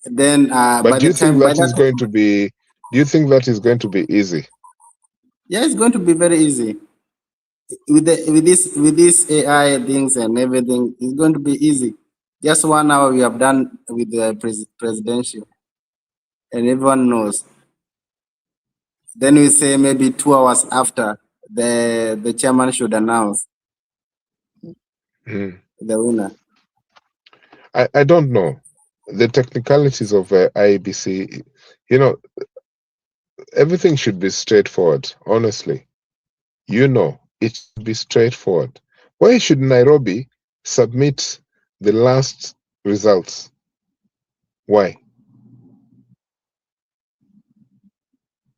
Then But do you think that is going to be easy? Yeah, it's going to be very easy. With this AI things and everything, it's going to be easy. Just 1 hour we have done with the presidential, and everyone knows. Then we say maybe 2 hours after the chairman should announce the winner. I don't know the technicalities of IEBC. You know, everything should be straightforward. Honestly, it should be straightforward. Why should Nairobi submit the last results? Why?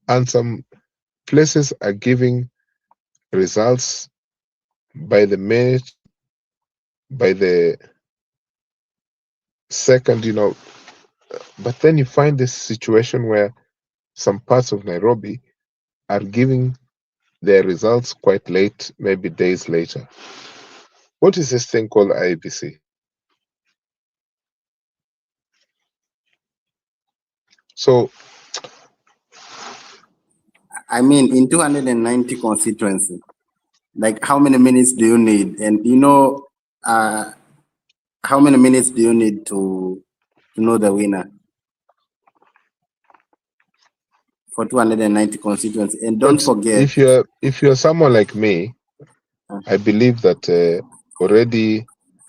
And some places are giving results by the minute, by the second, but then you find this situation where some parts of Nairobi are giving their results quite late, maybe days later. What is this thing called IEBC? So, I mean, in 290 constituency, Like, how many minutes do you need? And how many minutes do you need to know the winner for 290 constituencies? And don't But forget, if you're someone like me, I believe that already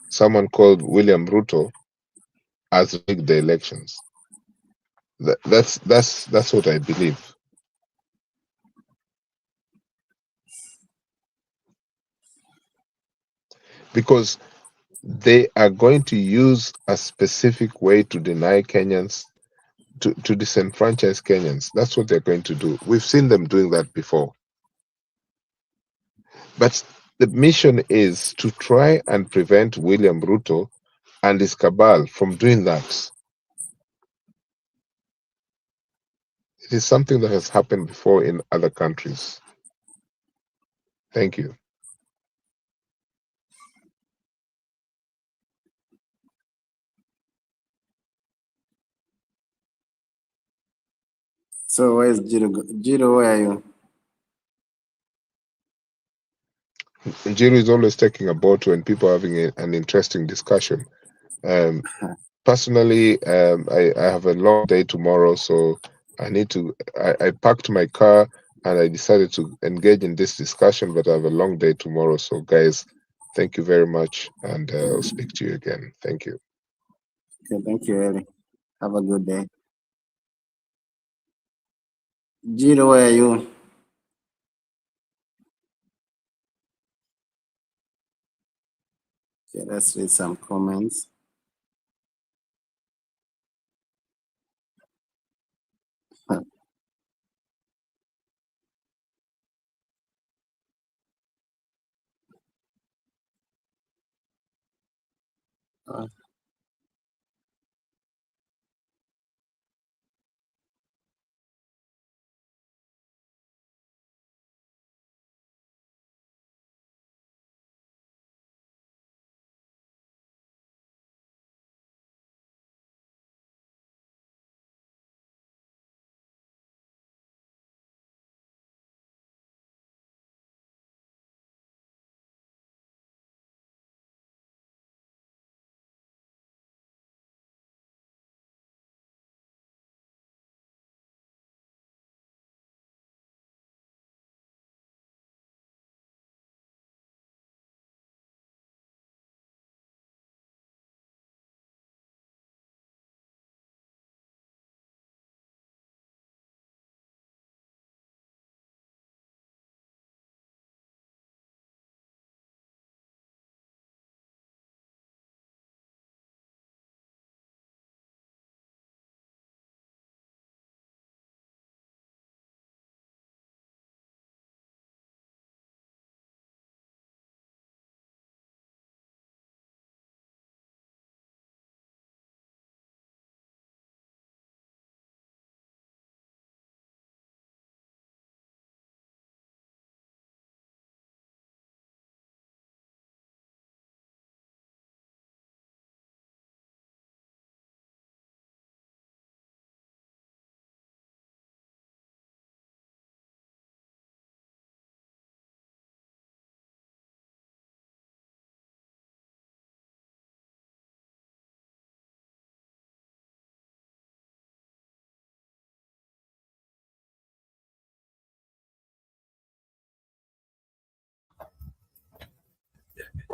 someone called William Ruto has rigged the elections. That's what I believe. Because they are going to use a specific way to deny Kenyans, to disenfranchise Kenyans. That's what they're going to do. We've seen them doing that before. But the mission is to try and prevent William Ruto and his cabal from doing that. It is something that has happened before in other countries. Thank you. so where's Jiro? Jiro, where are you? Njiru is always taking a boat when people are having an interesting discussion. Personally, I have a long day tomorrow, so I packed my car and I decided to engage in this discussion, but I have a long day tomorrow. So guys, thank you very much, and I'll speak to you again. Thank you. Okay, thank you, Eli. Have a good day. Jiro, where are you? Okay, let's read some comments.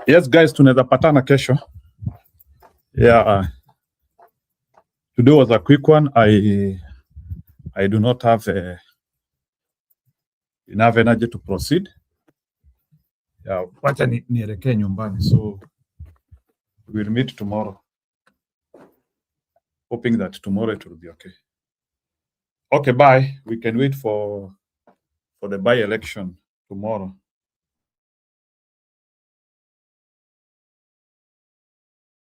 Yes guys, tunaweza patana kesho. Yeah, today was a quick one. I do not have enough energy to proceed. Yeah, wacha nielekee nyumbani, so we'll meet tomorrow. Hoping that tomorrow it will be okay. Okay, bye. We can wait for the by-election tomorrow.